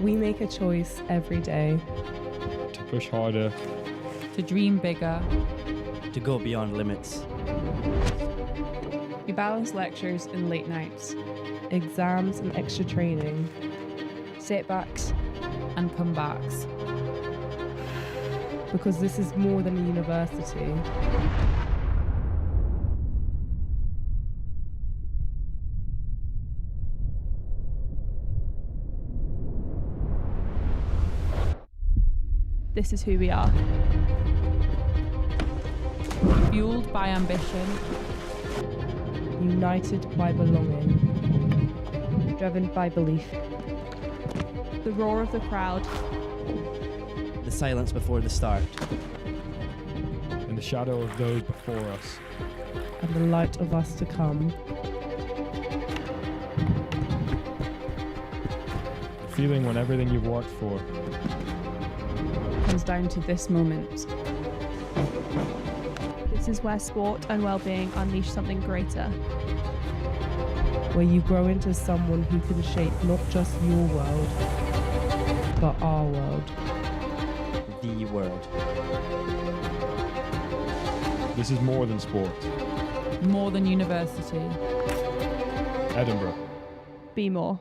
We make a choice every day to push harder, to dream bigger, to go beyond limits. We balance lectures and late nights, exams and extra training, setbacks and comebacks. Because this is more than a university. This is who we are. Fueled by ambition, United by belonging, Driven by belief. The roar of the crowd, The silence before the start. in the shadow of those before us. and the light of us to come. The feeling when everything you've worked for comes down to this moment. This is where sport and well-being unleash something greater. Where you grow into someone who can shape not just your world, but our world. The world. This is more than sport. more than university. Edinburgh. Be more.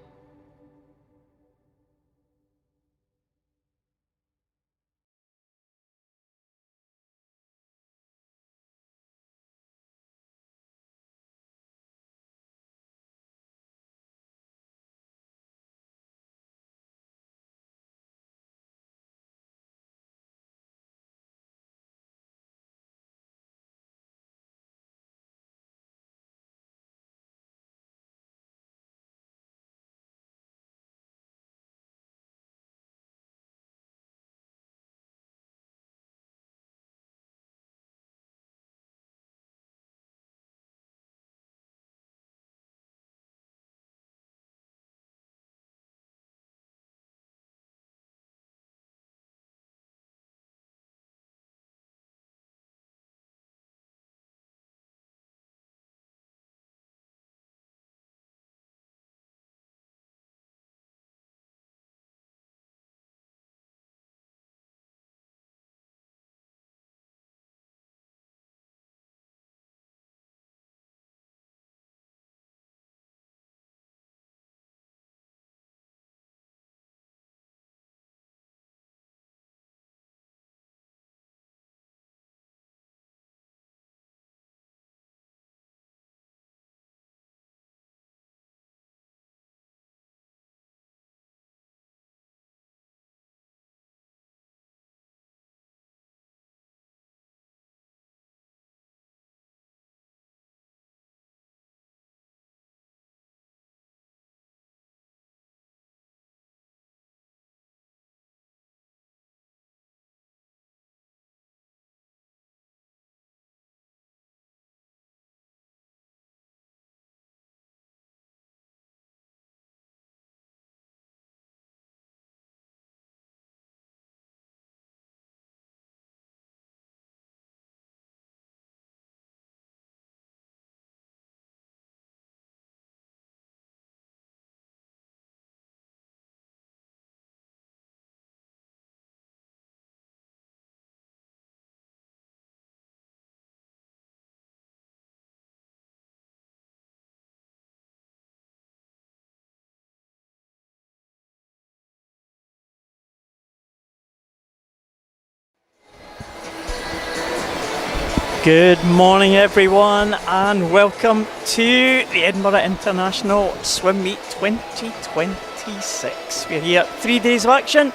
Good morning everyone and welcome to the Edinburgh International Swim Meet 2026. We're here 3 days of action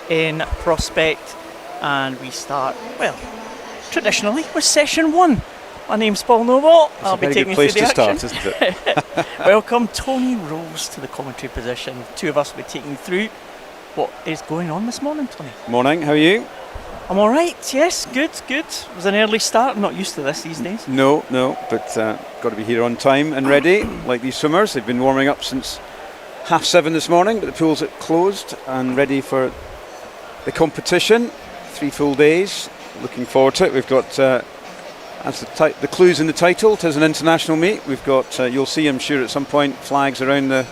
in Prospect and we start, well, traditionally with session 1. My name's Paul Noble. I'll be taking you through the action. It's a very good place to start, isn't it? Welcome Tony Rose to the commentary position. The two of us will be taking you through what is going on this morning, Tony. Morning, how are you? I'm alright, yes, good. It was an early start, I'm not used to this these days. No, but got to be here on time and ready, like these swimmers. They've been warming up since 7:30 this morning, but the pools are closed and ready for the competition. 3 full days, looking forward to it. We've got, as the clues in the title, it is an international meet. We've got, you'll see I'm sure at some point, flags around the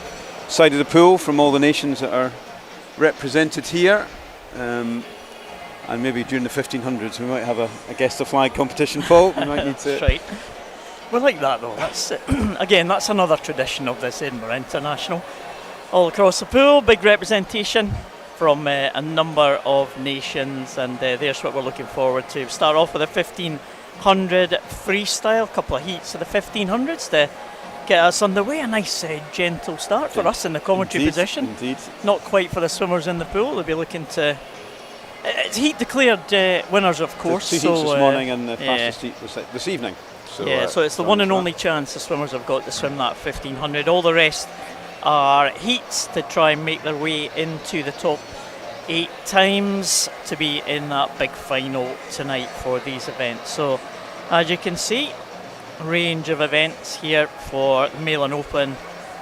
side of the pool from all the nations that are represented here. And maybe during the 1500s we might have a guess the flag competition, Paul. We might need to. That's right. We like that though. That's again, that's another tradition of this Edinburgh International. All across the pool, big representation from a number of nations, and there's what we're looking forward to. Start off with a 1500 freestyle, a couple of heats of the 1500s to get us underway. A nice gentle start for us in the commentary position. Indeed. Not quite for the swimmers in the pool. They'll be looking to. It's heat declared winners, of course. Two heats this morning and the fastest heat this evening. So, so it's the one and only chance the swimmers have got to swim that 1500. All the rest are heats to try and make their way into the top 8 times to be in that big final tonight for these events. So as you can see, a range of events here for the male and open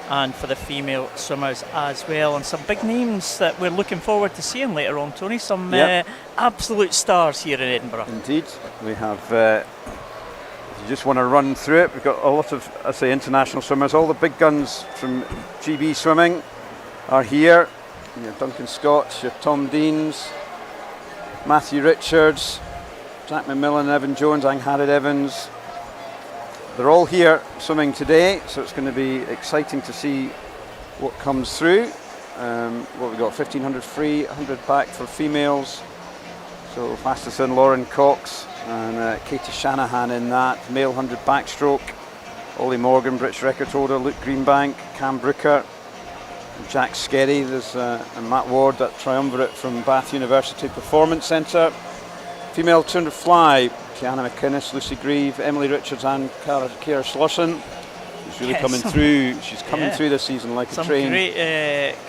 and for the female swimmers as well, and some big names that we're looking forward to seeing later on, Tony. Some absolute stars here in Edinburgh. Indeed. We have, if you just want to run through it, we've got a lot of, I say, international swimmers. All the big guns from GB swimming are here. Your Duncan Scott, your Tom Deans, Matthew Richards, Jack McMillan, Evan Jones, Angharad Evans. They're all here swimming today, so it's going to be exciting to see what comes through. What we got, 1500 free, 100 back for females. So fastest in Lauren Cox and Katie Shanahan in that. Male 100 backstroke, Ollie Morgan, British record holder, Luke Greenbank, Cam Brooker, Jack Skerry. There's and Matt Ward at Triumvirate from Bath University Performance Centre. Female 200 fly, Kiana McInnes, Lucy Grieve, Emily Richards and Kira Slosson. She's really coming through. She's coming through this season like a train.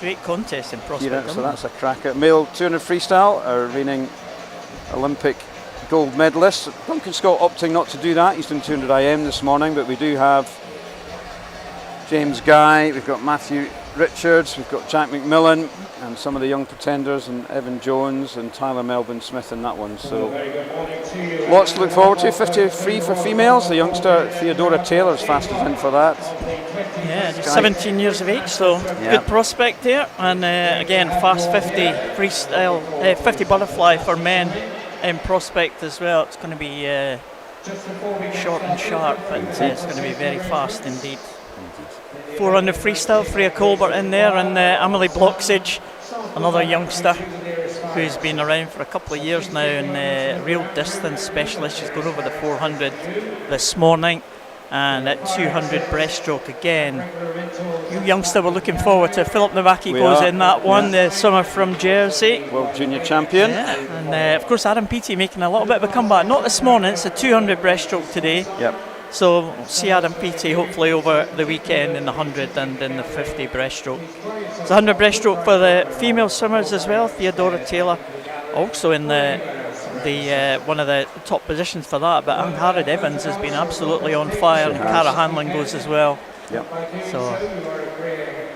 Great contest in prospect. So that's a cracker. Male 200 freestyle, our reigning Olympic gold medalist. Duncan Scott opting not to do that. He's doing 200 IM this morning, but we do have James Guy, we've got Matthew Richards, we've got Jack McMillan and some of the young pretenders, and Evan Jones and Tyler Melbourne Smith in that one. So lots to look forward to. 50 free for females. The youngster Theodora Taylor's fastest in for that. Yeah, just 17 years of age, so good prospect there. And again, fast 50 freestyle, 50 butterfly for men in prospect as well. It's going to be short and sharp, but it's going to be very fast indeed. 400 freestyle, Freya Colbert in there, and Emily Bloxage, another youngster who's been around for a couple of years now, and real distance specialist. She's gone over the 400 this morning, and at 200 breaststroke again. You youngster we're looking forward to. Philip Nowacki goes in that one, the swimmer from Jersey. World Junior Champion. Yeah, and of course Adam Peaty making a little bit of a comeback. Not this morning, it's a 200 breaststroke today. Yep. So we'll see Adam Peaty hopefully over the weekend in the 100 and in the 50 breaststroke. It's 100 breaststroke for the female swimmers as well. Theodora Taylor also in the one of the top positions for that, but Angharad Evans has been absolutely on fire, and Cara Hanlon goes as well. Yep. So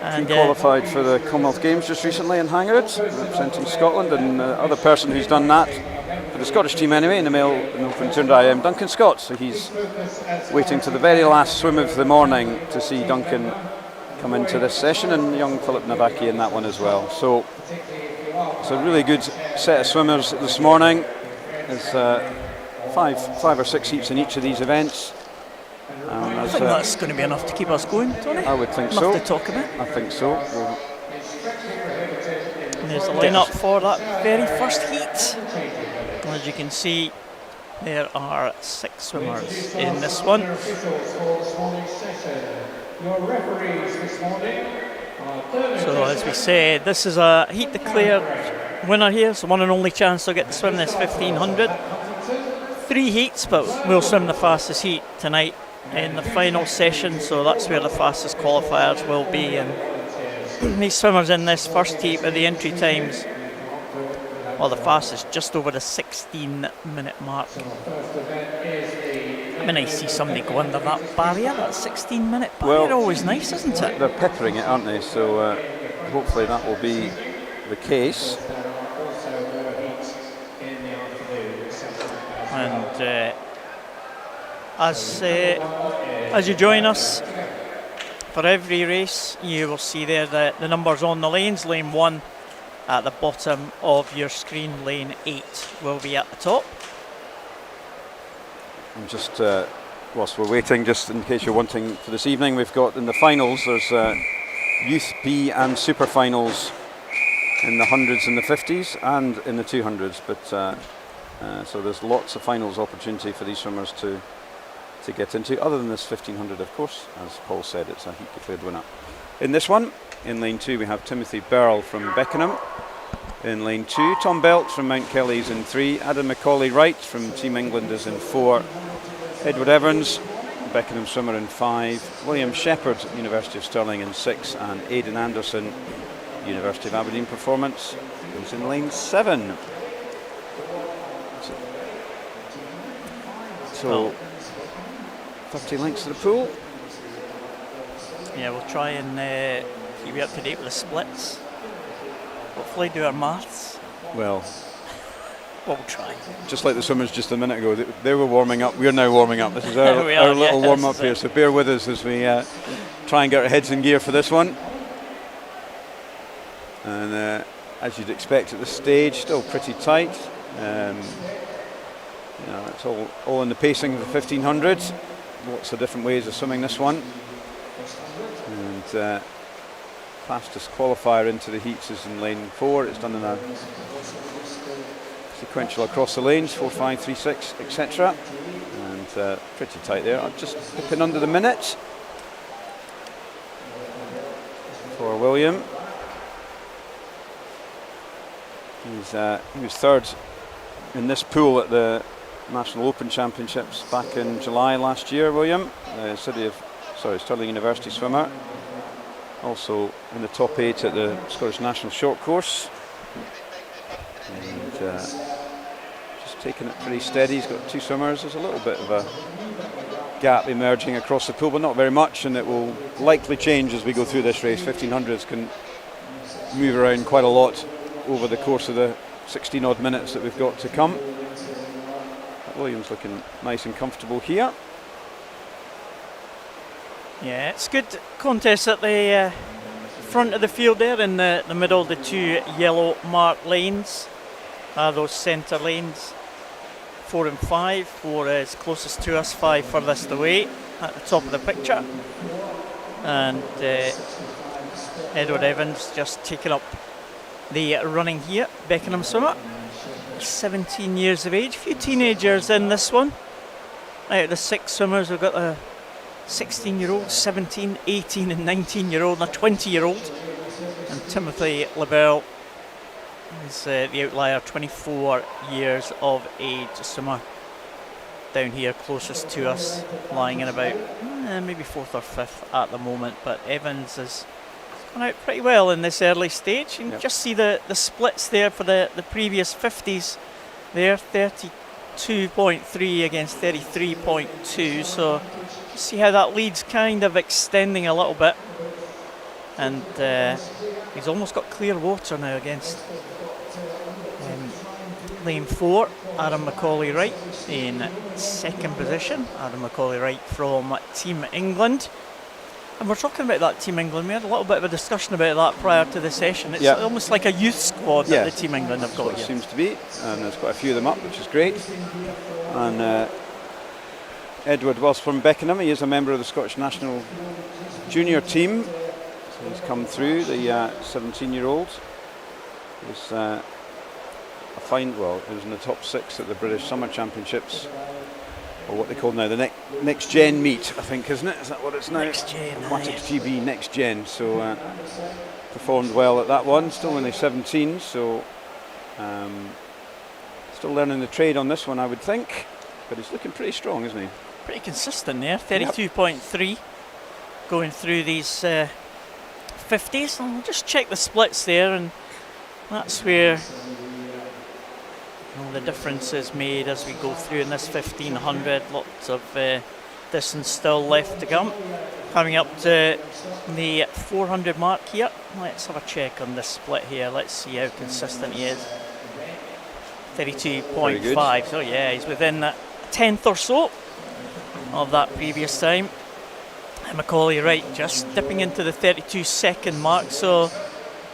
and she qualified for the Commonwealth Games just recently in Hangarad, representing Scotland, and the other person who's done that for the Scottish team anyway in the male and open 200 IM, Duncan Scott. So he's waiting to the very last swim of the morning to see Duncan come into this session, and young Philip Nowacki in that one as well. So it's a really good set of swimmers this morning. There's five or six heats in each of these events. I think that's going to be enough to keep us going, Tony. I would think enough so. to talk about. I think so. And there's the line-up for that very first heat. As you can see, there are 6 swimmers in this one. So as we say, this is a heat declared winner here, so one and only chance to get to swim this 1500. 3 heats, but we'll swim the fastest heat tonight in the final session, so that's where the fastest qualifiers will be. And these swimmers in this first heat with the entry times, well, the fastest just over the 16-minute mark. I mean, I see somebody go under that barrier, that 16-minute barrier. Well, always nice, isn't it? They're peppering it, aren't they? So hopefully that will be the case. And as you join us for every race, you will see there the numbers on the lanes. Lane 1 at the bottom of your screen. Lane 8 will be at the top. And just whilst we're waiting, just in case you're wanting for this evening, we've got in the finals, there's Youth B and Super Finals in the 100s and the 50s and in the 200s, but so there's lots of finals opportunity for these swimmers to get into, other than this 1500, of course. As Paul said, it's a heat declared winner. In this one, in lane 2, we have Timothy Burrell from Beckenham. In lane 2, Tom Belt from Mount Kelly is in 3, Adam Macaulay-Wright from Team England is in 4, Edward Evans, Beckenham swimmer, in 5, William Shepherd, University of Stirling, in 6, and Aidan Anderson, University of Aberdeen Performance, is in lane 7. So 30 lengths to the pool. Yeah, we'll try and keep you up to date with the splits. Hopefully do our maths. Well, we'll try. Just like the swimmers just a minute ago, they were warming up, we're now warming up. This is our little yes, warm up here, so bear with us as we try and get our heads in gear for this one. And as you'd expect at this stage, still pretty tight. It's all in the pacing of the 1500. Lots of different ways of swimming this one. And fastest qualifier into the heats is in lane 4. It's done in a sequential across the lanes, 4, 5, 3, 6, etc. And pretty tight there. I'm just picking under the minute for William. He was third in this pool at the National Open Championships back in July last year, William. Stirling University swimmer. Also in the top 8 at the Scottish National Short Course. And just taking it pretty steady. He's got 2 swimmers. There's a little bit of a gap emerging across the pool, but not very much, and it will likely change as we go through this race. 1500s can move around quite a lot over the course of the 16 odd minutes that we've got to come. Williams looking nice and comfortable here. Yeah, it's good contest at the front of the field there, in the middle of the 2 yellow marked lanes. Those centre lanes, 4 and 5. 4 is closest to us, 5 furthest away at the top of the picture. And Edward Evans just taking up the running here. Beckenham swimmer, 17 years of age. A few teenagers in this one. Out of the 6 swimmers, we've got a 16-year-old, 17, 18 and 19-year-old, and a 20-year-old. And Timothy LaBelle is the outlier, 24 years of age, swimmer down here closest to us, lying in about maybe 4th or 5th at the moment. But Evans has gone out pretty well in this early stage. You can just see the splits there for the previous 50s there, 32.3 against 33.2. So see how that lead's kind of extending a little bit. And he's almost got clear water now against lane 4, Adam Macaulay-Wright in 2nd position. Adam Macaulay-Wright from Team England. And we're talking about that Team England. We had a little bit of a discussion about that prior to the session. It's almost like a youth squad that the Team England have got here. It seems to be, and there's quite a few of them up, which is great. And Edward was from Beckenham. He is a member of the Scottish national junior team. So he's come through, the 17-year-old. He's he was in the top 6 at the British Summer Championships, or what they call now the next gen meet, I think, isn't it? Is that what it's now? Next gen. Aquatics GB Next Gen. So performed well at that one. Still only 17, so still learning the trade on this one, I would think. But he's looking pretty strong, isn't he? Pretty consistent there. 32.3 going through these 50s. And we'll just check the splits there, and that's where the difference is made as we go through in this 1500. Lots of distance still left to come. Coming up to the 400 mark here. Let's have a check on this split here. Let's see how consistent he is. 32.5. So yeah, he's within a tenth or so of that previous time. And Macaulay-Wright just dipping into the 32-second mark. So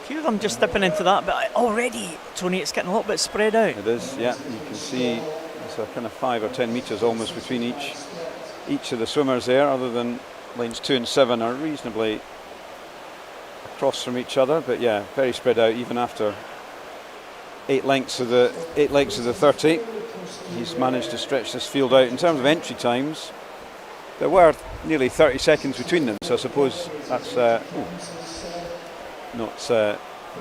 few of them just dipping into that, but already, Tony, it's getting a little bit spread out. It is, yeah. You can see there's a kind of 5 or 10 metres almost between each of the swimmers there, other than lanes 2 and 7 are reasonably across from each other, but yeah, very spread out even after 8 lengths of the 30. He's managed to stretch this field out. In terms of entry times, there were nearly 30 seconds between them, so I suppose that's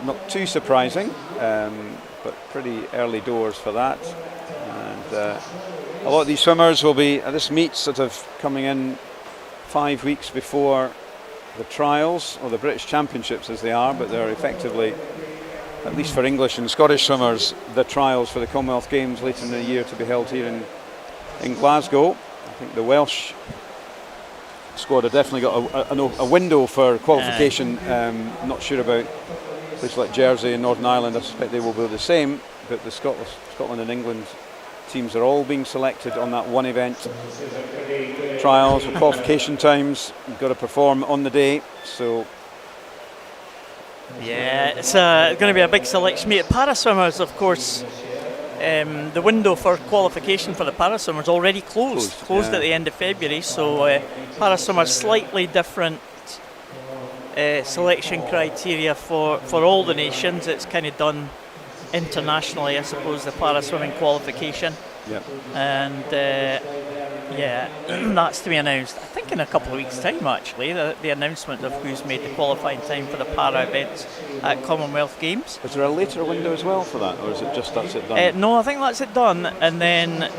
not too surprising, but pretty early doors for that. And a lot of these swimmers will be at this meet sort of coming in 5 weeks before the trials, or the British Championships as they are, but they're effectively, at least for English and Scottish swimmers, the trials for the Commonwealth Games later in the year to be held here in Glasgow. I think the Welsh squad have definitely got a window for qualification. Not sure about places like Jersey and Northern Ireland. I suspect they will be the same, but the Scotland and England teams are all being selected on that one event. Trials with qualification times, you've got to perform on the day, so yeah, it's going to be a big selection meet. Paraswimmers, of course, the window for qualification for the paraswimmers already closed yeah. At the end of February, so paraswimmers slightly different selection criteria for all the nations. It's kind of done internationally, I suppose, the para-swimming qualification. Yep. And yeah, that's to be announced, I think, in a couple of weeks' time, actually, the announcement of who's made the qualifying time for the para events at Commonwealth Games. Is there a later window as well for that, or is it just that's it done? No, I think that's it done, and then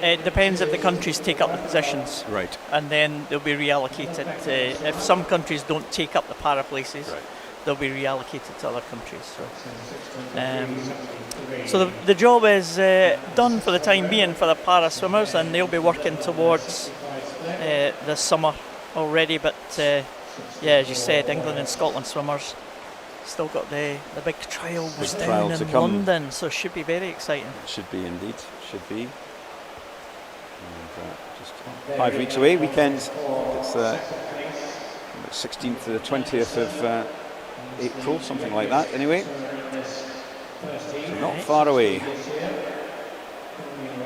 it depends if the countries take up the positions. Right. And then they'll be reallocated. If some countries don't take up the para places, right, they'll be reallocated to other countries. So the job is done for the time being for the para swimmers, and they'll be working towards the summer already. But yeah, as you said, England and Scotland swimmers still got the big trials down in London, so it should be very exciting. It should be indeed, should be. And, just 5 weeks away, weekend. It's 16th to the 20th of April, something like that anyway. So not far away.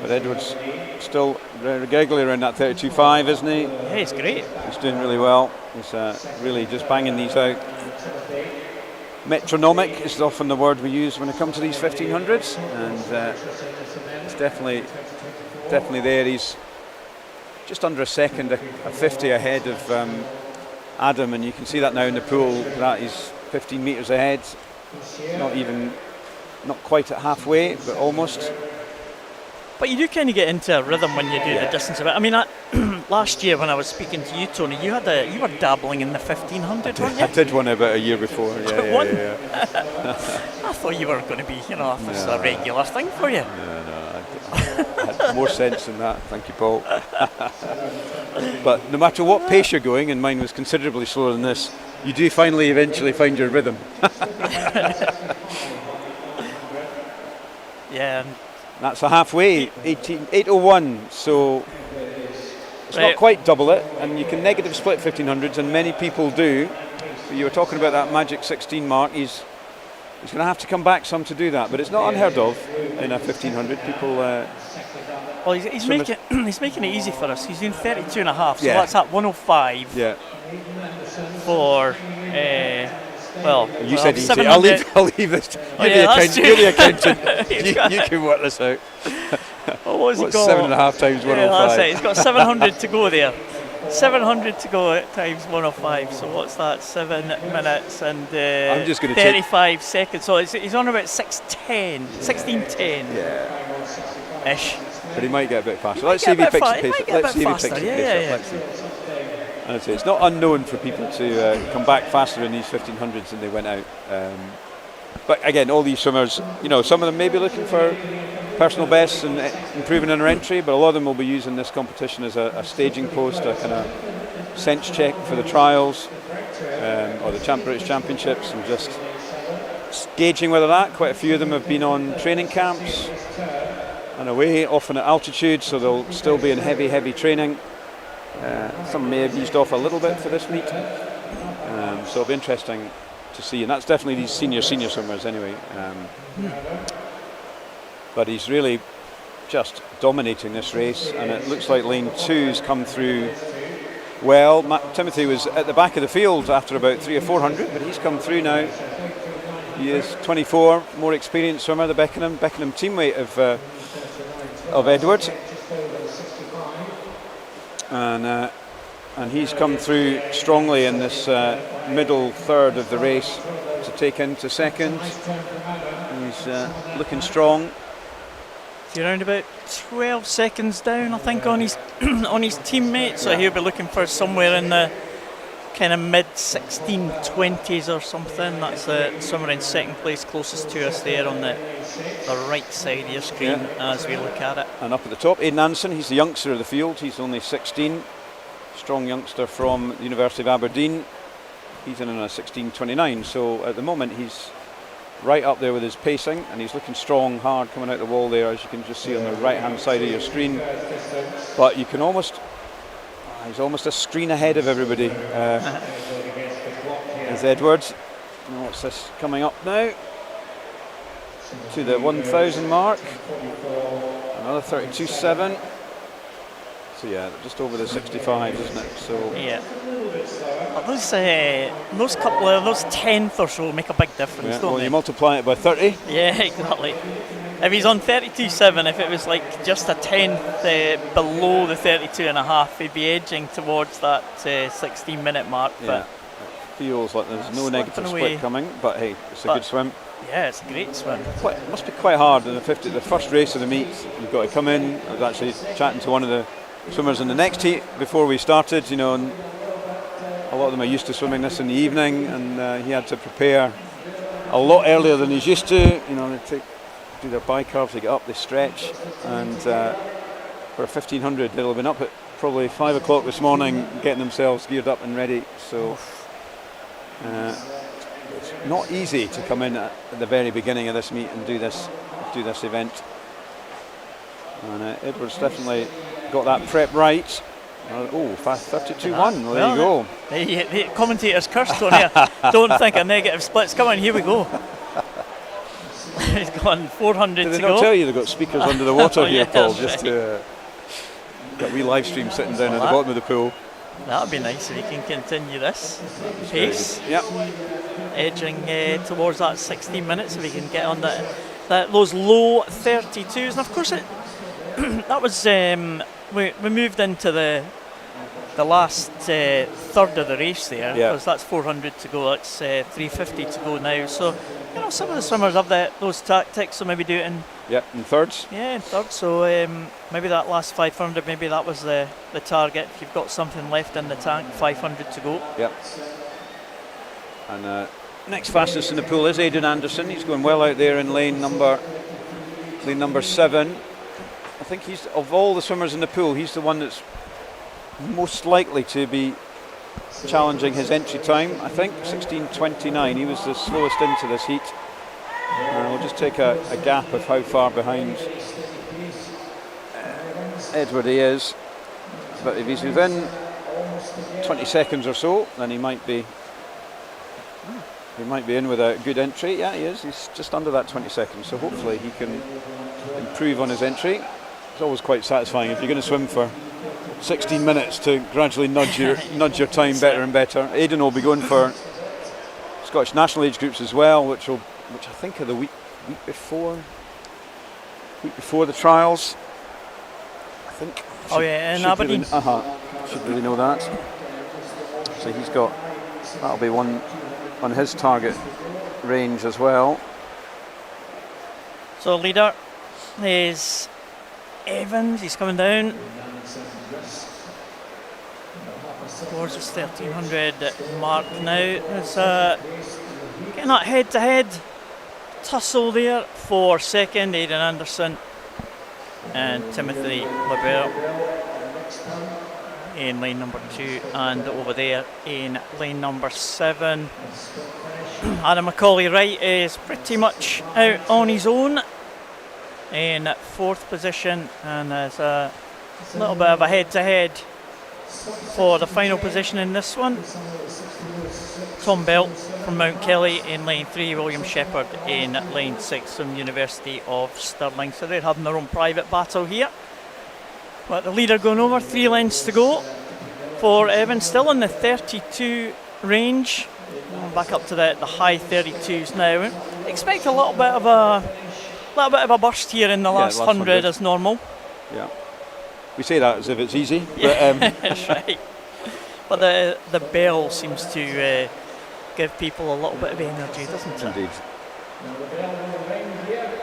But Edward's still regularly around that 32.5, isn't he? Yeah, he's great. He's doing really well. He's really just banging these out. Metronomic is often the word we use when it comes to these 1500s, and it's definitely there. He's just under a second, a 50 ahead of Adam, and you can see that now in the pool. That he's 15 metres ahead, not quite at halfway, but almost. But you do kind of get into a rhythm when you do the distance of it. I mean, last year when I was speaking to you, Tony, you were dabbling in the 1500, weren't you? I did one about a year before. Yeah. I thought you were going to be, this is a regular thing for you. No, I had more sense than that. Thank you, Paul. But no matter what pace you're going, and mine was considerably slower than this, you do eventually find your rhythm. Yeah. That's a halfway, 8:01, so it's not quite double it, and you can negative split 1500s, and many people do. You were talking about that magic 16 mark. He's going to have to come back some to do that, but it's not unheard of in a 1500. People. Well, he's making it easy for us. He's doing 32.5, so that's at 105. Yeah. For you said easy. I'll leave this. You're the accountant. you can work this out. What's he got? 7.5 times 105. Yeah, that's it. He's got 700 to go there. 700 to go at times 105. So what's that? 7 minutes and I'm just 35 seconds. So he's on about 16:10. Yeah. Ish. But he might get a bit faster. Let's see if he picks the pace up. Let's see if he picks the pace up. And I'd say it's not unknown for people to come back faster in these 1500s than they went out. But again, all these swimmers, some of them may be looking for personal bests and improving in their entry, but a lot of them will be using this competition as a staging post, a kind of sense check for the trials or the British Championships, and just gauging whether quite a few of them have been on training camps and away, often at altitude, so they'll still be in heavy training. Some may have eased off a little bit for this meet, so it'll be interesting to see, and that's definitely these senior swimmers anyway. But he's really just dominating this race, and it looks like lane 2's come through well. Timothy was at the back of the field after about 300 or 400, but he's come through now. He is 24, more experienced swimmer, the Beckenham teammate of Edward, and he's come through strongly in this middle third of the race to take into second. He's looking strong. He's around about 12 seconds down, I think, on his on his teammate. So he'll be looking for somewhere in the kind of mid 1620s or something. That's somewhere in second place, closest to us there on the right side of your screen as we look at it. And up at the top, Aidan Anderson. He's the youngster of the field. He's only 16. Strong youngster from the University of Aberdeen. He's in a 16:29. So at the moment he's right up there with his pacing, and he's looking strong, hard coming out the wall there, as you can just see on the right hand side of your screen. But you can almost, he's almost a screen ahead of everybody. Is Edwards. What's this coming up now? To the 1,000 mark. Another 32.7. So yeah, just over the 65, isn't it? So yeah. Those couple of those tenth or so make a big difference, don't they? You multiply it by 30. Yeah, exactly. If he's on 32.7, if it was like just a tenth below the 32.5, he'd be edging towards that 16-minute mark. Yeah, but it feels like there's no negative split coming, but hey, it's a good swim. Yeah, it's a great swim. It must be quite hard in the first race of the meet. You've got to come in. I was actually chatting to one of the swimmers in the next heat before we started, and a lot of them are used to swimming this in the evening, and he had to prepare a lot earlier than he's used to. They do their bicarbs, they get up, they stretch, and for a 1500 they'll have been up at probably 5 o'clock this morning getting themselves geared up and ready. So it's not easy to come in at the very beginning of this meet and do this event. And Edward's definitely got that prep right. Fast 32.1. Well, there you go. The commentator's cursed on here. Don't think of negative splits. Come on, here we go. He's gone 400 Did to they go. not tell you they've got speakers under the water here, Yeah, Paul? that's Just got a wee live stream sitting down at the bottom of the pool. That would be nice if we can continue this pace. Yep. Edging towards that 16 minutes, if we can get on those low 32s. And of course, that was we moved into the last third of the race there, because that's 400 to go. That's 350 to go now. So some of the swimmers have those tactics, so maybe do it in thirds. Yeah, in thirds. So maybe that last 500, maybe that was the target. If you've got something left in the tank, 500 to go. Yep. And next fastest in the pool is Aidan Anderson. He's going well out there in lane number 7. I think he's, of all the swimmers in the pool, he's the one that's most likely to be challenging his entry time. I think 16:29. He was the slowest into this heat. And we'll just take a gap of how far behind Edward he is. But if he's within 20 seconds or so, then he might be in with a good entry. Yeah, he is. He's just under that 20 seconds. So hopefully he can improve on his entry. It's always quite satisfying if you're going to swim for 16 minutes to gradually nudge your time better and better. Aidan will be going for Scottish national age groups as well, which I think are the week before the trials. I think. In Aberdeen. Should really know that. So that'll be one on his target range as well. So leader is Evans. He's coming down towards his 1300 mark now. There's getting that head-to-head tussle there for second. Aidan Anderson and Timothy LaBelle in lane number 2, and over there in lane number 7. Adam Macaulay-Wright is pretty much out on his own in 4th position, and there's a little bit of a head-to-head for the final position in this one. Tom Belt from Mount Kelly in lane 3, William Shepherd in lane 6 from University of Stirling. So they're having their own private battle here. But the leader going over, 3 lengths to go for Evans, still in the 32 range. Back up to the high 32s now. Expect a little bit of a burst here in the last 100 as normal. Yeah, we say that as if it's easy. But, that's right. But the bell seems to give people a little bit of energy, doesn't it? Indeed.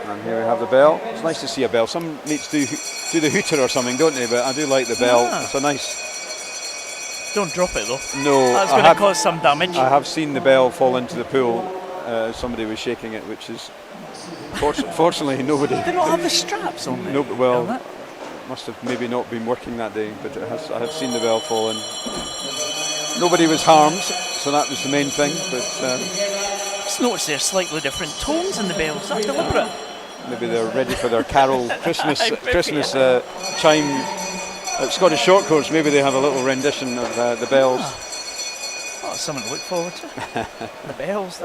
And here we have the bell. It's nice to see a bell. Some mates do the hooter or something, don't they? But I do like the bell. Yeah. It's a nice. Don't drop it though. No, that's going to cause some damage. I have seen the bell fall into the pool. Somebody was shaking it, which is fortunately nobody. They don't have the straps on there. No, well, must have maybe not been working that day, but I have seen the bell fall in. Nobody was harmed, so that was the main thing. But just notice there's slightly different tones in the bells. Is that deliberate? Maybe they're ready for their carol Christmas chime. At Scottish Short Course, maybe they have a little rendition of the bells. Oh, something to look forward to. The bells.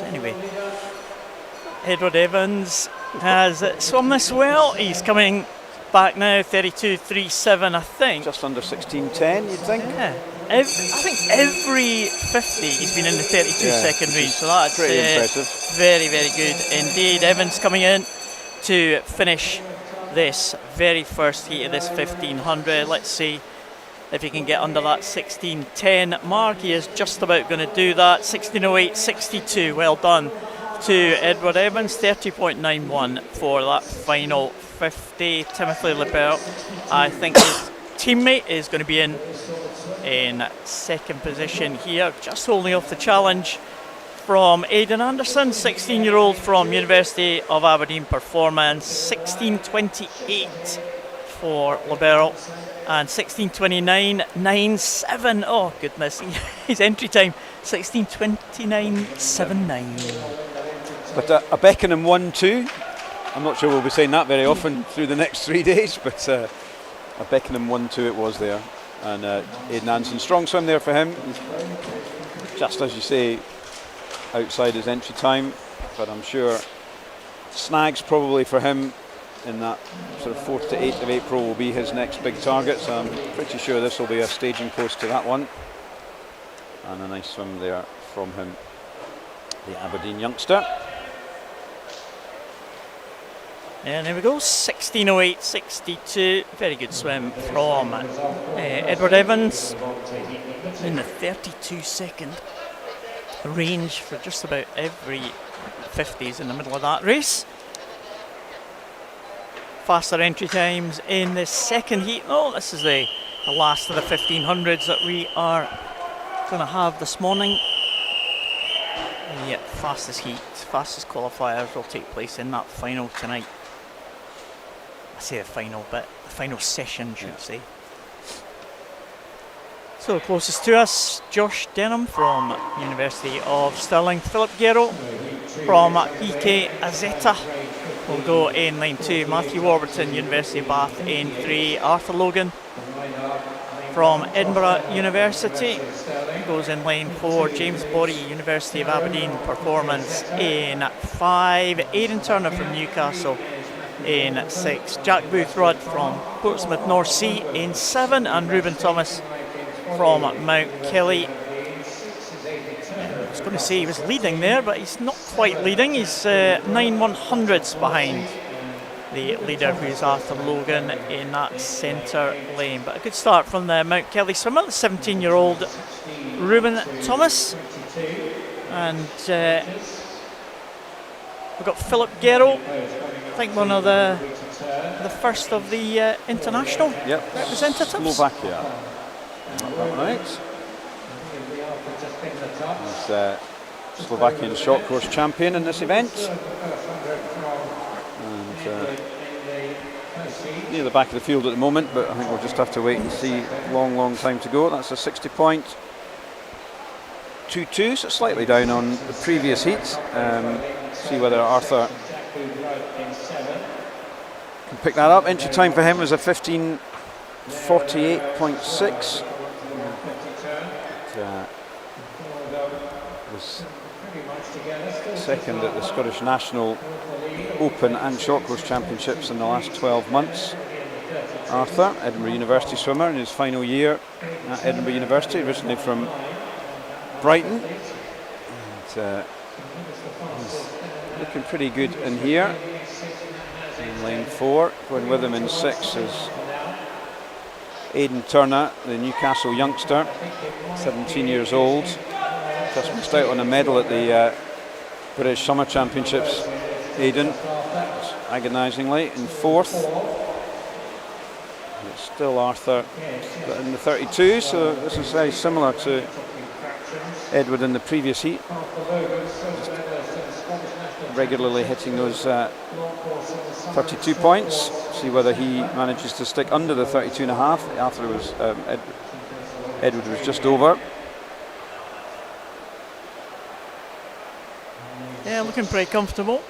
Anyway, Edward Evans has swum this well. He's coming back now, 32.37, I think. Just under 16.10, you'd think? Yeah. I think every 50 he's been in the 32-second range, so that's pretty impressive. Very, very good indeed. Evans coming in to finish this very first heat of this 1500. Let's see if he can get under that 16:10 mark. He is just about going to do that. 16:08.62. Well done to Edward Evans. 30.91 for that final 50. Timothy Lebert, I think his teammate, is going to be in second position here, just holding off the challenge from Aidan Anderson, 16-year-old from University of Aberdeen performance. 16:28 for Lebert and 16:29.97. Oh goodness, his entry time 16:29.79. But a Beckenham 1-2. I'm not sure we'll be saying that very often through the next 3 days, but a Beckenham 1-2 it was there. And Aidan Anderson, strong swim there for him. Just as you say, outside his entry time, but I'm sure snags probably for him in that sort of 4th to 8th of April will be his next big target, so I'm pretty sure this will be a staging post to that one. And a nice swim there from him, the Aberdeen youngster. And there we go, 16:08.62. Very good swim from Edward Evans in the 32-second range for just about every 50s in the middle of that race. Faster entry times in the second heat. Oh, this is the last of the 1500s that we are going to have this morning. And yet, fastest heat, fastest qualifiers will take place in that final tonight. I say the final, but the final session, should say. So closest to us, Josh Denham from University of Stirling. Philip Guerrero from EK Azeta will go in lane 2. Matthew Warburton, University of Bath in 3. Arthur Logan from Edinburgh University goes in lane 4. James Borey, University of Aberdeen performance in 5. Aidan Turner from Newcastle in 6. Jack Booth-Rudd from Portsmouth North Sea in 7. And Reuben Thomas from Mount Kelly. I was going to say he was leading there, but he's not quite leading. He's 9/100ths behind the leader, who's Arthur Logan, in that centre lane. But a good start from the Mount Kelly swimmer, the 17-year-old Reuben Thomas. And we've got Philip Guerrero, I think one of the first of the international representatives. Slovakia. Right. He's Slovakian short course champion in this event. And near the back of the field at the moment, but I think we'll just have to wait and see. Long time to go. That's a 60.22, so slightly down on the previous heats. See whether Arthur can pick that up. Entry time for him was a 15:48.6. was second at the Scottish National Open and Short Course Championships in the last 12 months. Arthur, Edinburgh University swimmer in his final year at Edinburgh University, originally from Brighton. And, he's looking pretty good in here. In lane 4, going with him in 6 is Aidan Turner, the Newcastle youngster, 17 years old. Just missed out on a medal at the British Summer Championships. Aidan, agonisingly, in 4th. It's still Arthur in the 32, so this is very similar to Edward in the previous heat. Just regularly hitting those 32 points. See whether he manages to stick under the 32.5. Arthur was Edward was just over. Yeah, looking pretty comfortable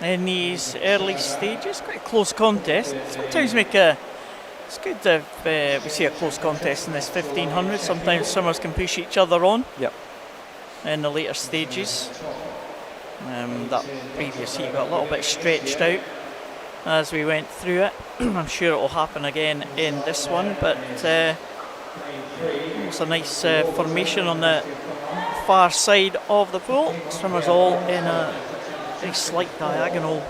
in these early stages. Quite a close contest. Sometimes it's good if we see a close contest in this 1500. Sometimes swimmers can push each other on. Yep. In the later stages. That previous heat got a little bit stretched out as we went through it. I'm sure it will happen again in this one, but it's a nice formation on the far side of the pool. Swimmers all in a very slight diagonal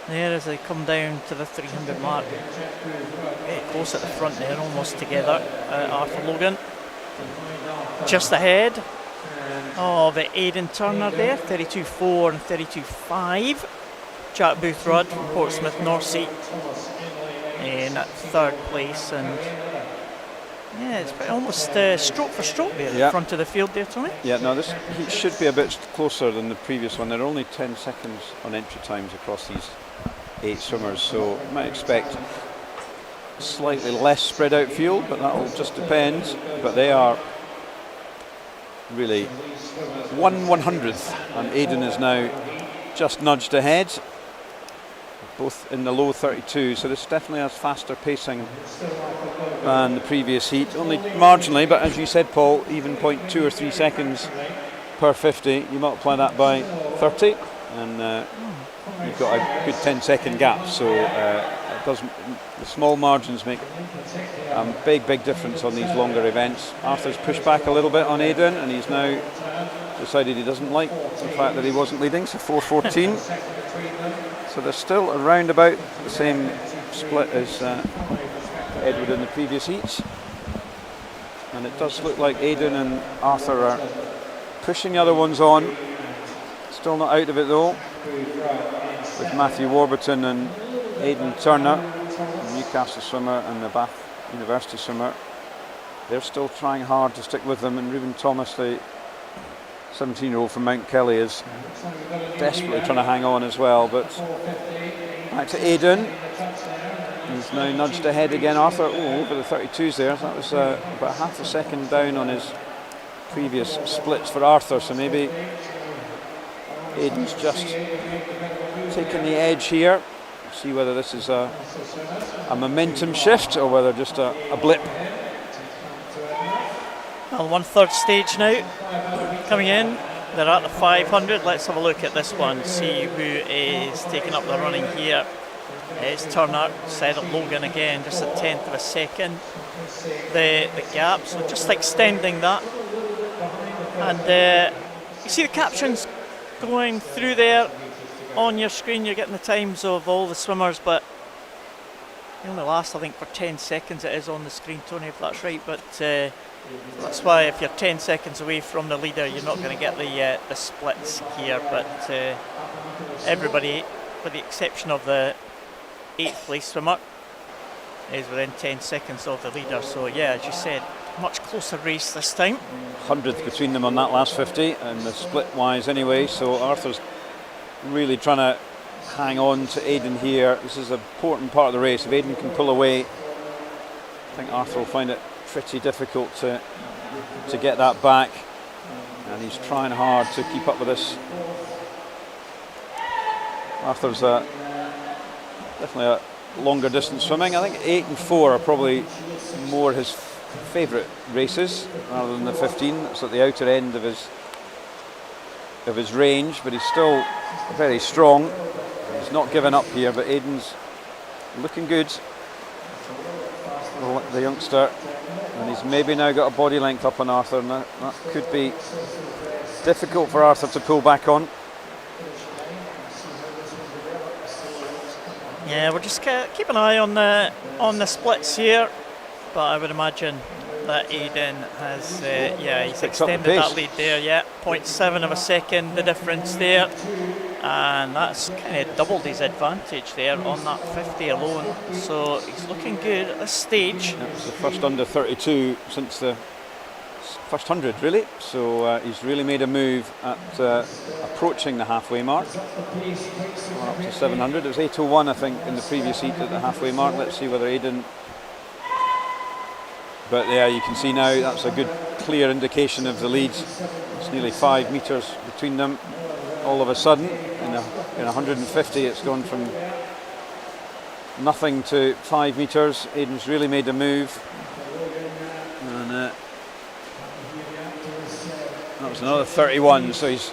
there as they come down to the 300 mark. Very close at the front there, almost together. Arthur Logan just ahead of Aidan Turner there, 32.4 and 32.5. Jack Boothroyd from Portsmouth North Sea in 3rd place, and yeah, it's almost stroke for stroke there in front of the field there, Tony. Yeah, no, this heat should be a bit closer than the previous one. There are only 10 seconds on entry times across these 8 swimmers, so you might expect slightly less spread out field, but that will just depend. But they are really 1/100th, and Aidan is now just nudged ahead, both in the low 32, so this definitely has faster pacing than the previous heat, only marginally, but as you said, Paul, even 0.2 or 3 seconds per 50, you multiply that by 30 and you've got a good 10-second gap, so the small margins make a big difference on these longer events. Arthur's pushed back a little bit on Aidan, and he's now decided he doesn't like the fact that he wasn't leading, so 4:14. So they're still around about the same split as Edward in the previous heats, and it does look like Aidan and Arthur are pushing the other ones on. Still not out of it though, with Matthew Warburton and Aidan Turner, the Newcastle swimmer and the Bath University swimmer. They're still trying hard to stick with them, and Reuben Thomas, the 17-year-old from Mount Kelly, is desperately trying to hang on as well. But back to Aidan. He's now nudged ahead again. Arthur, over the 32s there. That was about half a second down on his previous splits for Arthur, so maybe Aidan's just taking the edge here. See whether this is a momentum shift or whether just a blip. Well, 1/3 stage now coming in. They're at the 500. Let's have a look at this one, see who is taking up the running here. It's Turner, said at Logan again, just a 1/10 of a second. The gap, so just extending that. And you see the captions going through there on your screen. You're getting the times of all the swimmers, but they only last, I think, for 10 seconds it is on the screen, Tony, if that's right. But that's why if you're 10 seconds away from the leader, you're not going to get the splits here. But everybody, with the exception of the 8th place swimmer, is within 10 seconds of the leader. So yeah, as you said, much closer race this time. 100th between them on that last 50, and the split wise anyway, so Arthur's really trying to hang on to Aidan here. This is an important part of the race. If Aidan can pull away, I think Arthur will find it pretty difficult to get that back, and he's trying hard to keep up with this. Arthur's definitely a longer distance swimming. I think 8 and 4 are probably more his favourite races rather than the 15. That's at the outer end of his of his range, but he's still very strong. He's not given up here, but Aidan's looking good, the youngster, and he's maybe now got a body length up on Arthur, and that could be difficult for Arthur to pull back on. Yeah, we'll just keep an eye on the splits here, but I would imagine that Aidan has, he's extended that lead there, 0.7 of a second, the difference there, and that's kind of doubled his advantage there on that 50 alone, so he's looking good at this stage. That was the first under 32 since the first 100, really, so he's really made a move at approaching the halfway mark. We're up to 700, it was 801 I think in the previous heat at the halfway mark. Let's see whether Aidan... But yeah, you can see now that's a good clear indication of the lead. It's nearly 5 metres between them. All of a sudden, in 150, it's gone from nothing to 5 metres. Aidan's really made a move. And that was another 31, so he's...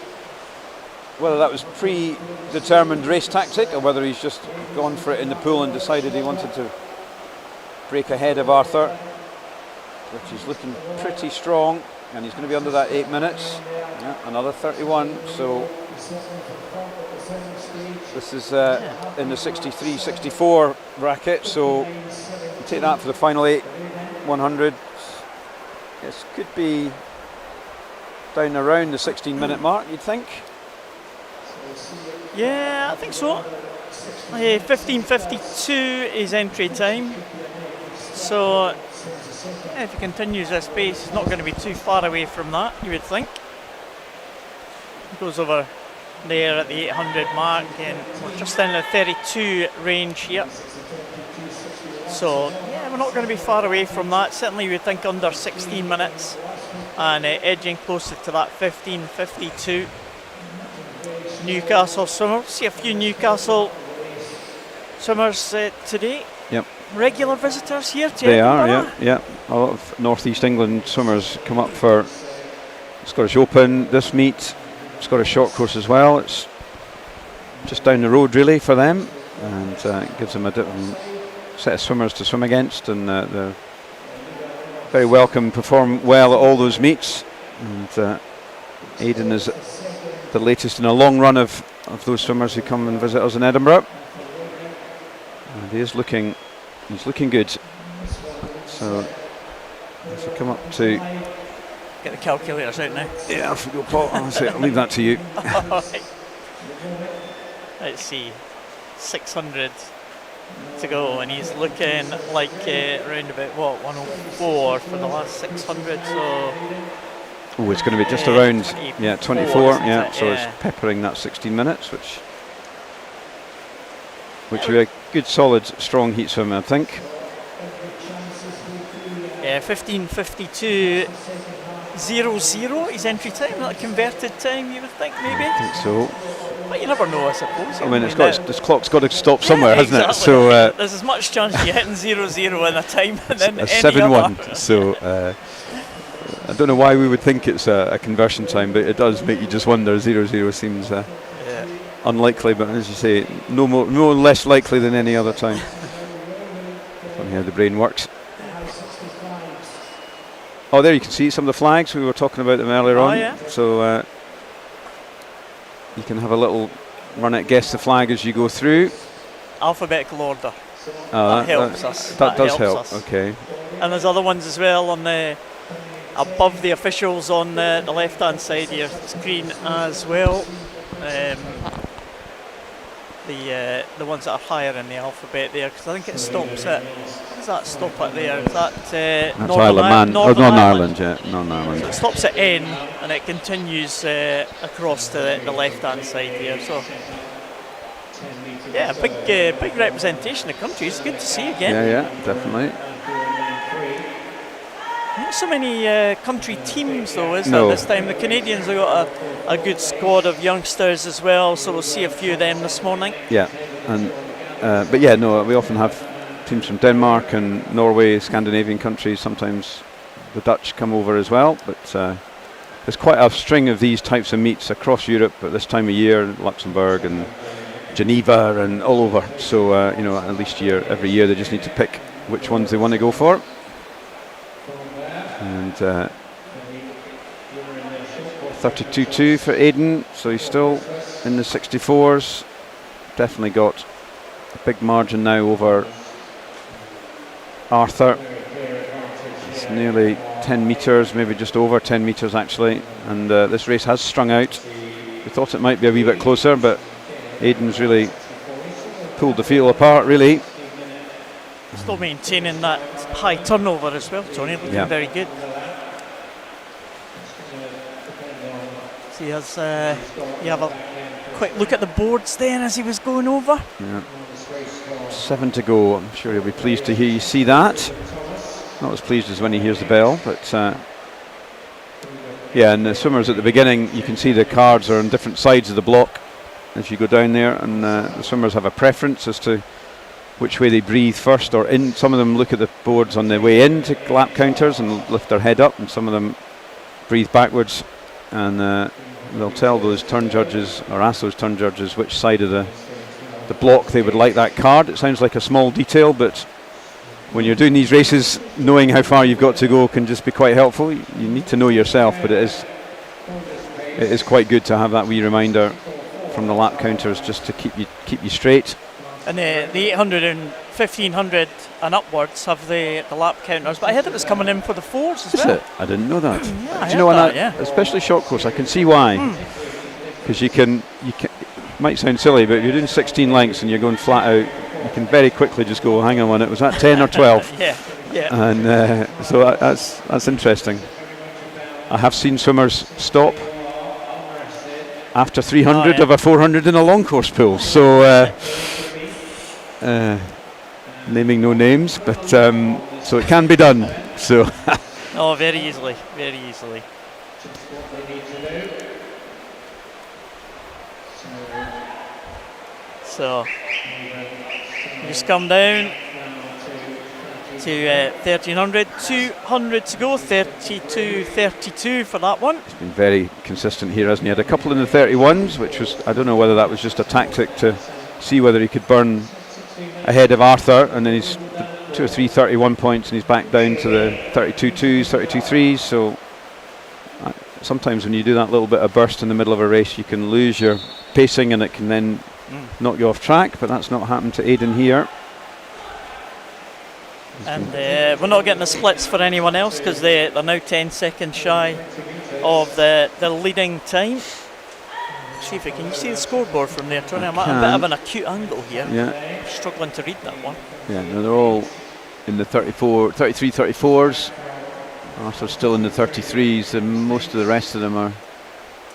Whether that was predetermined race tactic or whether he's just gone for it in the pool and decided he wanted to break ahead of Arthur, which is looking pretty strong, and he's going to be under that 8 minutes. Yeah, another 31, so this is in the 63-64 bracket, so you take that for the final 100. This could be down around the 16-minute mark, you'd think. Yeah, I think so. 15:52 is entry time, so if he continues this pace, he's not going to be too far away from that, you would think. He goes over there at the 800 mark, and we're just in the 32 range here. So, yeah, we're not going to be far away from that. Certainly, we would think under 16 minutes, and edging closer to that 15:52. Newcastle swimmers. See a few Newcastle swimmers today. Yep. Regular visitors here to They Edinburgh. are, yeah. A lot of North East England swimmers come up for Scottish Open, this meet, Scottish short course as well. It's just down the road really for them, and gives them a different set of swimmers to swim against, and they're very welcome, perform well at all those meets, and Aidan is the latest in a long run of those swimmers who come and visit us in Edinburgh, and he's looking good. So as we come up to... Get the calculators out now. Yeah, off we go, Paul. I'll leave that to you. Right. Let's see, 600 to go, and he's looking like around about 104 for the last 600. So Oh, it's going to be just around 24. Yeah, so yeah. it's peppering that 16 minutes, which would be a good, solid, strong heat swim, I think. Yeah, 15:52. 0-0 is entry time, not a converted time, you would think, maybe? I think so. But you never know, I suppose. I mean, this clock's got to stop somewhere, hasn't exactly. it? So there's as much chance of you hitting 0-0 in a time than a any 7-1. other. So I don't know why we would think it's a conversion time, but it does make you just wonder. 0-0 seems unlikely, but as you say, no less likely than any other time. Funny how the brain works. Oh, there you can see some of the flags. We were talking about them earlier on. Yeah. So you can have a little run at guess the flag as you go through. Alphabetical order. That helps us. That does help. Us. Okay. And there's other ones as well on the above the officials on the left-hand side of your screen as well. The ones that are higher in the alphabet there, because I think it stops at. What does that stop at there? Is that That's Northern Ireland, Northern Ireland? Yeah, Northern Ireland. So it stops at N and it continues across to the left-hand side here. So yeah, big representation of countries. Good to see again. Yeah, definitely. Not so many country teams though, is there, this time? The Canadians have got a good squad of youngsters as well, so we'll see a few of them this morning. Yeah, and but yeah, no, we often have teams from Denmark and Norway, Scandinavian countries. Sometimes the Dutch come over as well, but there's quite a string of these types of meets across Europe at this time of year, Luxembourg and Geneva and all over. So at least every year they just need to pick which ones they want to go for. And 32.2 for Aidan, so he's still in the 64s. Definitely got a big margin now over Arthur. It's nearly 10 metres, maybe just over 10 metres actually, and this race has strung out. We thought it might be a wee bit closer, but Aidan's really pulled the field apart, really. Still maintaining that high turnover as well, Tony, looking very good. So he has, you have a quick look at the boards then as he was going over. Yeah. 7 to go. I'm sure he'll be pleased to see that. Not as pleased as when he hears the bell, but and the swimmers at the beginning, you can see the cards are on different sides of the block as you go down there, and the swimmers have a preference as to which way they breathe first or in. Some of them look at the boards on their way into lap counters and lift their head up, and some of them breathe backwards, and they'll tell those turn judges or ask those turn judges which side of the block they would like that card. It sounds like a small detail, but when you're doing these races, knowing how far you've got to go can just be quite helpful. You need to know yourself, but it is quite good to have that wee reminder from the lap counters just to keep you straight. And the 800 and 1500 and upwards have the lap counters, but I heard it was coming in for the 4s as well. Is it? I didn't know that. Yeah, do you know what? Yeah. Especially short course, I can see why. Because you can. It might sound silly, but if you're doing 16 lengths and you're going flat out, you can very quickly just go, hang on a minute, was that 10 or 12? Yeah. And so that's interesting. I have seen swimmers stop after 300 of a 400 in a long course pool. So naming no names, but so it can be done. So very easily, very easily. So just come down to 1300, 200 to go, 32.32 for that one. He's been very consistent here, hasn't he? Had a couple in the 31s, which was, I don't know whether that was just a tactic to see whether he could burn ahead of Arthur, and then he's 2 or 3 31 points and he's back down to the 32.2s, 32.3s. So sometimes when you do that little bit of burst in the middle of a race, you can lose your pacing and it can then knock you off track, but that's not happened to Aidan here. And we're not getting the splits for anyone else because they're now 10 seconds shy of the leading time. See if can you see the scoreboard from there, Tony? I'm at a bit of an acute angle here. Yeah. Struggling to read that one. Yeah, no, they're all in the 33, 34s. Arthur's still in the 33s, and most of the rest of them are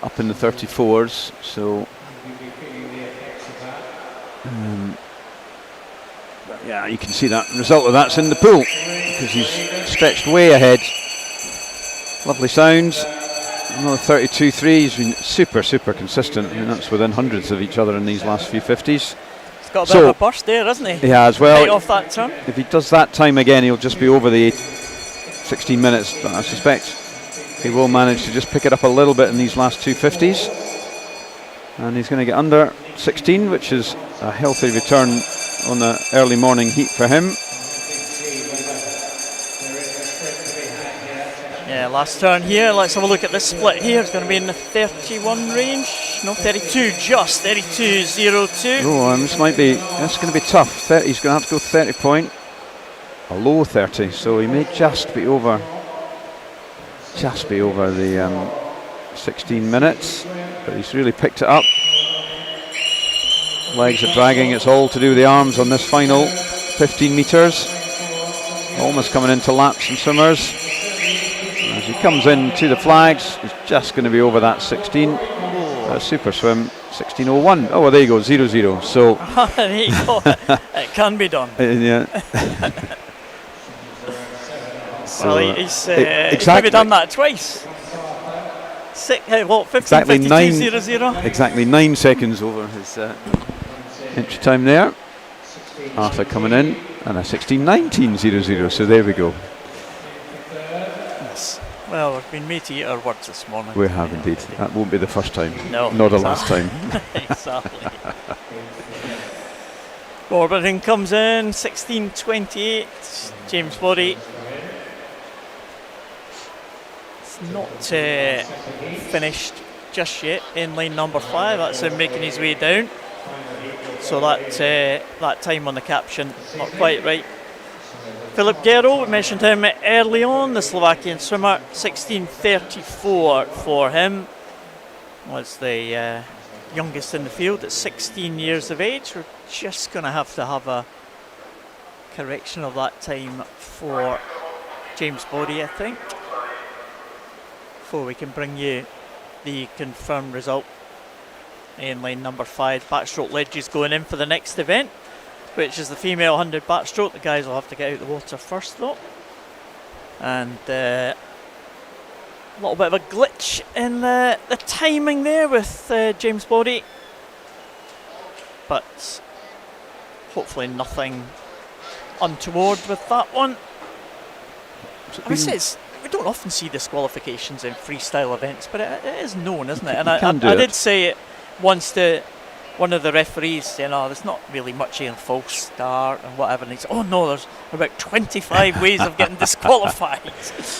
up in the 34s. So yeah, you can see that result of that's in the pool because he's stretched way ahead. Lovely sounds. Another 32.3. He's been super consistent. I mean, that's within hundreds of each other in these last few 50s. He's got a bit of a burst there, hasn't he? Yeah, as well. Right off that turn. If he does that time again, he'll just be over the 16 minutes. But I suspect he will manage to just pick it up a little bit in these last two 50s. And he's going to get under 16, which is a healthy return on the early morning heat for him. Yeah, last turn here. Let's have a look at this split here. It's going to be in the 31 range. No, 32, just 32.02. Oh, this might be, that's going to be tough. 30, he's going to have to go 30 point. A low 30, so he may just be over the 16 minutes. But he's really picked it up. Legs are dragging. It's all to do with the arms on this final 15 metres. Almost coming into laps and swimmers. As he comes in to the flags, he's just going to be over that 16. Super swim, 16.01. Oh, well, there you go, 0-0. So there you go. It can be done. Yeah. Well, he's maybe done that twice. 15.52.00. Exactly 9 seconds over his entry time there. Arthur coming in and a 16.19.00. So there we go. Well, we've been made to eat our words this morning. We have indeed. That won't be the first time. No. Nor the last time. Exactly. Warburton comes in, 16:28. James Body. It's not finished just yet in lane number 5. That's him making his way down. So that time on the caption, not quite right. Philip Gero, we mentioned him early on, the Slovakian swimmer, 16:34 for him. Was the youngest in the field at 16 years of age. We're just going to have a correction of that time for James Body, I think, before we can bring you the confirmed result. In lane number 5, backstroke ledges going in for the next event, which is the female 100 backstroke. The guys will have to get out the water first though. And a little bit of a glitch in the timing there with James Body. But hopefully nothing untoward with that one. I would say we don't often see disqualifications in freestyle events, but it is known, isn't it? And I did say it once to one of the referees, saying, there's not really much here in false start and whatever, and he said, oh no, there's about 25 ways of getting disqualified.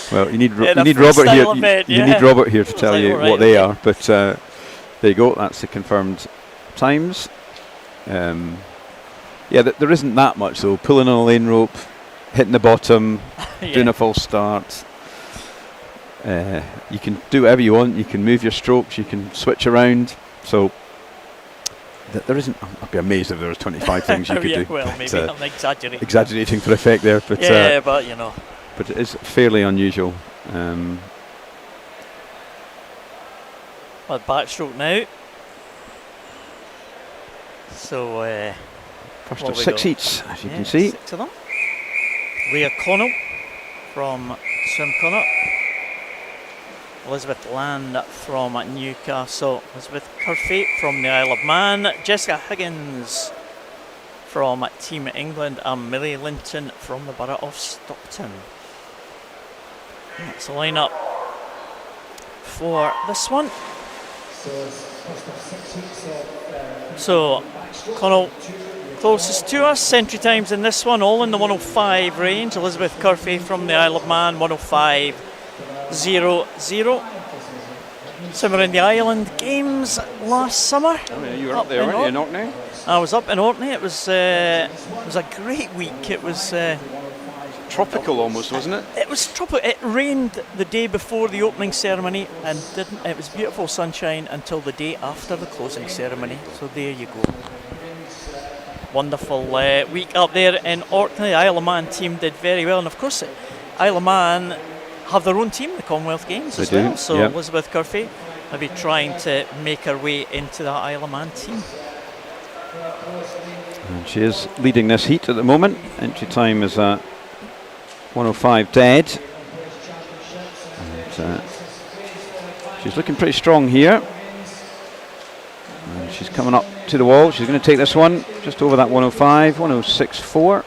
Well, you need Robert here. You need Robert here to tell you what they are. But there you go. That's the confirmed times. There isn't that much though. Pulling on a lane rope, hitting the bottom, doing a false start. You can do whatever you want. You can move your strokes. You can switch around. So there isn't. I'd be amazed if there was 25 things you could do. Well, maybe I'm exaggerating. Exaggerating for effect there, but but you know. But it is fairly unusual. Backstroke now. So first of 6 heats, as you can see. 6 of them. Leah Connell from Swim Connaught. Elizabeth Land from Newcastle. Elizabeth Curfey from the Isle of Man. Jessica Higgins from Team England. And Millie Linton from the Borough of Stockton. That's the lineup for this one. So Connell closest to us. Entry times in this one all in the 105 range. Elizabeth Curfey from the Isle of Man, 105.00. Swimmer in the Island Games last summer. Oh, yeah, you were up there, weren't you, in Orkney? I was up in Orkney. It was a great week. It was tropical almost, wasn't it? It was tropical. It rained the day before the opening ceremony and didn't. It was beautiful sunshine until the day after the closing ceremony. So there you go. Wonderful week up there in Orkney. The Isle of Man team did very well, and of course, Isle of Man have their own team, the Commonwealth Games as well. So yep. Elizabeth Curfey will be trying to make her way into that Isle of Man team. And she is leading this heat at the moment. Entry time is 105 dead. And, she's looking pretty strong here. And she's coming up to the wall. She's going to take this one just over that 105, 106.4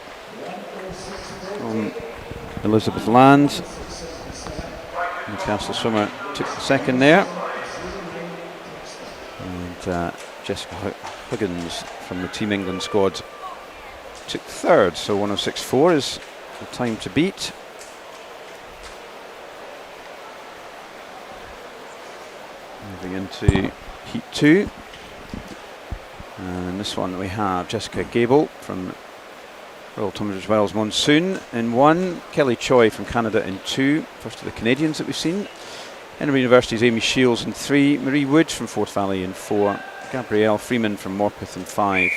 from Elizabeth Land. Newcastle swimmer took the second there. And Jessica Huggins from the Team England squad took third. So 106.4 is the time to beat. Moving into heat 2. And this one we have Jessica Gable from Royal Tunbridge Wells Monsoon in 1, Kelly Choi from Canada in 2, first of the Canadians that we've seen. Edinburgh University's Amy Shields in 3, Marie Wood from Forth Valley in 4, Gabrielle Freeman from Morpeth in 5,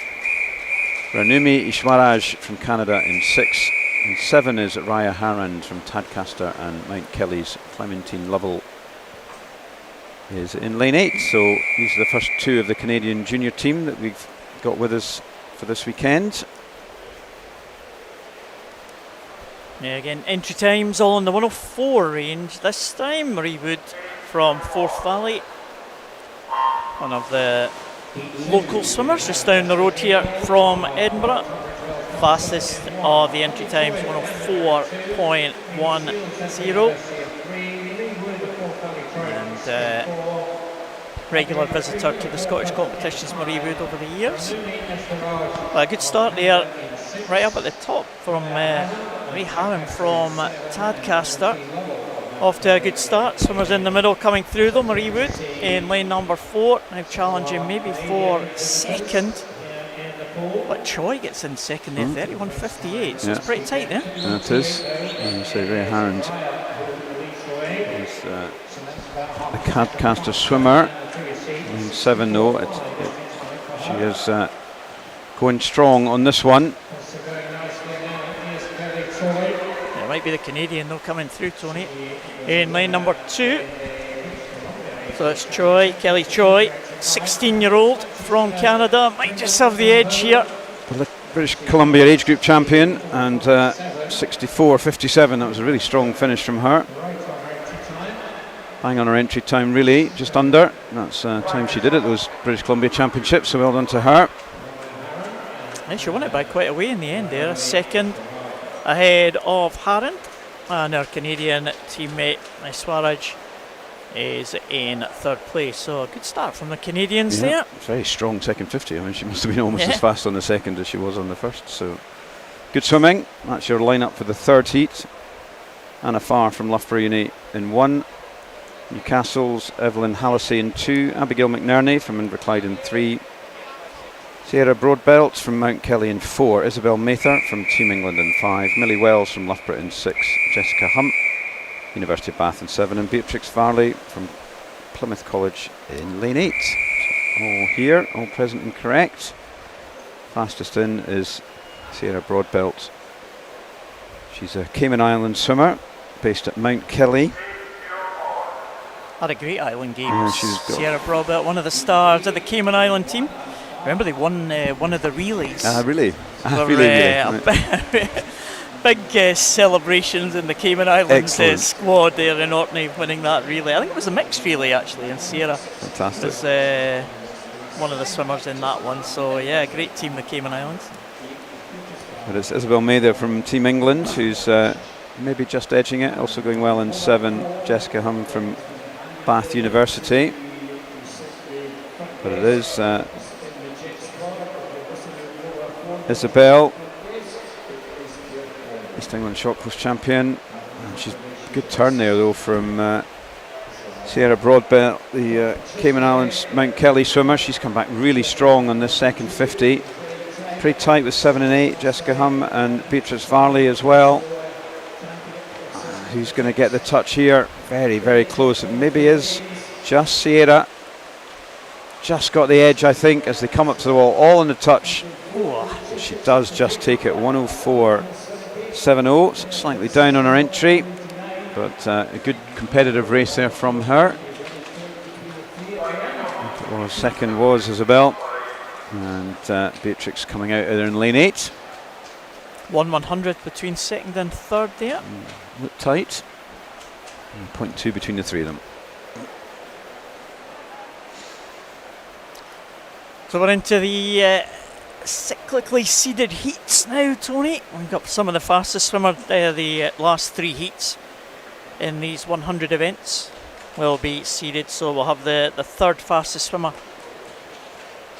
Ranumi Ishwaraj from Canada in 6, and 7 is Raya Harand from Tadcaster, and Mount Kelly's Clementine Lovell is in lane 8. So these are the first 2 of the Canadian junior team that we've got with us for this weekend. Yeah, again, entry times all in the 104 range this time. Marie Wood from Forth Valley, one of the local swimmers just down the road here from Edinburgh. Fastest of the entry times, 104.10. regular visitor to the Scottish competitions, Marie Wood, over the years. But a good start there, right up at the top from Marie Harron from Tadcaster. Off to a good start. Swimmers in the middle coming through though. Marie Wood in lane number 4, now challenging maybe for second. But Choi gets in second there, 31.58, so it's pretty tight there. Yeah, it is. And you say Ray Harrons is the Tadcaster swimmer. And 7 though. She is going strong on this one. It might be the Canadian though coming through, Tony, in lane number 2. So it's Choi, Kelly Choi, 16-year-old from Canada, might just have the edge here. The British Columbia age group champion, and 64.57. That was a really strong finish from her. Bang on her entry time, really, just under. That's time she did at those British Columbia Championships, so well done to her. And she won it by quite a way in the end there, a second ahead of Harron, and her Canadian teammate Swaraj is in third place. So a good start from the Canadians there. Very strong second 50. I mean, she must have been almost as fast on the second as she was on the first. So good swimming. That's your lineup for the third heat. Anna Farr from Loughborough Uni in 1. Newcastle's Evelyn Hallisey in 2. Abigail McNerney from Inverclyde in 3. Sierra Broadbelt from Mount Kelly in 4. Isabel Mather from Team England in 5. Millie Wells from Loughborough in 6. Jessica Hump, University of Bath in 7. And Beatrix Varley from Plymouth College in lane 8. So all here, all present and correct. Fastest in is Sierra Broadbelt. She's a Cayman Island swimmer based at Mount Kelly. Had a great island games. Sierra Broadbelt, one of the stars of the Cayman Island team. Remember they won one of the relays. Really? Big celebrations in the Cayman Islands squad there in Orkney winning that relay. I think it was a mixed relay actually, and Sierra was one of the swimmers in that one. So yeah, great team, the Cayman Islands. But it's Isabel Mather from Team England who's maybe just edging it, also going well in 7. Jessica Hum from Bath University. But it is Isabel, East England short post champion. And she's a good turn there though from Sierra Broadbelt, the Cayman Islands Mount Kelly swimmer. She's come back really strong on this second 50. Pretty tight with 7 and 8. Jessica Hum and Beatrice Varley as well. Who's going to get the touch here? Very, very close. It maybe is just Sierra. Just got the edge, I think, as they come up to the wall. All in the touch. She does just take it. 104.70. So slightly down on her entry, but a good competitive race there from her. Well, second was Isabel, and Beatrix coming out there in lane 8. 1/100 between second and third there. Look tight. And 0.2 between the three of them. So we're into the cyclically seeded heats now, Tony. We've got some of the fastest swimmers, the last 3 heats in these 100 events will be seeded. So we'll have the third fastest swimmer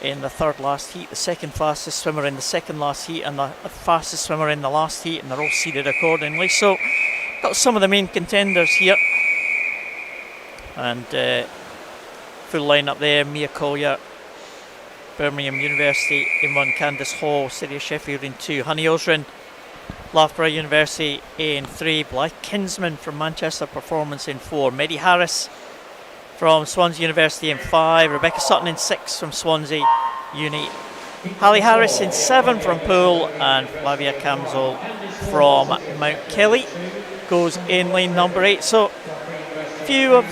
in the third last heat, the second fastest swimmer in the second last heat, and the fastest swimmer in the last heat, and they're all seeded accordingly. So got some of the main contenders here, and full lineup there: Mia Collier, Birmingham University in 1, Candice Hall, City of Sheffield in 2, Honey Osrin, Loughborough University in 3, Blythe Kinsman from Manchester Performance in 4, Maddie Harris from Swansea University in 5, Rebecca Sutton in 6 from Swansea Uni, Hallie Harris in 7 from Poole, and Flavia Camsell from Mount Kelly goes in lane number 8. So a few of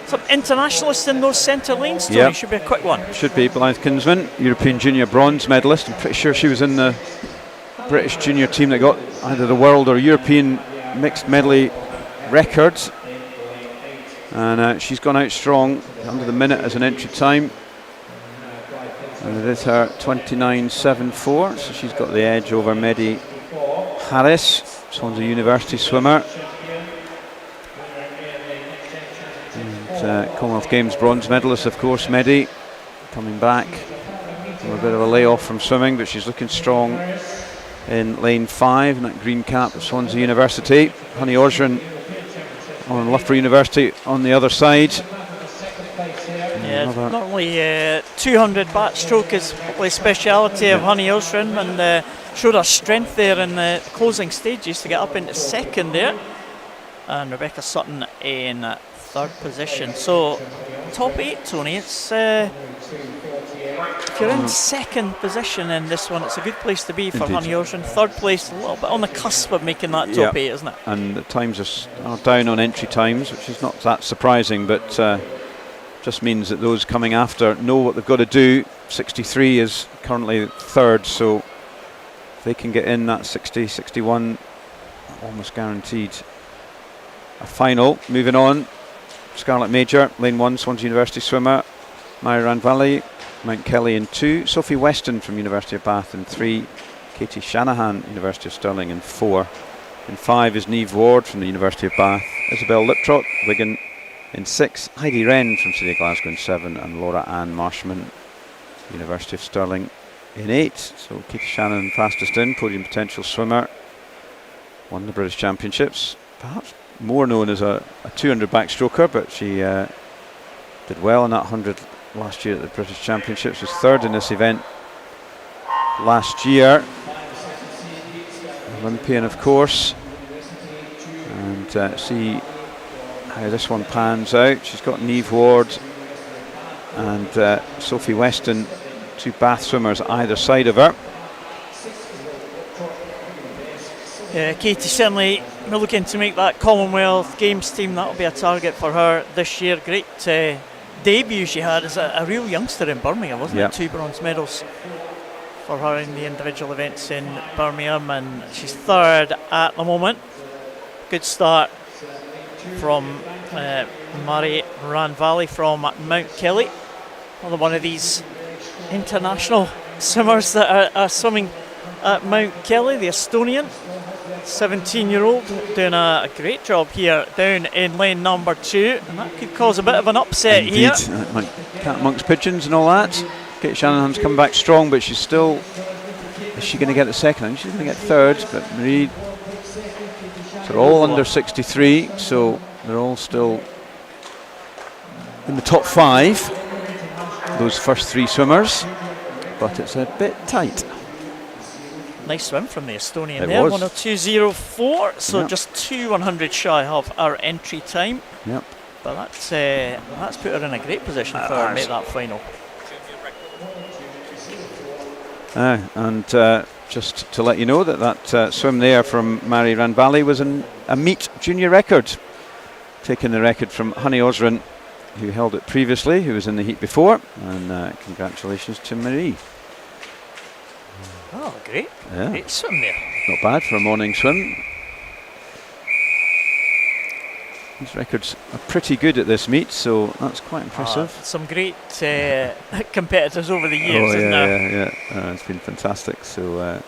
some internationalists in those centre lanes, Tony. Yep. Should be a quick one. Should be. Blythe Kinsman, European Junior bronze medalist. I'm pretty sure she was in the British junior team that got either the world or European mixed medley records. And she's gone out strong, under the minute as an entry time. And it is her 29.74, so she's got the edge over Maddie Harris, Swansea University swimmer. And Commonwealth Games bronze medalist, of course, Medley, coming back from a bit of a layoff from swimming, but she's looking strong in lane 5 in that green cap at Swansea University. Honey Osrin on Loughborough University on the other side. Yeah, normally 200 backstroke is the speciality of Honey Osrin, and showed her strength there in the closing stages to get up into second there. And Rebecca Sutton in 3rd position. So top 8, Tony, it's if you're in 2nd position in this one, it's a good place to be for Honey Osrin. 3rd place, a little bit on the cusp of making that top 8, isn't it? And the times are down on entry times, which is not that surprising, but just means that those coming after know what they've got to do. 63 is currently 3rd, so if they can get in that 60, 61, almost guaranteed a final. Moving on, Scarlett Major, lane 1, Swansea University swimmer. Mary Ranvalli, Mount Kelly in 2. Sophie Weston from University of Bath in 3. Katie Shanahan, University of Stirling in 4. In 5 is Niamh Ward from the University of Bath. Isabel Liptrot, Wigan in 6. Heidi Wren from City of Glasgow in 7. And Laura Ann Marshman, University of Stirling in 8. So Katie Shanahan fastest in, podium potential swimmer. Won the British Championships. Perhaps more known as a 200 backstroker, but she did well in that 100 last year at the British Championships. Was 3rd in this event last year. Olympian, of course. And see how this one pans out. She's got Niamh Ward and Sophie Weston, 2 Bath swimmers either side of her. Yeah, Katie certainly looking to make that Commonwealth Games team. That'll be a target for her this year. Great debut she had as a real youngster in Birmingham, wasn't it? 2 bronze medals for her in the individual events in Birmingham, and she's 3rd at the moment. Good start from Mary Ranvalli from Mount Kelly. Another one of these international swimmers that are swimming at Mount Kelly, the Estonian 17-year-old, doing a great job here down in lane number 2, and that could cause a bit of an upset here. Indeed, cat amongst pigeons and all that. Kate Shanahan's come back strong, but she's still. Is she going to get the second? I think she's going to get 3rd, but Marie. So they're all under 63, so they're all still in the top 5. Those first 3 swimmers, but it's a bit tight. Nice swim from the Estonian it there, was. 102.04, so just 2 100 shy of our entry time. Yep. But that's put her in a great position for her to make that final. And just to let you know that swim there from Mary Ranvalli was a meet junior record, taking the record from Honey Osrin, who held it previously, who was in the heat before, and congratulations to Marie. Oh, great. Yeah. Great swim there. Not bad for a morning swim. These records are pretty good at this meet, so that's quite impressive. Some great competitors over the years, isn't there? Yeah. It's been fantastic. So that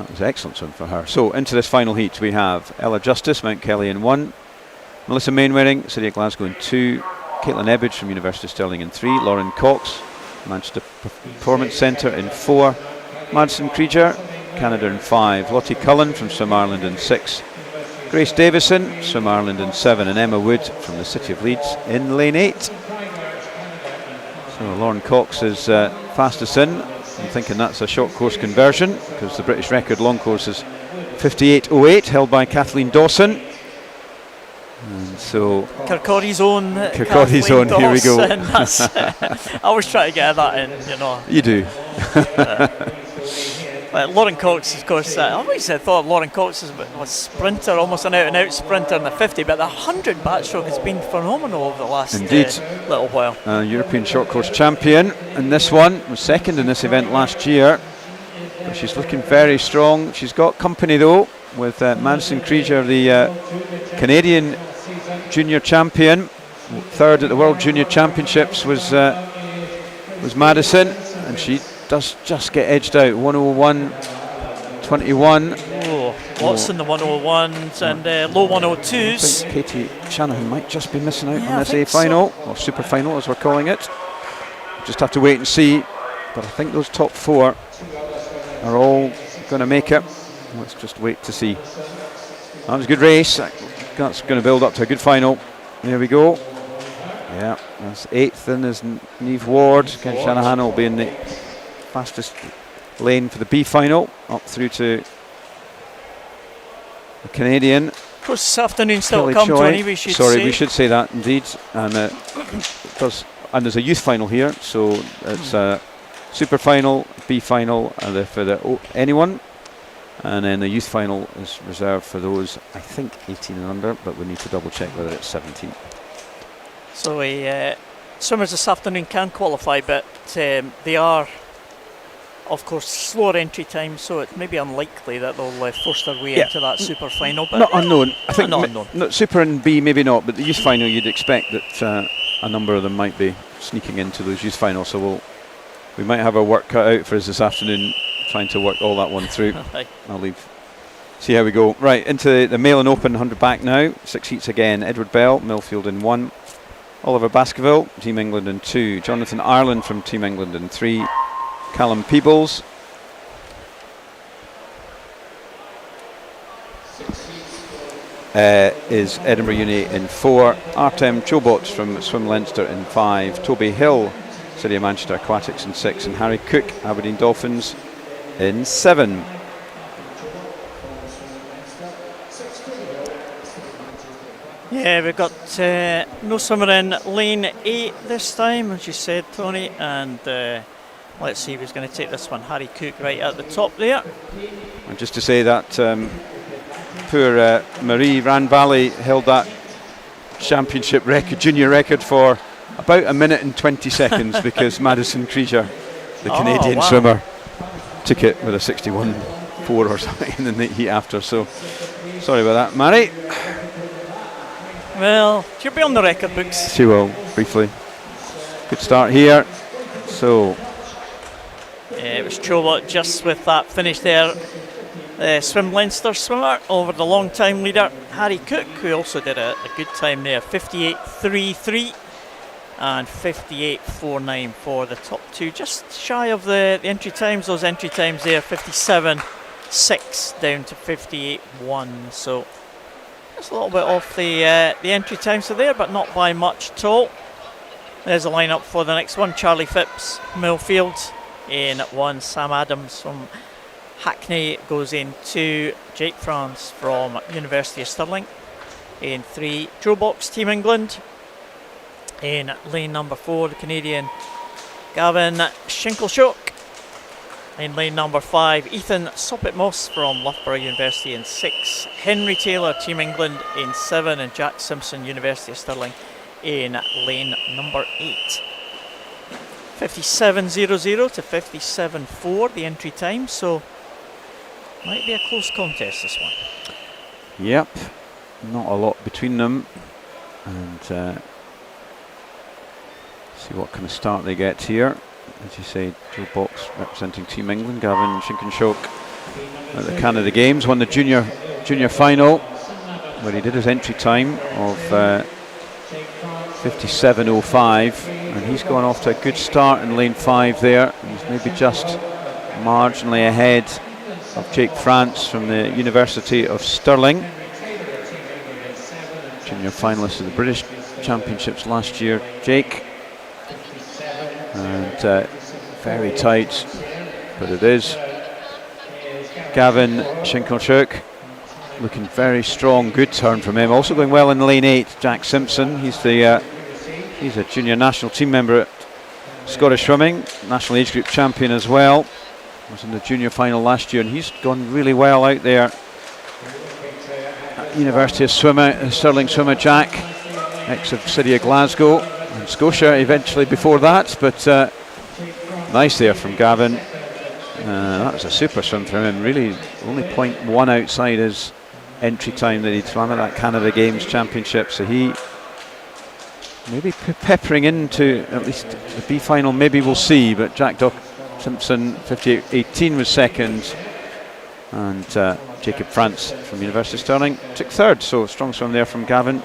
was excellent swim for her. So into this final heat we have Ella Justice, Mount Kelly in 1, Melissa Mainwaring, City of Glasgow in 2, Caitlin Ebbage from University of Stirling in 3, Lauren Cox, Manchester Performance Centre in 4, Madison Krieger, Canada in 5, Lottie Cullen from Swim Ireland in 6, Grace Davison, Swim Ireland in 7, and Emma Wood from the City of Leeds in lane 8. So Lauren Cox is fastest in. I'm thinking that's a short course conversion, because the British record long course is 58.08, held by Kathleen Dawson. And so Kirkcaldy's own. Kirkcaldy's own, here we go. I always try to get that in, you know. You do. Lauren Cox, of course, I always thought Lauren Cox was a sprinter, almost an out-and-out sprinter in the 50, but the 100 backstroke has been phenomenal over the last little while. European short course champion, and this one was 2nd in this event last year, but she's looking very strong. She's got company though with Madison Krieger, the Canadian junior champion. 3rd at the World Junior Championships was Madison, and she does just get edged out, 101.21. Lots in the 101s and low I 102s. think Katie Shanahan might just be missing out Yeah, on I this A think so. final, or super final as we're calling it. Just have to wait and see. But I think those top 4 are all going to make it. Let's just wait to see. That was a good race. That's going to build up to a good final. There we go. Yeah, that's 8th in is Niamh Ward. Ken Shanahan will be in the fastest lane for the B final, up through to the Canadian. Of course, this afternoon still Kelly come, Choi. Tony, we should Sorry, say. we should say that indeed. And and there's a youth final here, so it's a super final, B final, and for the anyone. And then the youth final is reserved for those, I think, 18 and under, but we need to double check whether it's 17. So swimmers this afternoon can qualify, but they are, of course, slower entry times, so it may be unlikely that they'll force their way into that super final. But Not unknown. I think not unknown. Not super and B maybe not, but the youth final you'd expect that a number of them might be sneaking into those youth finals. So we might have our work cut out for us this afternoon, trying to work all that one through. I'll see how we go. Right, into the Male and Open 100 back now. 6 heats again. Edward Bell, Millfield in 1. Oliver Baskerville, Team England in 2. Jonathan Ireland from Team England in 3. Callum Peebles. Is Edinburgh Uni in 4. Artem Chobot from Swim Leinster in 5. Toby Hill, City of Manchester Aquatics in 6. And Harry Cook, Aberdeen Dolphins in 7. Yeah, we've got no swimmer in lane 8 this time, as you said, Tony, and let's see who's going to take this one. Harry Cook right at the top there. And just to say that poor Marie Ranvalley held that championship record, junior record, for about 1 minute and 20 seconds because Madison Krieger, the Canadian swimmer, took it with a 61.4 or something in the heat after. So sorry about that, Mary. Well, she'll be on the record books. She will, briefly. Good start here. So It was Chobot just with that finish there. Swim Leinster swimmer over the long time leader Harry Cook, who also did a good time there, 58.33 and 58.49 for the top 2, just shy of the entry times. Those entry times there, 57.6 down to 58.1, so just a little bit off the entry times are there, but not by much at all. There's a lineup for the next one. Charlie Phipps, Millfield in 1. Sam Adams from Hackney goes in 2. Jake France from University of Stirling in 3. Joe Box, Team England in lane number 4. The Canadian Gavin Shinkleshock in lane number 5. Ethan Soppet-Moss from Loughborough University in 6. Henry Taylor, Team England in 7. And Jack Simpson, University of Stirling in lane number 8. 57.00 to 57.4 the entry time, so might be a close contest this one. yep, not a lot between them. And see what kind of start they get here. As you say, Joe Box representing Team England, Gavin Shinkleshock at the Canada Games, won the junior final where he did his entry time of 57.05, and he's gone off to a good start in lane 5 there. He's maybe just marginally ahead of Jake France from the University of Stirling, junior finalist of the British Championships last year, Jake. And very tight, but it is. Gavin Shinkleshock looking very strong, good turn from him. Also going well in lane 8, Jack Simpson. He's a junior national team member at Scottish Swimming, national age group champion as well. Was in the junior final last year, and he's gone really well out there at University of Stirling swimmer Jack, ex of City of Glasgow and Scotia eventually before that, but nice there from Gavin. That was a super swim from him, really only 0.1 outside his entry time that he'd swum at that Canada Games Championship, so he maybe peppering into at least the B final, maybe we'll see. But Jack Simpson 58.18 was second, And Jacob France from University of Stirling took third, so strong swim there from Gavin.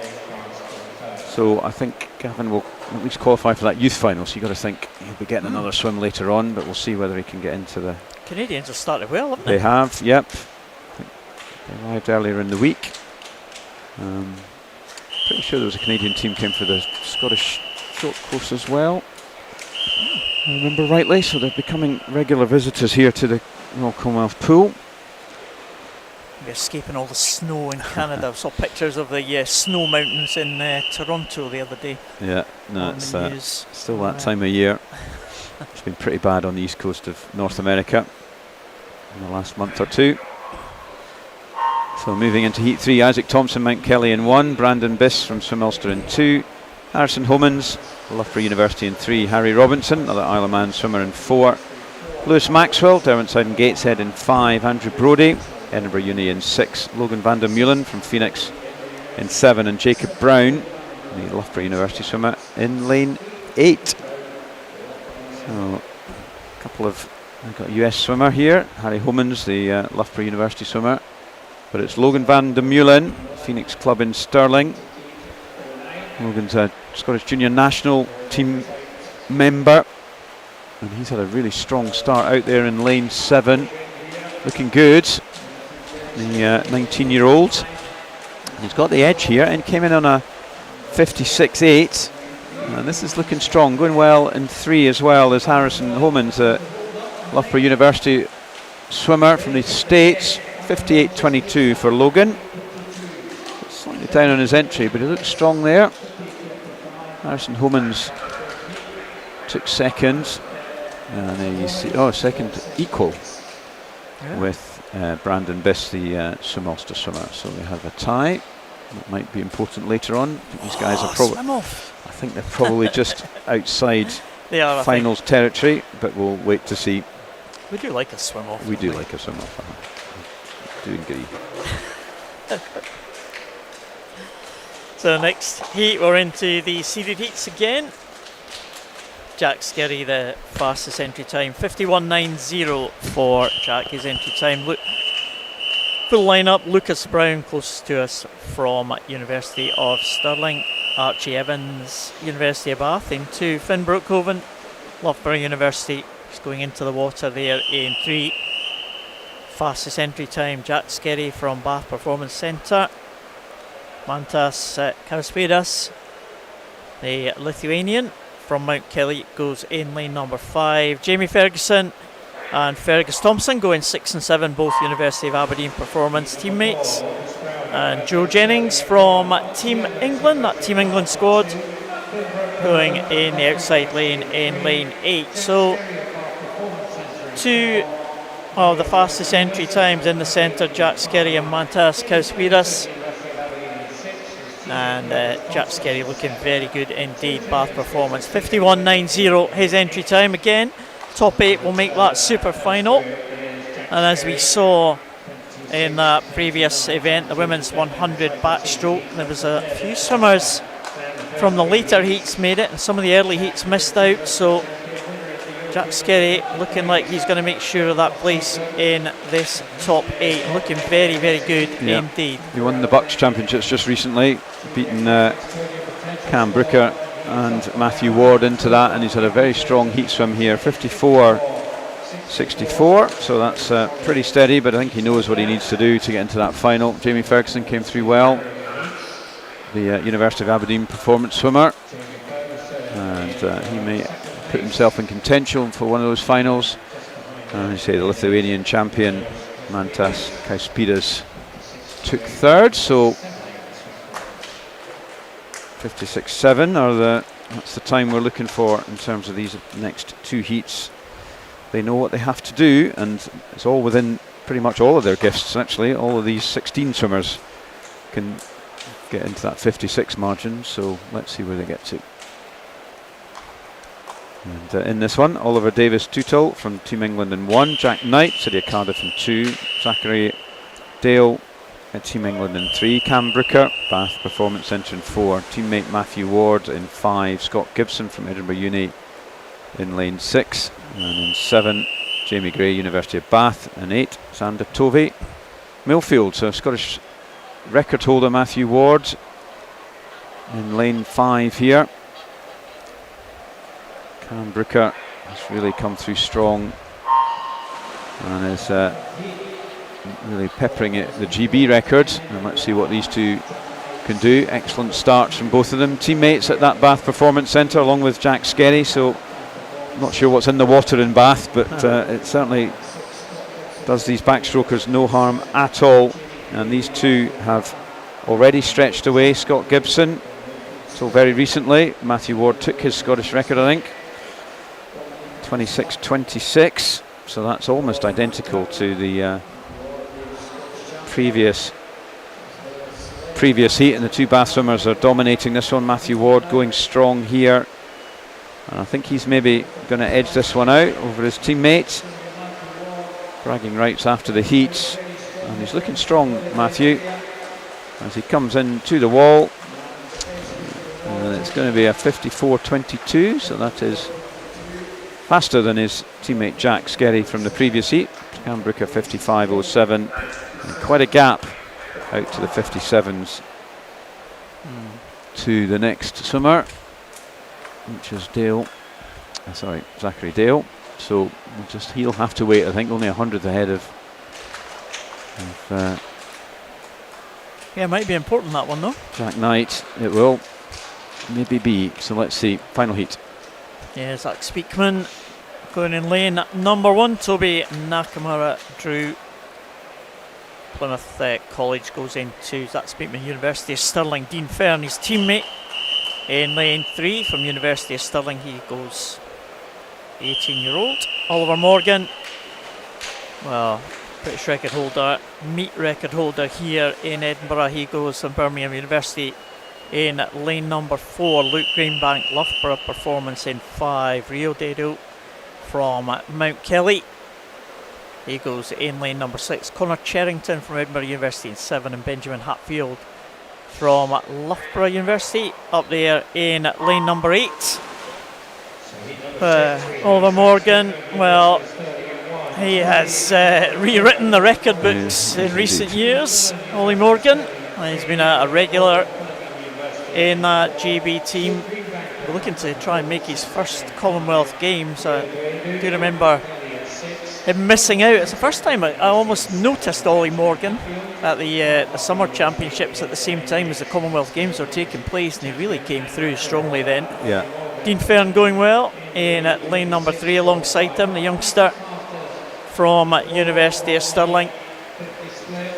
So I think Gavin will at least qualify for that youth final, so you've got to think he'll be getting another swim later on, but we'll see whether he can get into the... Canadians have started well, haven't they? They have, yep. I think they arrived earlier in the week. Pretty sure there was a Canadian team came for the Scottish short course as well, I remember rightly, so they're becoming regular visitors here to the Royal Commonwealth pool. We're escaping all the snow in Canada. I saw pictures of the snow mountains in Toronto the other day. Yeah, no, on it's the news. still that time of year. It's been pretty bad on the east coast of North America in the last month or two. So moving into Heat 3, Isaac Thompson, Mount Kelly in 1, Brandon Biss from Swim Ulster in 2, Harrison Homans, Loughborough University in 3, Harry Robinson, another Isle of Man swimmer in 4, Lewis Maxwell, Derwentsside and Gateshead in 5, Andrew Brodie, Edinburgh Uni in 6, Logan van der Meulen from Phoenix in 7, and Jacob Brown, the Loughborough University swimmer, in lane 8. So a couple of, I've got a US swimmer here, Harry Homans, the Loughborough University swimmer, but it's Logan van der Meulen, Phoenix Club in Stirling. Logan's a Scottish Junior National Team member, and he's had a really strong start out there in lane 7, looking good, the 19-year-old. He's got the edge here and came in on a 56.8, and this is looking strong, going well in 3 as well as Harrison Homans, a Loughborough University swimmer from the States. 58.22 for Logan. Slightly down on his entry, but he looks strong there. Harrison Homans took second, and there you see, second equal with Brandon Biss, the Swim Ulster swimmer. So they have a tie. That might be important later on. I think these guys are probably. I think they're probably just outside finals territory, but we'll wait to see. We do like a swim off. We do like a swim off. Do agree. So next heat, we're into the seeded heats again. Jack Skerry, the fastest entry time, 51.90 for Jack, his entry time. Full lineup: Lucas Brown, closest to us from University of Stirling, Archie Evans, University of Bath in 2, Finn Brookhoven, Loughborough University, he's going into the water there in 3. Fastest entry time, Jack Skerry from Bath Performance Centre. Mantas Kauspėdas, the Lithuanian from Mount Kelly, goes in lane number 5. Jamie Ferguson and Fergus Thompson go in 6 and 7, both University of Aberdeen Performance teammates. And Joe Jennings from Team England, that Team England squad, going in the outside lane in lane 8. So two of the fastest entry times in the centre, Jack Skerry and Mantas Kauspėdas. And Jack Skerry looking very good indeed. Bath Performance 51.90 his entry time. Again, top 8 will make that super final. And as we saw in that previous event, the women's 100 backstroke, there was a few swimmers from the later heats made it, and some of the early heats missed out. So Jack Skerry looking like he's going to make sure of that place in this top 8. Looking very, very good indeed. He won the Bucks Championships just recently, beating Cam Brooker and Matthew Ward into that, and he's had a very strong heat swim here, 54.64. So that's pretty steady, but I think he knows what he needs to do to get into that final. Jamie Ferguson came through well, the University of Aberdeen performance swimmer, and he may put himself in contention for one of those finals. And you say the Lithuanian champion Mantas Kauspėdas took third, so 56.7 that's the time we're looking for in terms of these next 2 heats. They know what they have to do, and it's all within pretty much all of their gifts actually. All of these 16 swimmers can get into that 56 margin, so let's see where they get to. And in this one, Oliver Davis-Tootle from Team England in 1, Jack Knight, City of Cardiff in 2, Zachary Dale at Team England in 3, Cam Brooker, Bath Performance Centre in 4, teammate Matthew Ward in 5, Scott Gibson from Edinburgh Uni in lane 6, and in 7, Jamie Gray, University of Bath, in 8. Xander Tovey, Millfield. So Scottish record holder Matthew Ward in lane 5 here. Cam Brooker has really come through strong and is really peppering it, the GB record. And let's see what these two can do. Excellent starts from both of them. Teammates at that Bath Performance Centre along with Jack Skerry, so I'm not sure what's in the water in Bath, but it certainly does these backstrokers no harm at all. And these two have already stretched away Scott Gibson. So very recently, Matthew Ward took his Scottish record, I think, 26-26. So that's almost identical to the previous heat, and the two Bath swimmers are dominating this one. Matthew Ward going strong here, and I think he's maybe going to edge this one out over his teammates. Bragging rights after the heats, and he's looking strong, Matthew, as he comes in to the wall. And it's going to be a 54.22, so that is faster than his teammate Jack Skerry from the previous heat. Cam Brooker 55.07, and quite a gap out to the 57s to the next swimmer, which is Zachary Dale. So he'll have to wait, I think, only 100th ahead of yeah, it might be important, that one, though. Jack Knight. It will maybe be. So let's see, final heat. Yeah, Zach Speakman going in lane number 1. Toby Nakamura Drew. Plymouth College goes into Zach Speakman, University of Stirling. Dean Fern, his teammate, in lane 3 from University of Stirling. He goes 18-year-old. Oliver Morgan, well, British record holder, meet record holder here in Edinburgh. He goes from Birmingham University in lane number 4. Luke Greenbank, Loughborough Performance in 5. Rio Dedo from Mount Kelly. He goes in lane number 6. Connor Cherrington from Edinburgh University in 7. And Benjamin Hatfield from Loughborough University up there in lane number 8. Oliver Morgan, well, he has rewritten the record books in recent years. Ollie Morgan, he's been a regular in that GB team. We're looking to try and make his first Commonwealth Games. I do remember him missing out. It's the first time I almost noticed Ollie Morgan at the Summer Championships at the same time as the Commonwealth Games were taking place, and he really came through strongly then. Yeah. Dean Fern going well in lane number 3 alongside him, the youngster from University of Stirling.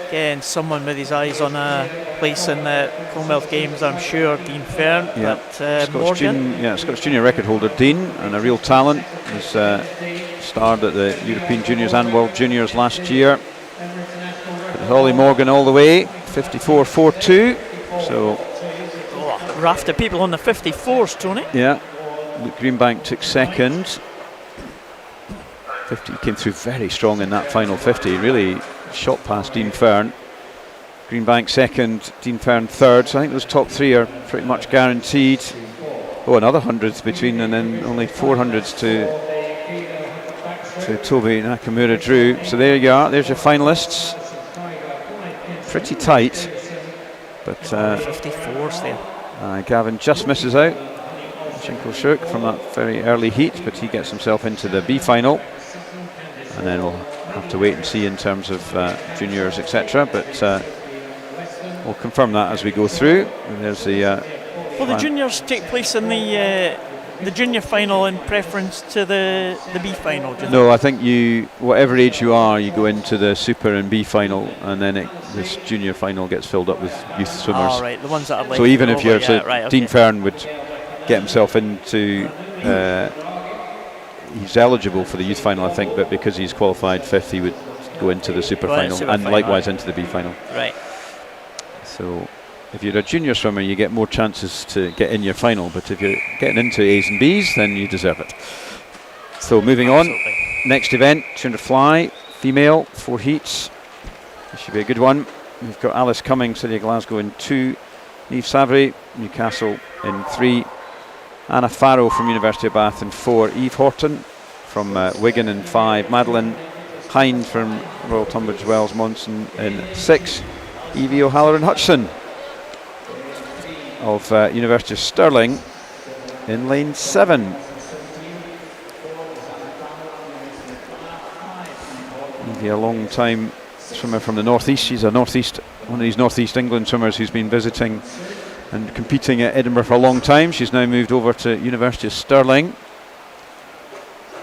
Again, someone with his eyes on a place in the Commonwealth Games, I'm sure, Dean Fern. Yeah. But Morgan. Scottish junior record holder Dean, and a real talent. He's starred at the European Juniors and World Juniors last year. With Ollie Morgan all the way, 54.42. So, raft of people on the 54s, Tony. Yeah. Luke Greenbank took second. 50 came through very strong in that final 50. Really shot past Dean Fern. Greenbank second, Dean Fern third. So I think those top 3 are pretty much guaranteed. Oh, another hundreds between, and then only 400s to Toby Nakamura Drew. So there you are. There's your finalists. Pretty tight, but 54s there. Gavin just misses out. Shinko-Shook from that very early heat, but he gets himself into the B final, and then we'll have to wait and see in terms of juniors, etc. But we'll confirm that as we go through. And there's the will the juniors take place in the junior final in preference to the B final? No, I think whatever age you are, you go into the Super and B final, and then this junior final gets filled up with youth swimmers. Oh, right, the ones that are left. So even if you're, Dean okay. Fern would get himself into, he's eligible for the youth final, I think, but because he's qualified 5th, he would go into the Super final, and likewise into the B final. Right. So if you're a junior swimmer, you get more chances to get in your final, but if you're getting into A's and B's, then you deserve it. So moving on, next event, 200 fly, female, 4 heats. This should be a good one. We've got Alice Cumming, City of Glasgow in 2, Niamh Savary, Newcastle in 3, Anna Farrow from University of Bath in 4, Eve Horton from Wigan in 5. Madeline Hind from Royal Tunbridge Wells Monson in 6. Evie O'Halloran Hutchison of University of Stirling in lane 7. Evie, a long time swimmer from the northeast. She's one of these northeast England swimmers who's been visiting and competing at Edinburgh for a long time. She's now moved over to University of Stirling.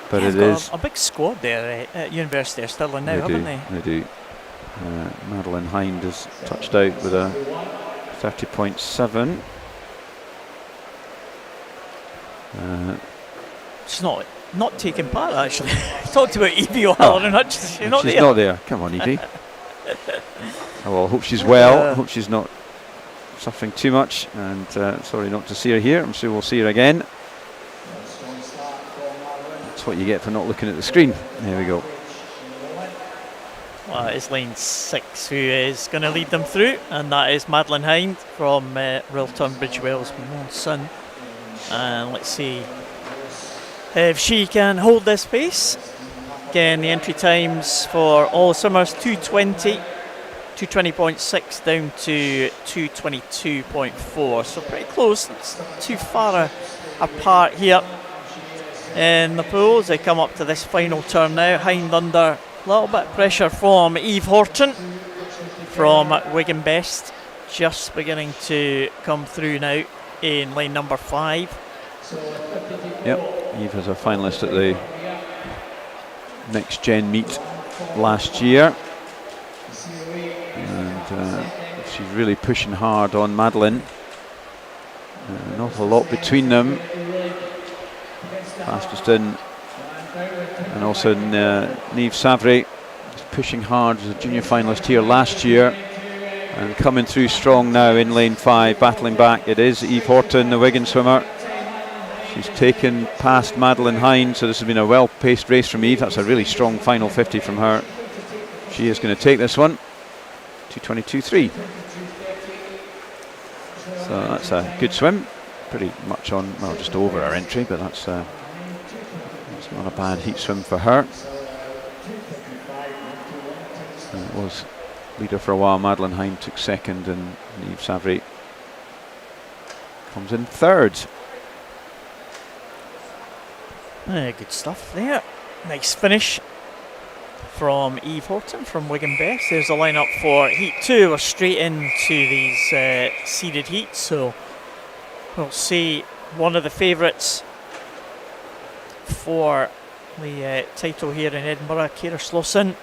But yeah, it is a big squad there at University of Stirling now, haven't they? They do. Madeline Hind has touched out with a 30.7. She's not taking part, actually. Talked about Evie O'Halloran Hutchison. She's not there. Not there. Come on, Evie. Oh, well, hope she's well. Hope she's not suffering too much. And sorry not to see her here. I'm sure we'll see her again. That's what you get for not looking at the screen. There we go. Well, it's lane 6 who is going to lead them through, and that is Madeline Hind from Royal Tunbridge Wells Monson. And let's see if she can hold this pace. Again, the entry times for all swimmers: 2:20, 2:20.6 down to 2:22.4. So pretty close. It's too far apart here in the pools. They come up to this final turn now. Hind under a little bit of pressure from Eve Horton from Wigan Best, just beginning to come through now in lane number 5. Yep, Eve was a finalist at the Next Gen meet last year, and she's really pushing hard on Madeline. An awful lot between them. Fastest in, and also Niamh Savary is pushing hard as a junior finalist here last year, and coming through strong now in lane 5, battling back. It is Eve Horton, the Wigan swimmer. She's taken past Madeline Hind, so this has been a well-paced race from Eve. That's a really strong final 50 from her. She is going to take this one. 2:22.3. So that's a good swim. Pretty much on, well, just over our entry, but that's not a bad heat swim for her. And it was leader for a while. Madeline Hind took second, and Niamh Savary comes in third. Good stuff there. Nice finish from Eve Horton from Wigan Best. There's the lineup for Heat 2. We're straight into these seeded heats, so we'll see one of the favourites for the title here in Edinburgh, Ciara Slauson,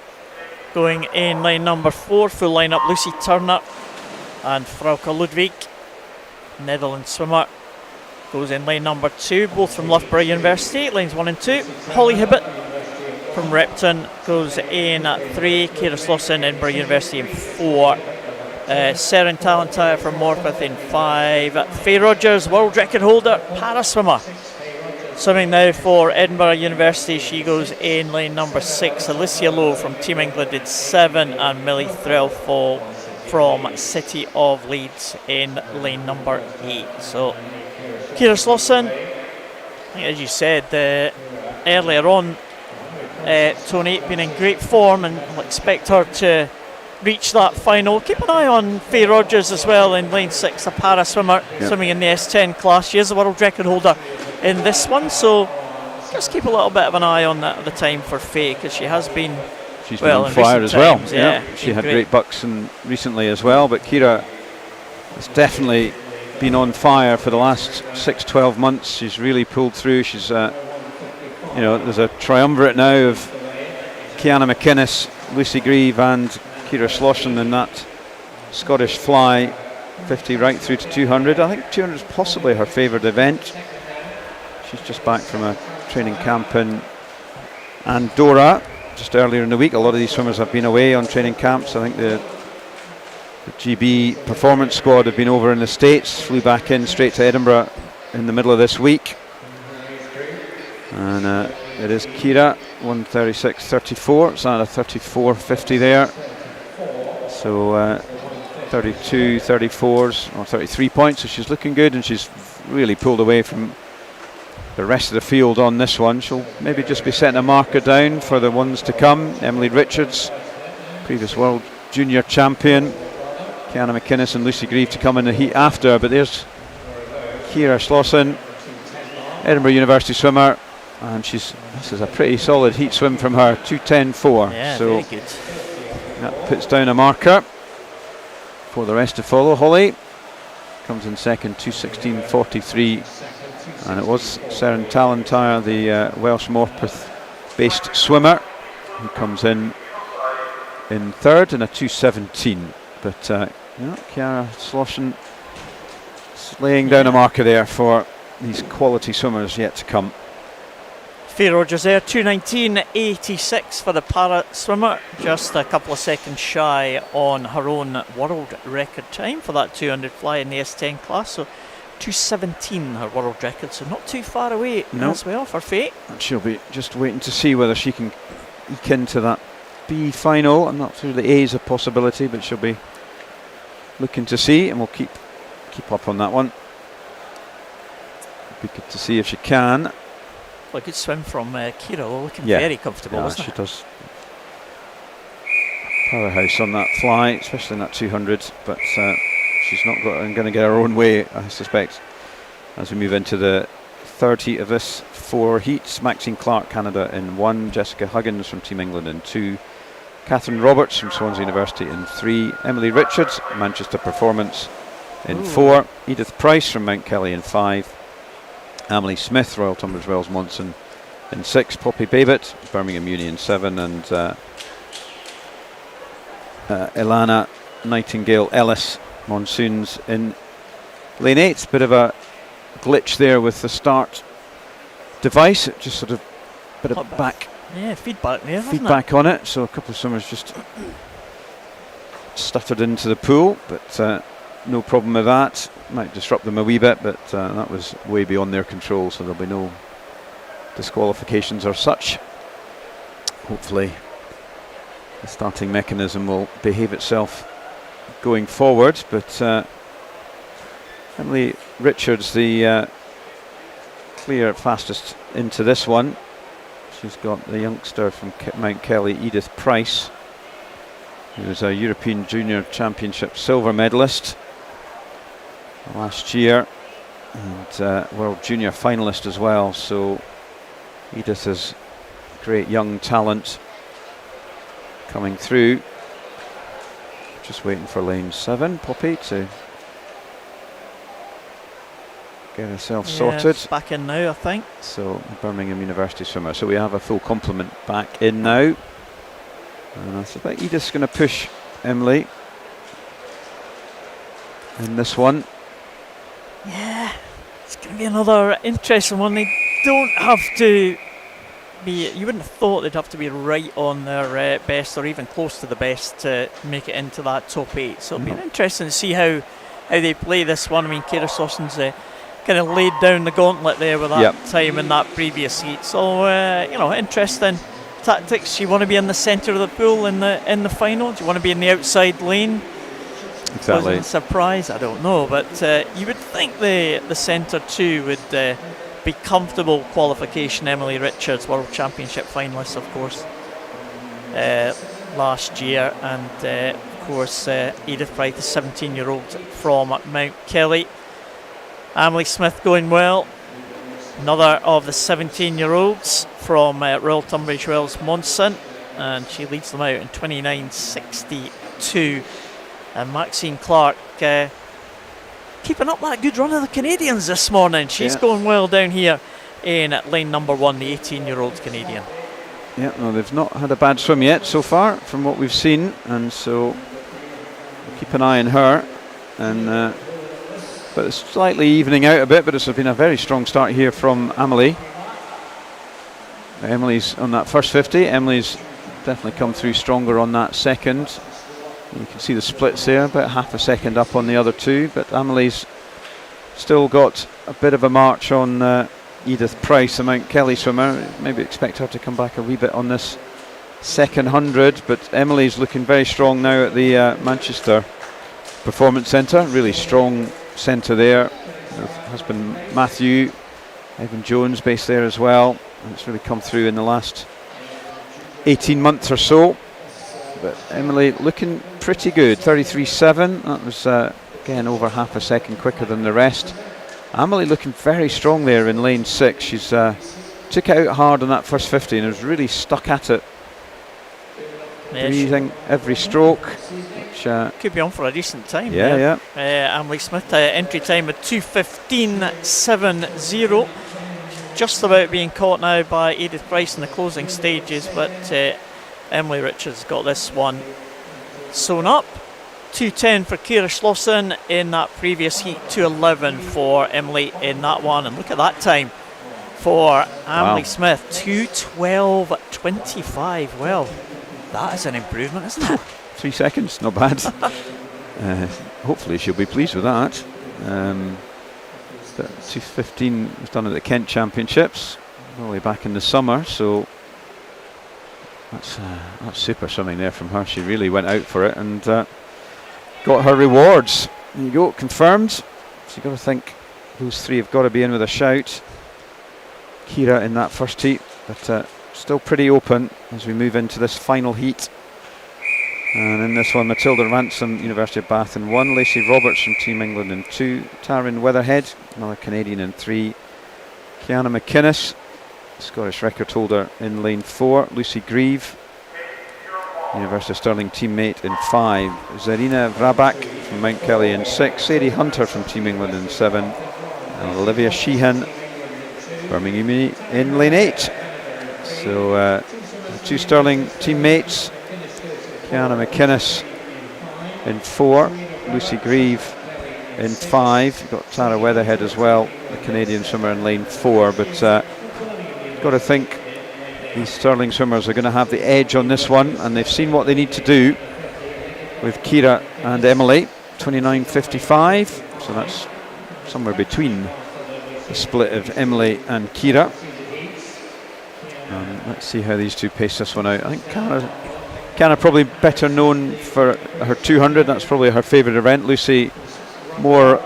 going in lane number 4. Full lineup: Lucy Turner and Frauke Ludwig, Netherlands swimmer, goes in lane number 2, both from Loughborough University, lanes 1 and 2. Holly Hibbett from Repton goes in at 3, Ciara Slauson, Edinburgh University in 4. Seren Talentire from Morpeth in 5. Faye Rogers, world record holder, para swimmer, swimming now for Edinburgh University. She goes in lane number 6. Alicia Lowe from Team England in 7, and Millie Threlfall from City of Leeds in lane number 8. So Ciara Slauson, as you said earlier on, Tony, been in great form, and I'll expect her to reach that final. Keep an eye on Faye Rogers as well in lane 6, a para swimmer, swimming in the S10 class. She is a world record holder in this one, so just keep a little bit of an eye on that at the time for Faye, because she has been been on fire as times, well. Yeah, she had great bucks recently as well, but Ciara has definitely been on fire for the last 6-12 months. She's really pulled through. She's there's a triumvirate now of Kiana McInnes, Lucy Grieve and Ciara Slauson in that Scottish fly 50 right through to 200. I think 200 is possibly her favoured event. She's just back from a training camp in Andorra just earlier in the week. A lot of these swimmers have been away on training camps. I think the GB performance squad have been over in the States, flew back in straight to Edinburgh in the middle of this week. And it is Ciara, 1:36.34. It's at a 34.50 there. So 32 34s or 33 points, so she's looking good, and she's really pulled away from the rest of the field on this one. She'll maybe just be setting a marker down for the ones to come. Emily Richards, previous world junior champion. Kiana McInnes and Lucy Grieve to come in the heat after. But there's Ciara Slauson, Edinburgh University swimmer, and this is a pretty solid heat swim from her, 2:10.4. Yeah, so very good. that puts down a marker for the rest to follow. Holly comes in second, 2:16.43. And it was Seren Talentire, the Welsh Morpeth-based swimmer, who comes in third in a 2:17. But Ciara Slauson laying down a marker there for these quality swimmers yet to come. Faye Rogers there, 2:19.86 for the para swimmer, just a couple of seconds shy on her own world record time for that 200 fly in the S10 class. So 2:17 her world record, so not too far away as well for Faye. And she'll be just waiting to see whether she can eke into that B final. I'm not sure the A is a possibility, but she'll be looking to see, and we'll keep up on that one. Be good to see if she can. Well, a good swim from Ciara, looking Yeah. very comfortable, Yeah, wasn't she it? does. Powerhouse on that fly, especially in that 200, but she's not going to get her own way, I suspect, as we move into the third heat of this 4 heats. Maxine Clark, Canada in 1, Jessica Huggins from Team England in 2, Catherine Roberts from Swansea University in 3, Emily Richards, Manchester Performance in 4, Edith Price from Mount Kelly in 5, Amelie Smith, Royal Tunbridge Wells Monson in 6, Poppy Babbitt, Birmingham Uni in 7, and Ilana Nightingale Ellis, Monsoons in lane 8. Bit of a glitch there with the start device. It just sort of bit of feedback there, feedback on it. So a couple of swimmers just stuttered into the pool, but no problem with that. Might disrupt them a wee bit, but that was way beyond their control, so there'll be no disqualifications or such. Hopefully the starting mechanism will behave itself going forward, but Emily Richards, the clear fastest into this one. She's got the youngster from Mount Kelly, Edith Price, who was a European Junior Championship silver medalist last year, and World Junior finalist as well. So Edith is great young talent coming through. Just waiting for lane 7, Poppy, to get herself sorted. Back in now, I think. So Birmingham University swimmer. So we have a full complement back in now. And I suspect Edith's going to push Emily in this one. Yeah, it's going to be another interesting one. They don't have to be, you wouldn't have thought they'd have to be right on their best or even close to the best to make it into that top 8. So it'll be interesting to see how they play this one. I mean, Ciara Slauson's kind of laid down the gauntlet there with that time in that previous heat. So, interesting tactics. You want to be in the centre of the pool in the final? Do you want to be in the outside lane? Exactly. Was it a surprise? I don't know, but you would think the centre too would be comfortable qualification. Emily Richards, World Championship finalist, of course, last year, and of course Edith Price, the 17-year-old from Mount Kelly. Amelie Smith going well, another of the 17-year-olds from Royal Tunbridge Wells Monson, and she leads them out in 29.62. And Maxine Clark keeping up that good run of the Canadians this morning. She's going well down here in lane number 1, the 18-year-old Canadian. Yeah, no, they've not had a bad swim yet so far from what we've seen, and so we'll keep an eye on her. And but it's slightly evening out a bit, but it's been a very strong start here from Amelie. Emily's on that first 50. Emily's definitely come through stronger on that second. You can see the splits there, about half a second up on the other two, but Amelie's still got a bit of a march on Edith Price, the Mount Kelly swimmer. Maybe expect her to come back a wee bit on this second 100, but Emily's looking very strong now at the Manchester Performance Centre. Really strong centre there. Her husband Matthew Evan Jones based there as well. And it's really come through in the last 18 months or so. But Emily looking pretty good. 33.7. That was again over half a second quicker than the rest. Emily looking very strong there in lane 6. She's took it out hard on that first 50 and has really stuck at it. Breathing every stroke. Which, could be on for a decent time. Yeah. Emily Smith, entry time of 2:15.70. Just about being caught now by Edith Price in the closing stages, but Emily Richards got this one sewn up. 2:10 for Ciara Slauson in that previous heat, 2:11 for Emily in that one, and look at that time for Emily Smith, 2:12.25. Well, that is an improvement, isn't it? 3 seconds, not bad. Hopefully she'll be pleased with that. But 2:15 was done at the Kent Championships, all the way back in the summer, so that's super swimming there from her. She really went out for it and got her rewards. There you go, confirmed. So you've got to think those three have got to be in with a shout. Ciara in that first heat, but still pretty open as we move into this final heat. And in this one, Matilda Ransom, University of Bath in 1, Lacey Roberts from Team England in 2, Taryn Weatherhead, another Canadian in 3, Kiana McInnes, Scottish record holder in lane 4, Lucy Grieve, University of Stirling teammate in 5, Zarina Vrabak from Mount Kelly in 6, Sadie Hunter from Team England in 7, and Olivia Sheehan, Birmingham in lane 8. So the 2 Stirling teammates, Kiana McInnes in 4, Lucy Grieve in 5. You've got Tara Weatherhead as well, the Canadian swimmer in lane 4. But you've got to think these Stirling swimmers are going to have the edge on this one, and they've seen what they need to do with Ciara and Emily. 29.55, so that's somewhere between the split of Emily and Ciara. Let's see how these two pace this one out. I think Ciara probably better known for her 200. That's probably her favourite event. Lucy more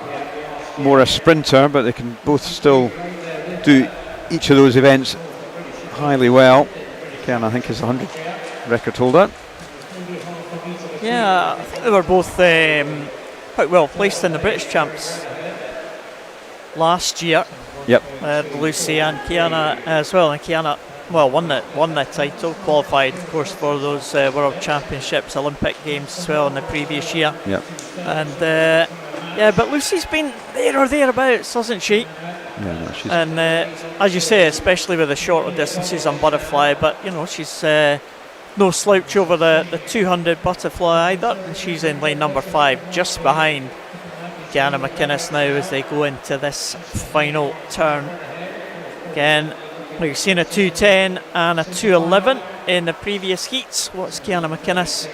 a sprinter, but they can both still do each of those events highly well. Ciara, I think, is a 100 record holder. Yeah, I think they were both quite well placed in the British Champs last year. Yep. Lucy and Ciara as well, and Ciara won the title, qualified of course for those World Championships, Olympic Games as well in the previous year. Yep. And but Lucy's been there or thereabouts, hasn't she? Yeah, no, she's and as you say, especially with the shorter distances on butterfly, but you know, she's no slouch over the 200 butterfly either, and she's in lane number 5, just behind Kiana McInnes now as they go into this final turn. Again, we've seen a 2:10 and a 2:11 in the previous heats. What's Kiana McInnes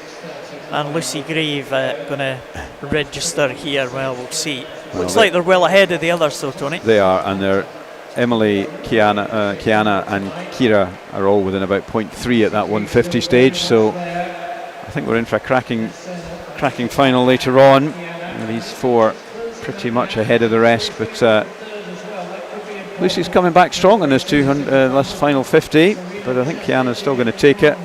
and Lucy Grieve going to register here? Well, we'll see. Looks like they're well ahead of the others though, Tony. They are, and they're Emily, Kiana and Ciara are all within about 0.3 at that 150 stage, so I think we're in for a cracking final later on. And these 4 pretty much ahead of the rest, but Lucy's coming back strong in this 200 last final 50, but I think Kiana's still going to take it.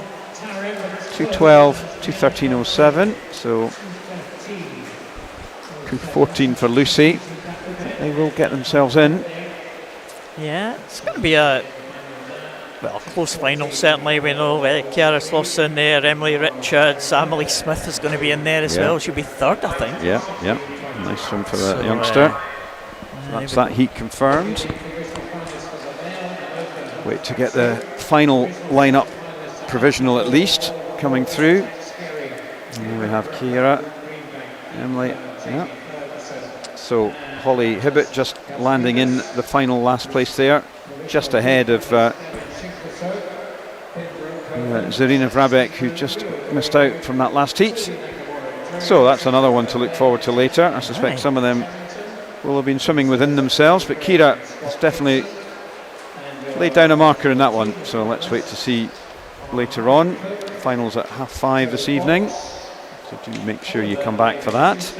2:12, 2:13.07, so 2:14 for Lucy. I think they will get themselves in. Yeah, it's going to be a close final certainly. We know Ciara Slauson there, Emily Richards, Emily Smith is going to be in there as well. She'll be 3rd, I think. Yeah. Nice one for the youngster. That's that heat confirmed. Wait to get the final lineup, provisional at least, coming through. And here we have Ciara, Emily. Yeah. So Holly Hibbett just landing in the final last place there, just ahead of Zarina Vrabek, who just missed out from that last heat. So that's another one to look forward to later. I suspect some of them will have been swimming within themselves, but Ciara has definitely laid down a marker in that one. So let's wait to see later on. Finals at 5:30 this evening, so do make sure you come back for that.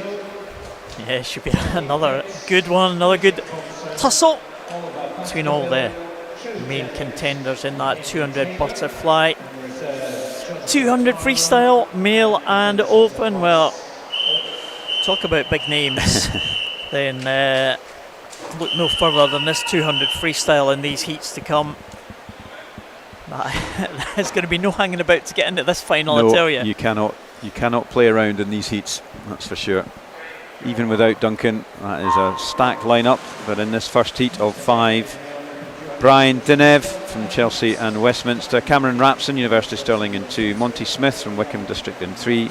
Yeah, it should be another good one, another good tussle. between all the main contenders in that 200 butterfly. 200 freestyle, male and open. Well, talk about big names. Then look no further than this 200 freestyle in these heats to come. There's going to be no hanging about to get into this final, No, I tell you. You cannot play around in these heats, that's for sure. Even without Duncan, that is a stacked lineup. But in this first heat of 5, Brian Dinev from Chelsea and Westminster, Cameron Rapson, University of Stirling in 2, Monty Smith from Wickham District in 3,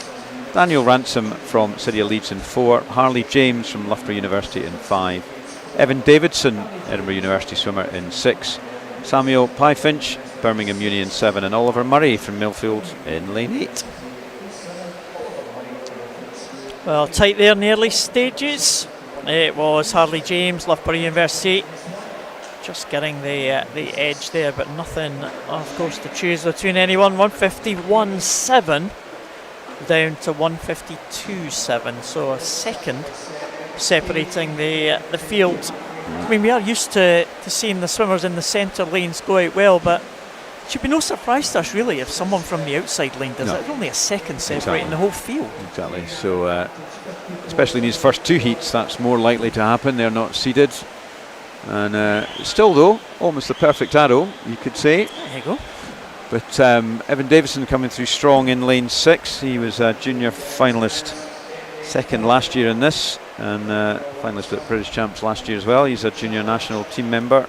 Daniel Ransom from City of Leeds in 4, Harley James from Loughborough University in 5, Evan Davidson, Edinburgh University swimmer in 6, Samuel Pyfinch, Birmingham Uni in 7, and Oliver Murray from Millfield in lane 8. Well, tight there in the early stages. It was Harley James, Loughborough University, just getting the edge there, but nothing, of course, to choose between anyone. 151.7 down to 152.7, so a second separating the field. I mean, we are used to seeing the swimmers in the centre lanes go out well, but it should be no surprise to us really if someone from the outside lane does it. It's only a second separating the whole field. Exactly. So, especially in these first 2 heats, that's more likely to happen. They're not seeded. And still, though, almost the perfect arrow, you could say. There you go. But Evan Davison coming through strong in lane 6. He was a junior finalist second last year in this, and finalist at British Champs last year as well. He's a junior national team member.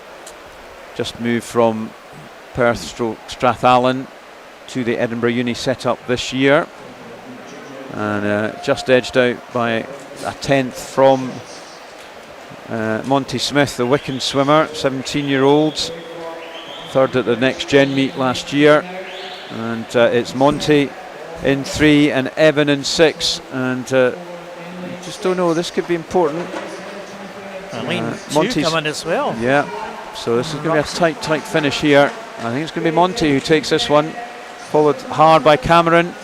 Just moved from Perth Strathallan to the Edinburgh Uni setup this year, and just edged out by a 10th from Monty Smith, the Wickham swimmer, 17-year-olds, third at the Next Gen meet last year. And it's Monty in 3 and Evan in 6, and you just don't know, this could be important. Lane 2 coming as well. Yeah, so this is going to be a tight finish here. I think it's going to be Monty who takes this one, followed hard by Cameron.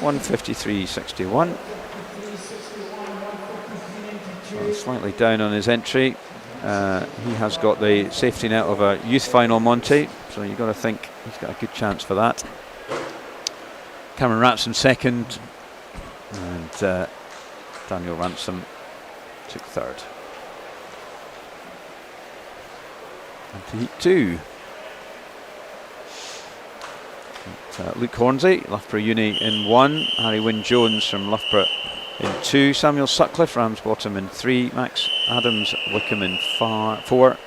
153.61. Slightly down on his entry. He has got the safety net of a youth final, Monty, so you've got to think he's got a good chance for that. Cameron Rapson second, and Daniel Ransom took third. And to heat 2. Luke Hornsey, Loughborough Uni in 1, Harry Wynne-Jones from Loughborough in 2, Samuel Sutcliffe, Ramsbottom in 3, Max Adams, Wickham in 4,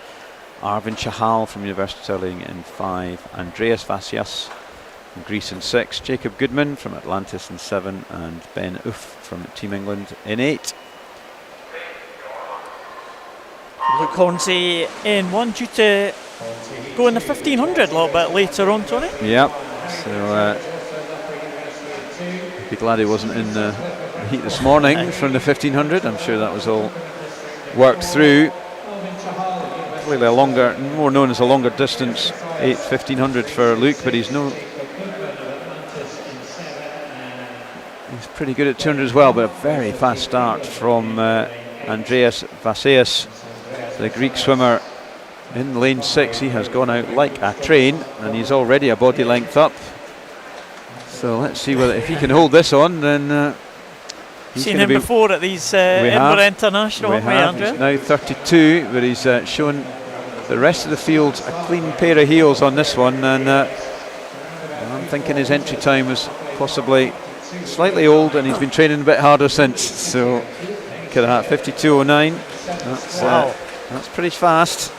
Arvin Chahal from University of Stirling in 5, Andreas Vasias from Greece in 6, Jacob Goodman from Atlantis in 7, and Ben Oof from Team England in 8. Luke Hornsey in 1, due to go in the 1500 a little bit later on, Tony. Yeah, so be glad he wasn't in the heat this morning from the 1500. I'm sure that was all worked through. Clearly a longer, more known as a longer distance 1500 for Luke, but he's pretty good at 200 as well, but a very fast start from Andreas Vasias, the Greek swimmer in lane 6. He has gone out like a train, and he's already a body length up. So let's see whether if he can hold this on, then he's seen him before at these Edinburgh International, haven't we, Andrew? He's now 32, but he's shown the rest of the field a clean pair of heels on this one, and I'm thinking his entry time was possibly slightly old, and he's been training a bit harder since. So look at that, 52.09. That's pretty fast.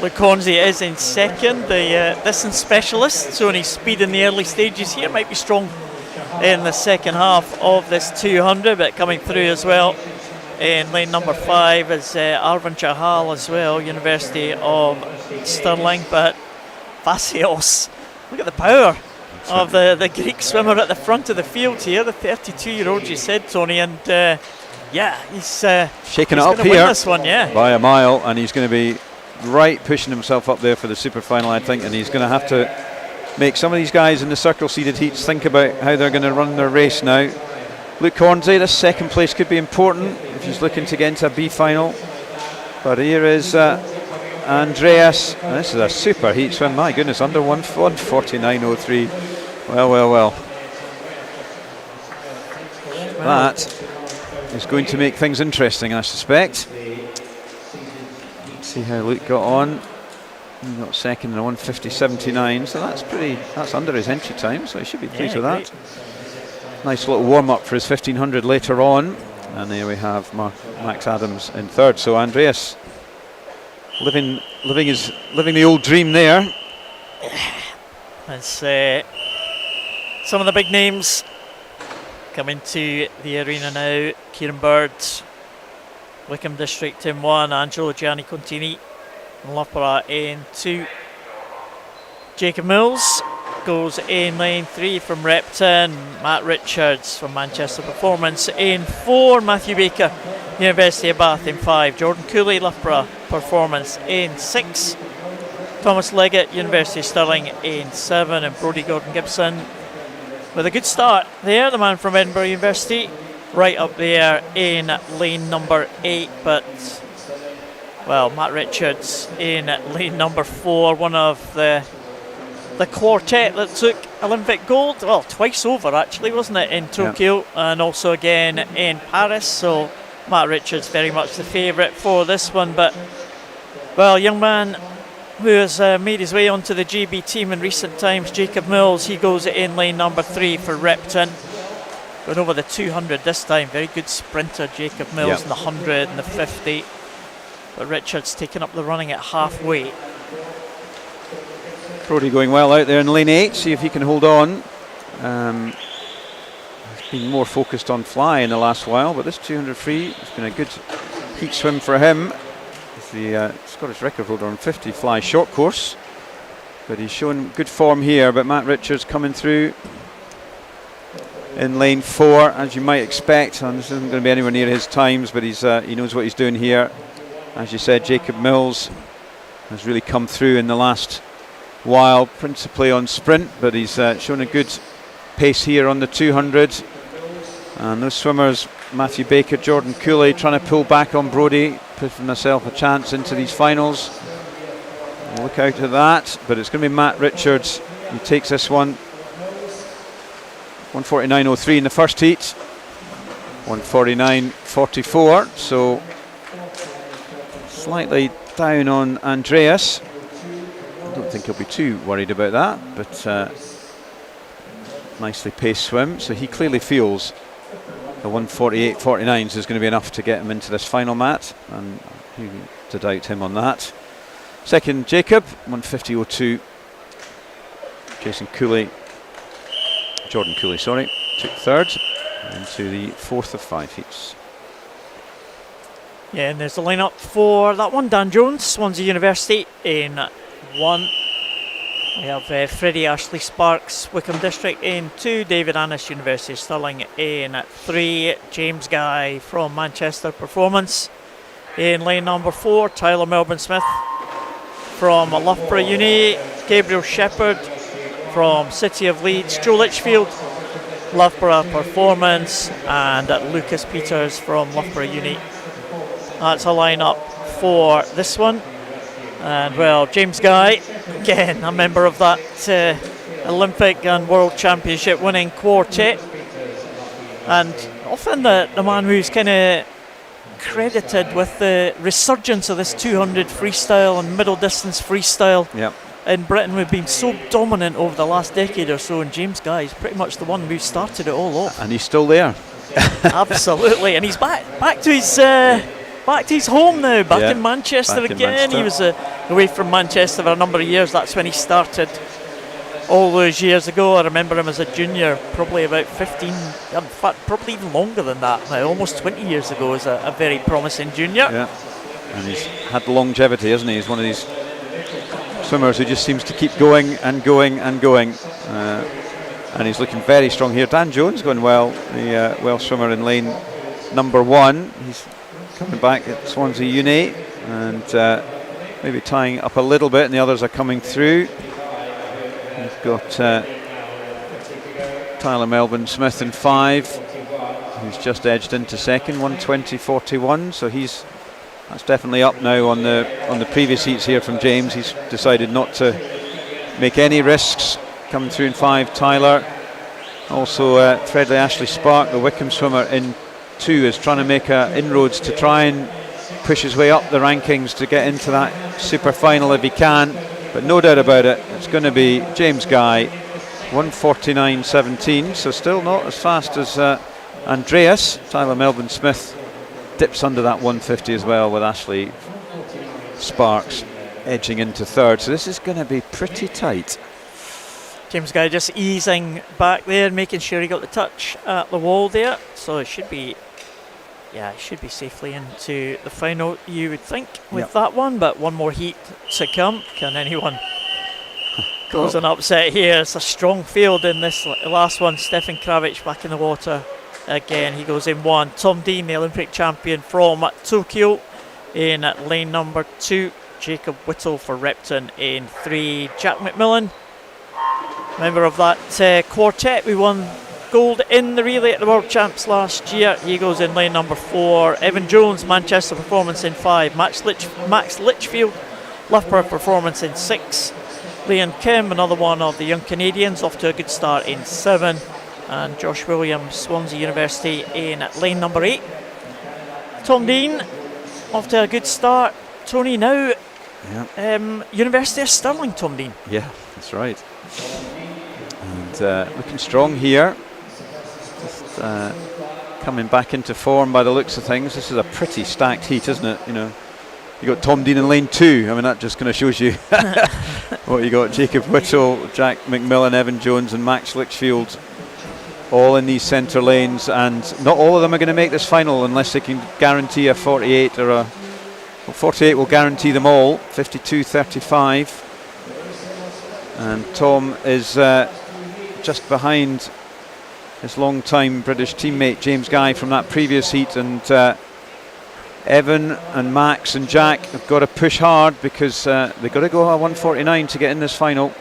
Luke Hornsey is in second, the distance specialist, so any speed in the early stages here might be strong in the second half of this 200, but coming through as well in lane number 5 is Arvin Chahal as well, University of Stirling. But Vasios, look at the power of the Greek swimmer at the front of the field here, the 32-year-old you said, Tony, and he's shaking it up here win this one, by a mile, and he's going to be right pushing himself up there for the super final, I think, and he's going to have to make some of these guys in the circle seeded heats think about how they're going to run their race now. Luke Hornsey, this second place could be important if he's looking to get into a B final, but here is Andreas. This is a super heat swim, my goodness, under 149.03. Well. That is going to make things interesting, I suspect. Let's see how Luke got on. He got second in a 150.79, so that's under his entry time, so he should be pleased with that. Nice little warm-up for his 1500 later on. And there we have Max Adams in third. So Andreas living the old dream there. As some of the big names come into the arena now. Kieran Bird, Wickham District in 1, Angelo Gianni Contini, Loughborough in 2. Jacob Mills goes in lane 3 from Repton. Matt Richards from Manchester Performance in 4. Matthew Baker, University of Bath in 5. Jordan Cooley, Loughborough Performance in 6. Thomas Leggett, University of Stirling in 7. And Brodie Gordon-Gibson with a good start there, the man from Edinburgh University, right up there in lane number 8. But, well, Matt Richards in lane number 4, one of the quartet that took Olympic gold, well, twice over actually, wasn't it, in Tokyo, and also again in Paris. So Matt Richards very much the favourite for this one. But, well, young man who has made his way onto the GB team in recent times, Jacob Mills, he goes in lane number 3 for Repton. Going over the 200 this time, very good sprinter Jacob Mills in the 100 and the 50. But Richards taking up the running at halfway. Brodie going well out there in lane 8, see if he can hold on. He's been more focused on fly in the last while, but this 200 free has been a good heat swim for him. He's the Scottish record holder on 50 fly short course, but he's shown good form here. But Matt Richards coming through in lane 4, as you might expect, and this isn't going to be anywhere near his times, but he knows what he's doing here. As you said, Jacob Mills has really come through in the last while, principally on sprint, but he's shown a good pace here on the 200. And those swimmers, Matthew Baker, Jordan Cooley, trying to pull back on Brodie, putting himself a chance into these finals. We'll look out at that, but it's going to be Matt Richards who takes this one. 149.03 in the first heat, 149.44, so slightly down on Andreas. I don't think he'll be too worried about that, but nicely paced swim. So he clearly feels the 148.49s is going to be enough to get him into this final mat, and who to doubt him on that. Second, Jacob, 150.02. Jordan Cooley, took third into the fourth of 5 heats. Yeah, and there's the lineup for that one. Dan Jones, Swansea University in 1. We have Freddie Ashley Sparks, Wickham District in 2. David Annis, University of Stirling in 3. James Guy from Manchester Performance in lane number 4. Tyler Melbourne Smith from Loughborough Uni. Gabriel Shepherd from City of Leeds. Joe Litchfield, Loughborough Performance, and Lucas Peters from Loughborough Uni. That's a lineup for this one. And, well, James Guy, again, a member of that Olympic and World Championship winning quartet. And often the man who's kind of credited with the resurgence of this 200 freestyle and middle distance freestyle in Britain. We've been so dominant over the last decade or so, and James Guy is pretty much the one who started it all off. And he's still there. Absolutely, and he's back to his home now, back in Manchester again. He was away from Manchester for a number of years. That's when he started all those years ago. I remember him as a junior, probably about 15, in fact, probably even longer than that now, almost 20 years ago, as a very promising junior. Yeah, and he's had the longevity, hasn't he? He's one of these swimmers who just seems to keep going and going and going. And he's looking very strong here. Dan Jones going well, the Welsh swimmer in lane number 1. He's coming back at Swansea Uni and maybe tying up a little bit, and the others are coming through. We've got Tyler Melbourne Smith in 5, who's just edged into second, 120.41, so he's That's definitely up now on the previous heats here from James. He's decided not to make any risks. Coming through in 5, Tyler. Also Fredley Ashley Spark, the Wickham swimmer, in 2, is trying to make inroads to try and push his way up the rankings to get into that super final if he can. But no doubt about it, it's going to be James Guy, 1:49.17, so still not as fast as Andreas. Tyler Melbourne Smith dips under that 150 as well, with Ashley Sparks edging into 3rd. So this is going to be pretty tight. James Guy just easing back there, making sure he got the touch at the wall there. So it should be, yeah, it should be safely into the final, you would think, with that one. But one more heat to come. Can anyone cause an upset here? It's a strong field in this last one. Stefan Kravic back in the water again. He goes in 1. Tom Dean, the Olympic champion from Tokyo, in lane number 2. Jacob Whittle for Repton in 3. Jack McMillan, member of that quartet, we won gold in the relay at the World Champs last year. He goes in lane number 4. Evan Jones, Manchester Performance, in 5. Max Litchfield, Loughborough Performance, in 6. Liam Kim, another one of the young Canadians, off to a good start in 7. And Josh Williams, Swansea University, in lane number 8. Tom Dean, off to a good start. Tony, now University of Stirling, Tom Dean. Yeah, that's right. And looking strong here. Just coming back into form by the looks of things. This is a pretty stacked heat, isn't it? You know, you got Tom Dean in lane 2. I mean, that just kind of shows you what you got. Jacob Whittle, Jack McMillan, Evan Jones, and Max Litchfield, all in these centre lanes, and not all of them are going to make this final unless they can guarantee a 48 or a 48 will guarantee them all. 52.35. And Tom is just behind his long-time British teammate James Guy from that previous heat, and Evan and Max and Jack have got to push hard because they've got to go at 1:49 to get in this final,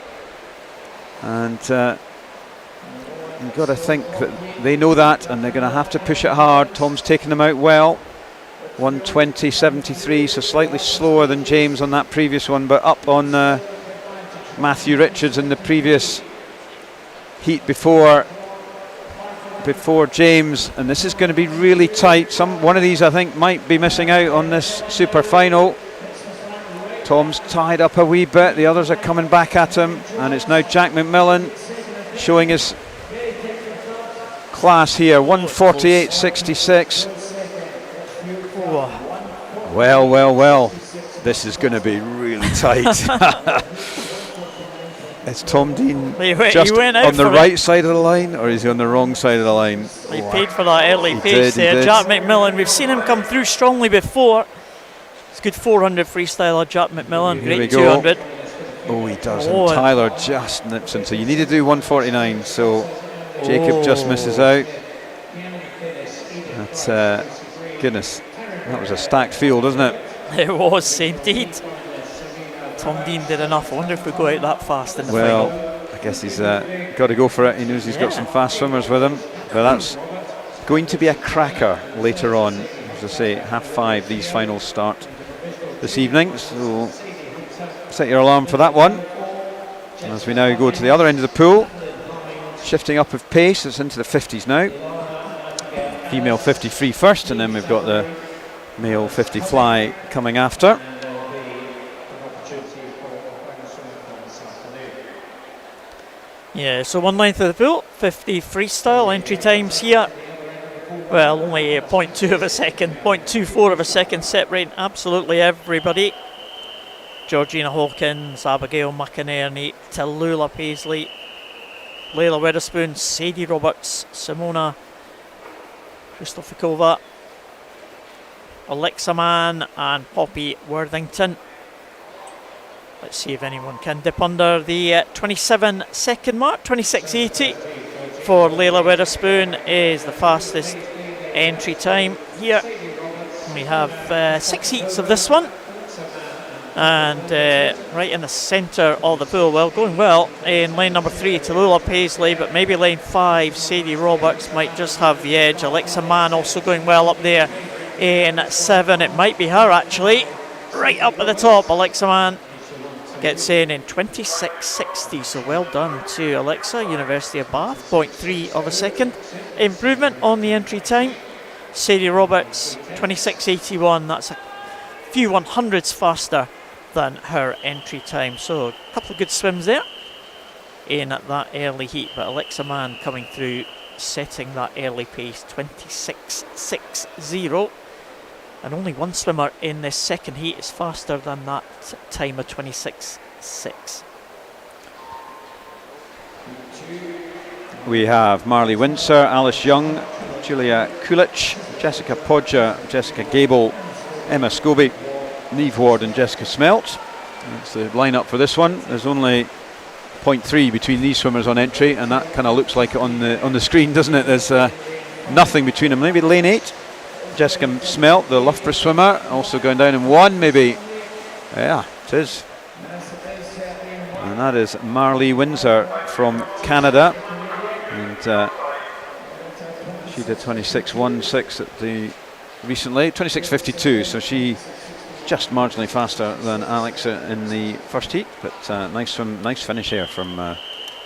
and you've got to think that they know that, and they're going to have to push it hard. Tom's taken them out well, 1:20.73, so slightly slower than James on that previous one, but up on Matthew Richards in the previous heat before James, and this is going to be really tight. One of these I think might be missing out on this super final. Tom's tied up a wee bit, the others are coming back at him, and it's now Jack McMillan showing his class here, 1:48.66. Well, this is going to be really tight. Is Tom Dean just on the right side of the line, or is he on the wrong side of the line? He paid for that early pace there. Jack McMillan, we've seen him come through strongly before. It's good 400 freestyler, Jack McMillan. Great 200. Oh, he does. And Tyler just nips him. So you need to do 1:49. So Jacob just misses out. That's goodness. That was a stacked field, wasn't it? It was indeed. Tom Dean did enough. I wonder if we go out that fast in the final. Well, I guess he's got to go for it. He knows he's got some fast swimmers with him. But that's going to be a cracker later on. As I say, 5:30 these finals start this evening. So set your alarm for that one. As we now go to the other end of the pool, shifting up of pace, it's into the 50s now. Female 50 free first, and then we've got the male 50 fly coming after. Yeah, so 1/9 of the pool, 50 freestyle. Entry times here, well, only 0.2 of a second, 0.24 of a second, separating absolutely everybody. Georgina Hawkins, Abigail McInerney, Tallulah Paisley, Layla Witherspoon, Sadie Roberts, Simona Kristofikova, Alexa Mann, and Poppy Worthington. Let's see if anyone can dip under the 27-second mark. 26.80 for Layla Witherspoon is the fastest entry time here. We have 6 heats of this one. And right in the centre of the pool, well, going well in lane number 3, Tallulah Paisley, but maybe lane 5, Sadie Roberts might just have the edge. Alexa Mann also going well up there in 7. It might be her actually. Right up at the top, Alexa Mann gets in 26.60. So well done to Alexa, University of Bath. 0.3 of a second improvement on the entry time. Sadie Roberts, 26.81. That's a few 100ths faster than her entry time. So a couple of good swims there in that early heat. But Alexa Mann coming through, setting that early pace, 26.60. And only one swimmer in this second heat is faster than that time of 26.6. We have Marley Windsor, Alice Young, Julia Kulich, Jessica Podger, Jessica Gable, Emma Scobie, Neve Ward and Jessica Smelt. That's the lineup for this one. There's only 0.3 between these swimmers on entry, and that kind of looks like it on the screen, doesn't it? There's nothing between them. Maybe lane 8. Jessica Smelt, the Loughborough swimmer, also going down in 1, maybe. Yeah, it is. And that is Marley Windsor from Canada. And she did 26.16 at the recently, 26.52. So she just marginally faster than Alex in the first heat. But nice swim, nice finish here from the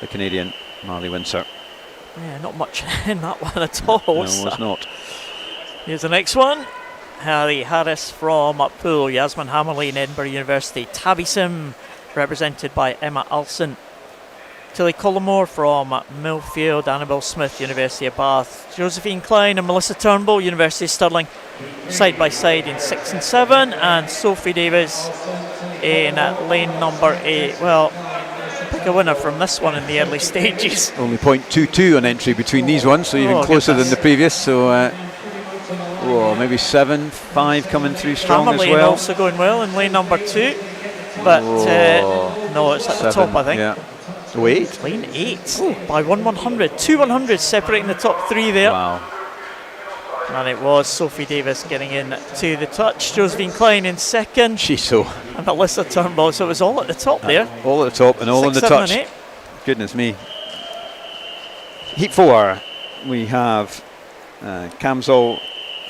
Canadian Marley Windsor. Yeah, not much in that one at all. No, it was not. Here's the next one. Harry Harris from Poole, Yasmin Hammerley in Edinburgh University, Tabby Sim represented by Emma Alson, Tilly Collymore from Millfield, Annabelle Smith, University of Bath, Josephine Klein and Melissa Turnbull, University of Stirling, side by side in 6 and 7, and Sophie Davis in lane number 8. Well, pick a winner from this one in the early stages. Only 0.22 on entry between these ones, so even closer than the previous. So maybe 7.5 coming through strong Hammerley as well. Also going well in lane number 2, but no, it's at 7, the top, I think. Yeah. Wait. Lane 8 by 100. 2 100s separating the top 3 there. Wow. And it was Sophie Davis getting in to the touch. Josephine Klein in second. She's so. And Alyssa Turnbull. So it was all at the top there. All at the top and all 6, in the 7 touch. and 8. Goodness me. Heat 4. We have Kamzol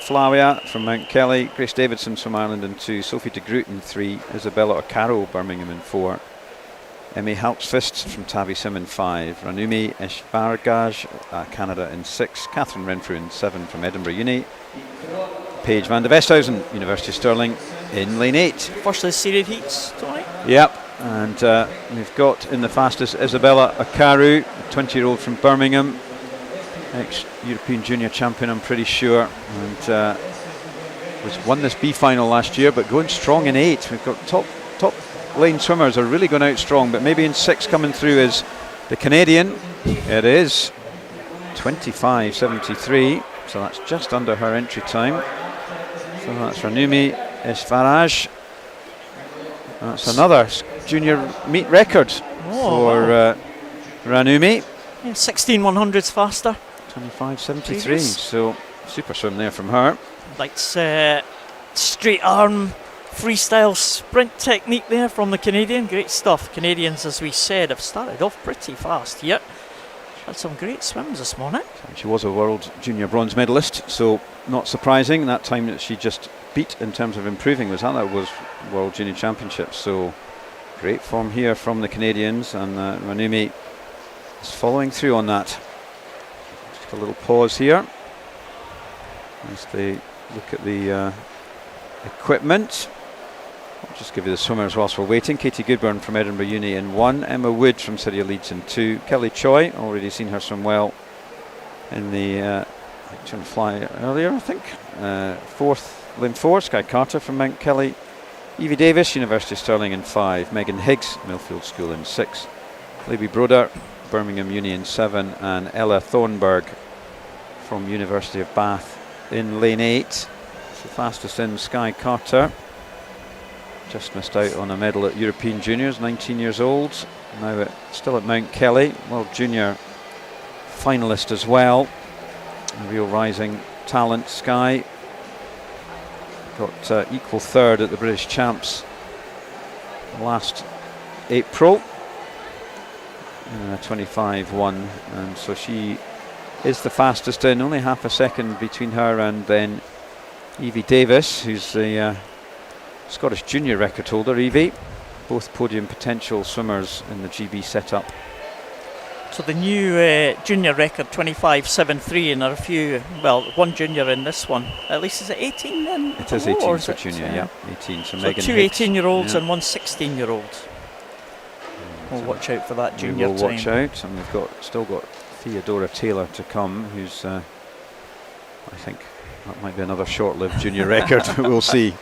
Flawia from Mount Kelly, Grace Davidson from Ireland in 2, Sophie de Groot in 3, Isabella O'Carroll, Birmingham in 4, Emmy Halpsfist from Tavi Sim in 5, Ranumi Eshvargaj, Canada in 6, Catherine Renfrew in 7 from Edinburgh Uni, Paige van der Westhausen, University of Stirling in lane 8. First of the seeded heats, Tony? Yep, and we've got in the fastest Isabella O'Carroll, a 20-year-old from Birmingham, ex-European junior champion, I'm pretty sure, and won this B final last year, but going strong in 8. We've got top lane swimmers are really going out strong, but maybe in 6 coming through is the Canadian. It is 25.73, so that's just under her entry time. So that's Ranumi Esfaraj. That's another junior meet record for Ranumi. Yeah, 16 100s faster. 25.73, so super swim there from her. That's straight arm freestyle sprint technique there from the Canadian. Great stuff. Canadians, as we said, have started off pretty fast here. Had some great swims this morning. She was a world junior bronze medalist, so not surprising. That time that she just beat in terms of improving was world junior championships. So great form here from the Canadians, and Ranumi is following through on that. Just a little pause here as they look at the equipment. I'll just give you the swimmers whilst we're waiting. Katie Goodburn from Edinburgh Uni in 1, Emma Wood from City of Leeds in 2, Kelly Choi, already seen her swim well in the trying to fly earlier, I think. Lane 4, Sky Carter from Mount Kelly, Evie Davis, University of Stirling in 5, Megan Higgs, Millfield School in 6, Libby Broder, Birmingham Uni in 7, and Ella Thornburg from University of Bath in lane 8. The fastest in Sky Carter. Just missed out on a medal at European Juniors, 19 years old. Now still at Mount Kelly, World Junior finalist as well. A real rising talent, Sky. Got equal third at the British Champs last April. 25.1, and so she is the fastest in, only half a second between her and then Evie Davis, who's the Scottish junior record holder. Evie, both podium potential swimmers in the GB setup. So the new junior record 25.73, and there are a few, well, one junior in this one. At least is it 18 then? It is 18 for junior, yeah, 18. So Megan two Hicks, 18-year-olds yeah. and one 16-year-old. We'll watch out for that junior we will time. watch out, and we've still got Theodora Taylor to come, who's I think that might be another short-lived junior record. We'll see.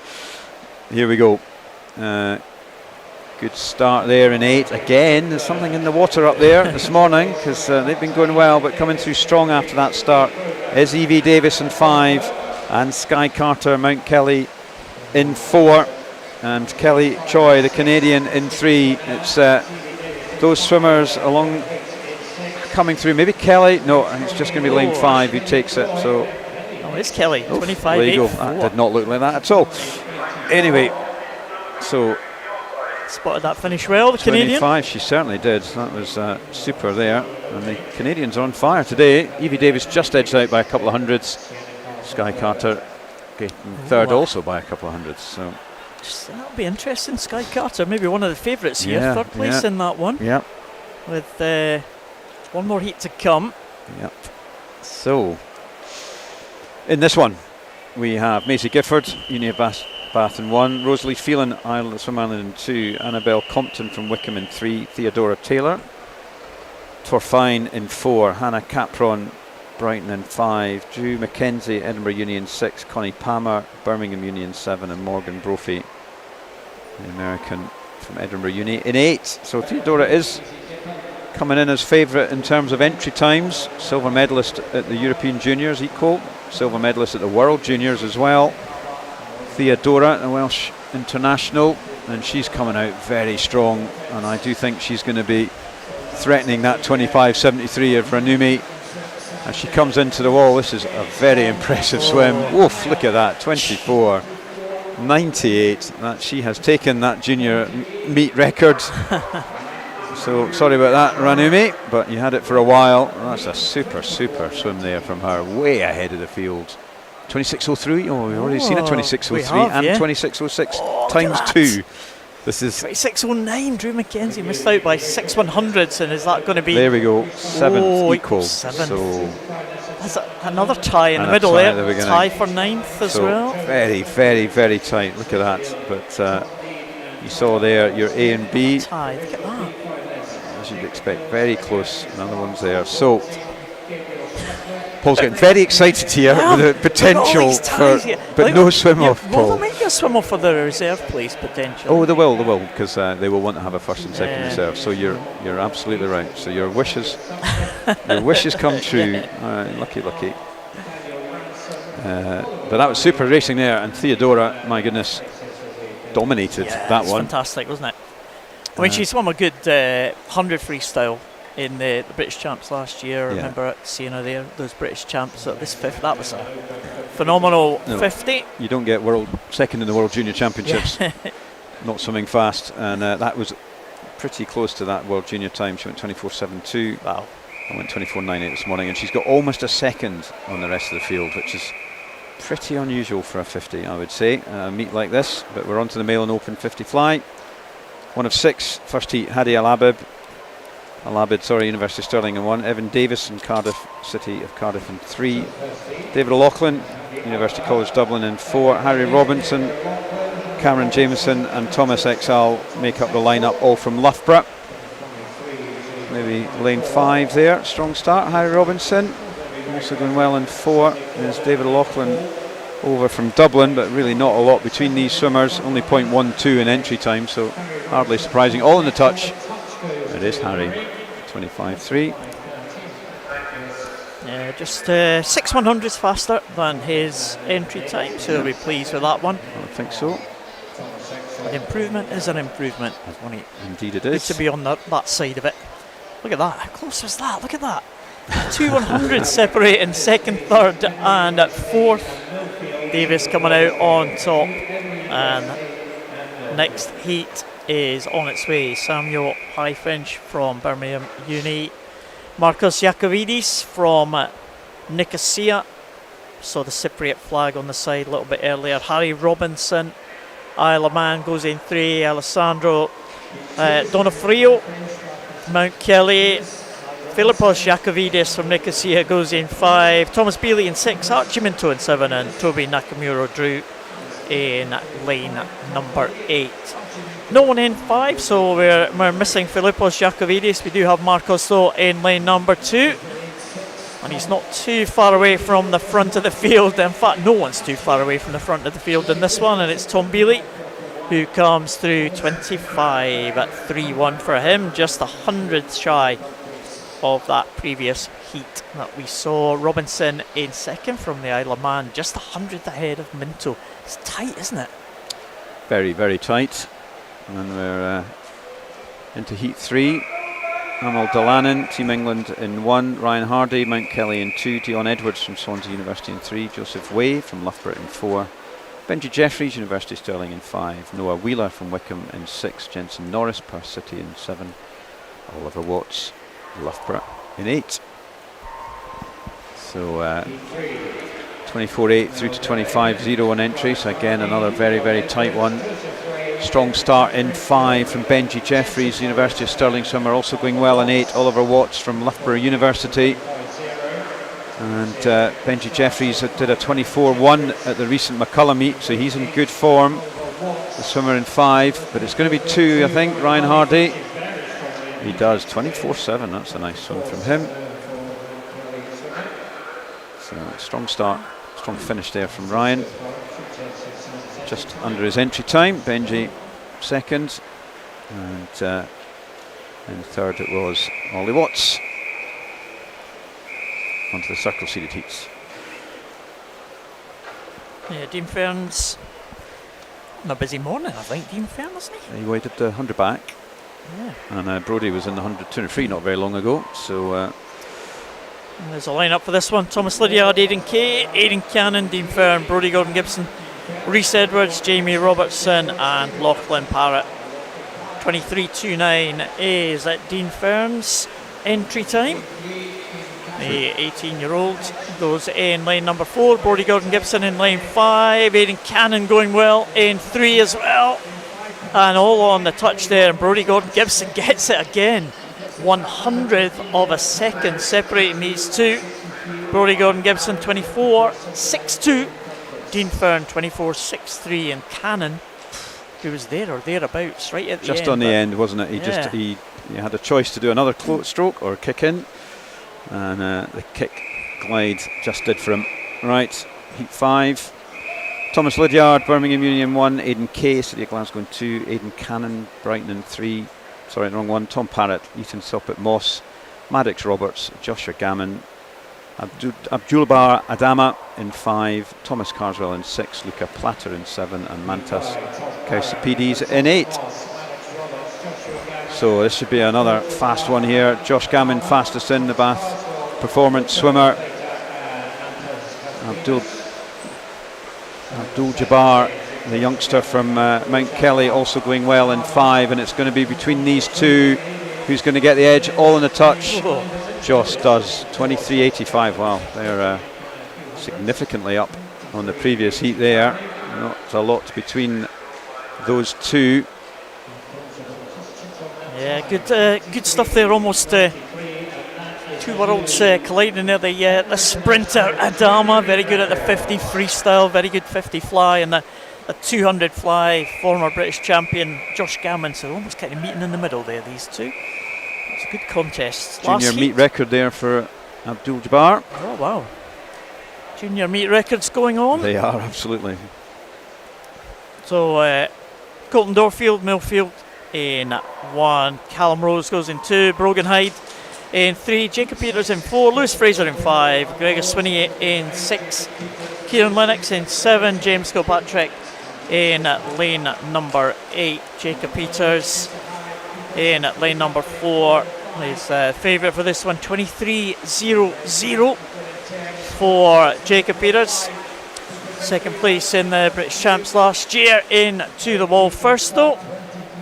Here we go. Good start there in 8. Again, there's something in the water up there this morning, because they've been going well, but coming through strong after that start is Evie Davis in 5 and Skye Carter, Mount Kelly in 4, and Kelly Choi, the Canadian, in 3. It's those swimmers along coming through. Maybe Kelly. No, it's just going to be lane 5 who takes it. So it's Kelly. 25. There you go. That did not look like that at all. Anyway, so spotted that finish well, the 25, Canadian. she certainly did. That was super there. And the Canadians are on fire today. Evie Davis just edged out by a couple of hundreds. Skye Carter getting third also by a couple of hundreds. So that'll be interesting. Skye Carter, maybe one of the favourites here. Yeah, Third place in that one. Yeah. With one more heat to come. Yep. So in this one, we have Maisie Gifford, Uni of Bath in 1, Rosalie Phelan, Swim Island in 2, Annabelle Compton from Wickham in 3, Theodora Taylor, Torfine in 4, Hannah Capron, Brighton in 5, Drew Mackenzie, Edinburgh Uni in 6, Connie Palmer, Birmingham Uni in 7, and Morgan Brophy, the American from Edinburgh Uni, in 8. So Theodora is coming in as favourite in terms of entry times, silver medalist at the European Juniors equal, silver medalist at the World Juniors as well. Theodora, the Welsh international, and she's coming out very strong, and I do think she's going to be threatening that 25.73 of Ranumi as she comes into the wall. This is a very impressive swim. Woof, look at that, 24.98. That she has taken that junior meet record. So sorry about that, Ranumi, but you had it for a while. That's a super swim there from her, way ahead of the field. 26.03. Oh, we've already seen a 26.03 and 26.06 times 2. This is 26.09. Drew Mackenzie missed out by 6/100ths, and is that going to be? There we go, 7th equal. 7th. So that's another tie in the middle there. Tie for 9th as well. Very tight. Look at that. But you saw there your A and B. Tie. Look at that. As you'd expect, very close. Another one's there. So Paul's getting very excited here with the potential for, but no swim off, Paul. Will they make a swim off for the reserve place potential? Oh, they will, because they will want to have a first and second reserve. So you're absolutely right. So your wishes come true. Lucky. But that was super racing there, and Theodora, my goodness, dominated that one. Fantastic, wasn't it? I mean, she swam a good 100 freestyle in the British Champs last year. I remember seeing her there, those British Champs at this 50. That was a phenomenal 50. You don't get second in the World Junior Championships not swimming fast, and that was pretty close to that World Junior time. She went 24.72. Wow. I went 24.98 this morning, and she's got almost a second on the rest of the field, which is pretty unusual for a 50, I would say, a meet like this. But we're on to the male and open 50 fly. One of 6, first heat, Hadi Alabid, University of Stirling in 1, Evan Davis in City of Cardiff in 3, David O'Loughlin, University College Dublin in 4, Harry Robinson, Cameron Jameson and Thomas Exal make up the lineup, all from Loughborough. Maybe lane 5 there, strong start, Harry Robinson, also going well in 4, there's David O'Loughlin over from Dublin, but really not a lot between these swimmers, only 0.12 in entry time, so hardly surprising. All in the touch. It is Harry, 25.3. Yeah, just 6/100ths faster than his entry time, so he'll be pleased with that one. I think so. An improvement is an improvement. Indeed it Good is. to be on that side of it. Look at that, how close was that? Look at that. 2/100ths separating second, third and fourth. Davis coming out on top, and next heat is on its way. Samuel Highfinch from Birmingham Uni, Marcos Iacovidis from Nicosia, saw the Cypriot flag on the side a little bit earlier. Harry Robinson, Isle of Man goes in 3. Alessandro Donofrio, Mount Kelly. Philippos Jakovidis from Nicosia goes in 5. Thomas Bealey in 6. Archie Minto in 7. And Toby Nakamura Drew in lane number 8. No one in 5, so we're missing Philippos Jakovidis. We do have Marcos though in lane number 2. And he's not too far away from the front of the field. In fact, no one's too far away from the front of the field in this one. And it's Tom Bealey who comes through 25 at 3-1 for him. Just 100th shy of that previous heat that we saw. Robinson in 2nd from the Isle of Man. Just 100th ahead of Minto. It's tight, isn't it? Very, very tight. And we're into heat 3. Amal Delanan, Team England in 1. Ryan Hardy, Mount Kelly in 2. Dion Edwards from Swansea University in 3. Joseph Way from Loughborough in 4. Benji Jeffries, University of Stirling in 5. Noah Wheeler from Wickham in 6. Jensen Norris, Perth City in 7. Oliver Watts, Loughborough in 8. So 24-8 through to 25-0 on entry. So again, another very, very tight one. Strong start in 5 from Benji Jeffries, University of Stirling Swimmer, also going well in 8. Oliver Watts from Loughborough University. And Benji Jeffries did a 24-1 at the recent McCullum meet, so he's in good form. The swimmer in 5, but it's going to be 2, I think. Ryan Hardy. He does 24-7. That's a nice swim from him. So strong start, strong finish there from Ryan. Just under his entry time. Benji 2nd, and in 3rd it was Ollie Watts. Onto the circle seeded heats. Yeah, Dean Fearns on a busy morning, I think. Dean Fearns, isn't he? He weighted the 100 back. Yeah. And Brodie was in the 100 2 and 3 not very long ago. So there's a lineup for this one. Thomas Lydiard, Aidan Kay, Aidan Cannon, Dean Fearn, Brodie Gordon Gibson, Rhys Edwards, Jamie Robertson and Lachlan Parrott. 23.29 is at Dean Fearn's entry time. The 18-year-old goes in lane number 4. Brodie Gordon Gibson in lane 5. Aidan Cannon going well in 3 as well. And all on the touch there. And Brodie Gordon Gibson gets it again. 100th of a second separating these two. Brodie Gordon Gibson 24.62. Dean Fearn 24.63. And Cannon, who was there or thereabouts right at the end. Just on the end, wasn't it? He had a choice to do another stroke or kick in. And the kick glide just did for him. Right, heat 5. Thomas Lydiard, Birmingham Union 1. Aidan Kay, City of Glasgow in 2. Aidan Cannon, Brighton in 3. Sorry, wrong one. Tom Parrott, Ethan Soppett Moss. Maddox Roberts, Joshua Gammon. Abdulbar Adama in 5. Thomas Carswell in 6. Luca Platter in 7. And Mantas Kausipides in 8. So this should be another fast one here. Josh Gammon, fastest in the Bath performance swimmer. Abdul Jabbar, the youngster from Mount Kelly, also going well in 5, and it's going to be between these two. Who's going to get the edge? All in a touch. Josh does 23.85. Wow, they're significantly up on the previous heat there. Not a lot between those two. Yeah, good stuff there. Almost two worlds colliding there. The sprinter Adama, very good at the 50 freestyle, very good 50 fly, and the 200 fly, former British champion Josh Gammon. So almost kind of meeting in the middle there, these two. It's a good contest. Junior meet record there for Abdul Jabbar. Oh wow, junior meet records going on. They are, absolutely. So Colton Dorfield, Millfield in 1. Callum Rose goes in 2. Brogan Hyde in 3. Jacob Peters in 4. Lewis Fraser in 5. Gregor Swinney in 6. Kieran Lennox in 7. James Kilpatrick in lane number 8. Jacob Peters in lane number 4. His favourite for this one, 23.00 for Jacob Peters. Second place in the British Champs last year. In to the wall first though.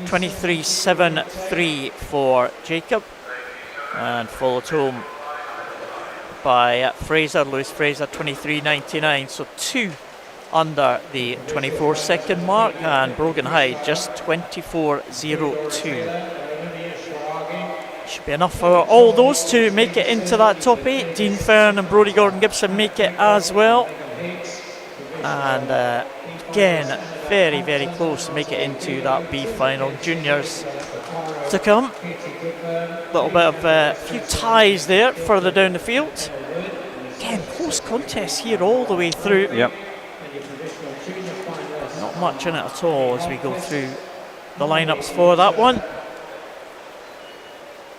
23.73 for Jacob, and followed home by Lewis Fraser, 23.99. So 2 under the 24-second mark, and Brogan Hyde just 24.02. Should be enough for all those to make it into that top 8. Dean Fern and Brodie Gordon-Gibson make it as well. And again, very, very close to make it into that B final. Juniors to come. A little bit of a few ties there further down the field. Again, close contest here all the way through. Yep. Not much in it at all as we go through the lineups for that one.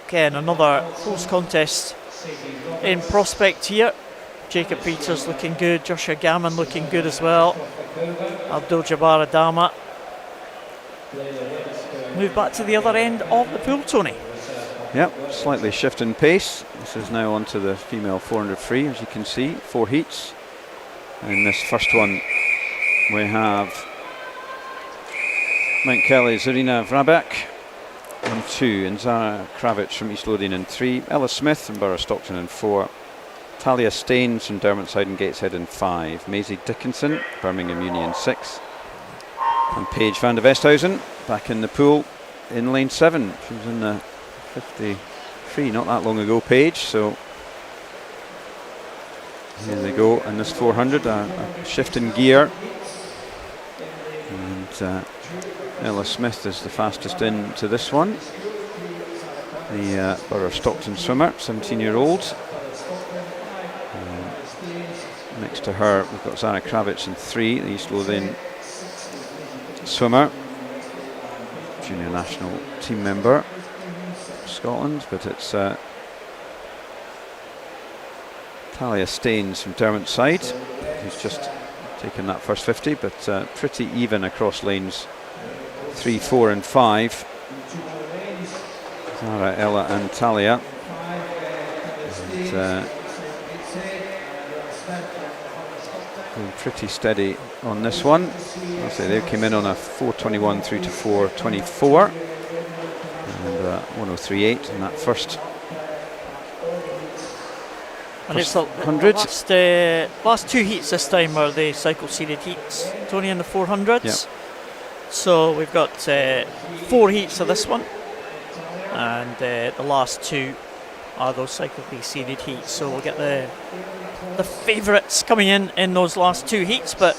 Again, another close contest in prospect here. Jacob Peters looking good, Joshua Gammon looking good as well. Abdul Jabbar Adama. Move back to the other end of the pool, Tony. Yep, slightly shifting pace. This is now onto the female 400 free, as you can see, 4 heats. In this first one, we have Mount Kelly's Irina Vrabek in 2, and Zara Kravitz from East Lothian in 3, Ella Smith from Borough Stockton in 4, Talia Staines from Dermottside and Gateshead in 5, Maisie Dickinson, Birmingham Union 6, and Paige van der Westhausen back in the pool in lane 7. She was in the 53 not that long ago, Paige, so here they go in this 400, a shift in gear, and Ella Smith is the fastest into this one, the Borough Stockton swimmer, 17-year-old. Next to her we've got Zara Kravitz in 3, the East Lothian swimmer, junior national team member, Scotland, but it's Talia Staines from Dermottside who's just taken that first 50, but pretty even across lanes 3, 4 and 5. Zara, Ella and Talia, and going pretty steady on this one. I'll say they came in on a 4:21 through to 4:24 and 1:03.8 in that first. And it's the 100. last 2 heats this time are the cycle seeded heats, Tony, in the 400s. Yep. So we've got 4 heats of this one, and the last 2 are those cyclically seeded heats. So we'll get the favourites coming in those last 2 heats, but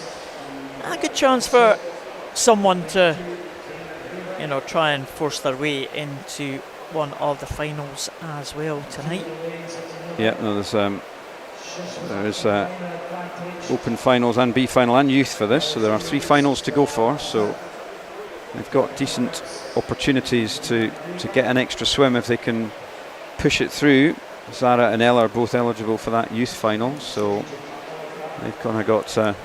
a good chance for someone to, you know, try and force their way into one of the finals as well tonight. Yeah, no, there's open finals and B final and youth for this, so there are 3 finals to go for, so they've got decent opportunities to get an extra swim if they can push it through. Zara and Ella are both eligible for that youth final, so they've kind of got a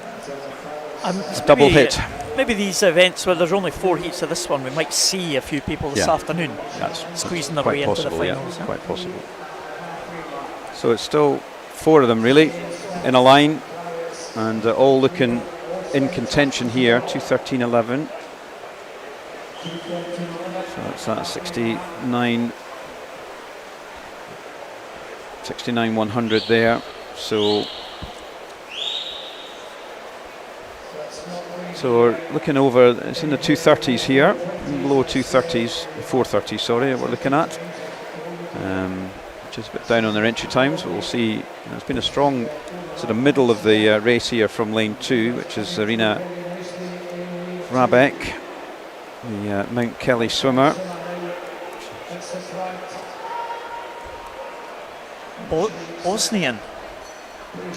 double hit. Maybe these events where there's only 4 heats of this one, we might see a few people this afternoon squeezing their way into the finals. Yeah, quite possible. So it's still 4 of them really in a line, and all looking in contention here. 2:13.11. So that's that 69 100 there. So we're looking over, it's in the 230s here, low 230s, 430s, sorry, we're looking at. Which is a bit down on their entry times, but we'll see. It's been a strong sort of middle of the race here from lane 2, which is Irina Vrabek, the Mount Kelly swimmer.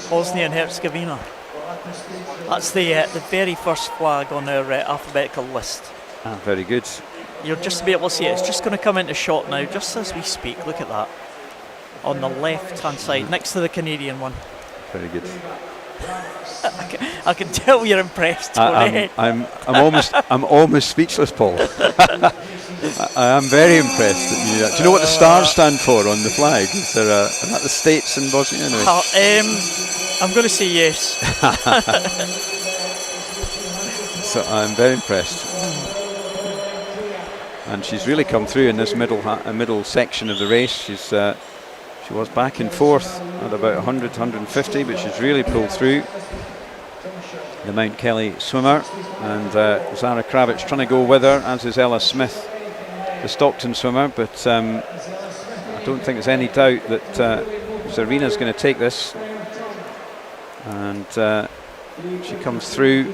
Bosnia-Herzegovina. That's the very first flag on our alphabetical list. Ah, very good. You'll just be able to see it. It's just going to come into shot now, just as we speak. Look at that. On the left-hand side, next to the Canadian one. Very good. I can tell you're impressed, Tony. I'm almost speechless, Paul. I am very impressed that you do that. Do you know what the stars stand for on the flag? Is there are that the states in Bosnia? Anyway? I'm going to say yes. So I'm very impressed. And she's really come through in this middle section of the race. She was back in fourth at about 100 to 150, but she's really pulled through. The Mount Kelly swimmer, and Zara Kravitz trying to go with her, as is Ella Smith, the Stockton swimmer, but I don't think there's any doubt that Zarina's going to take this, and she comes through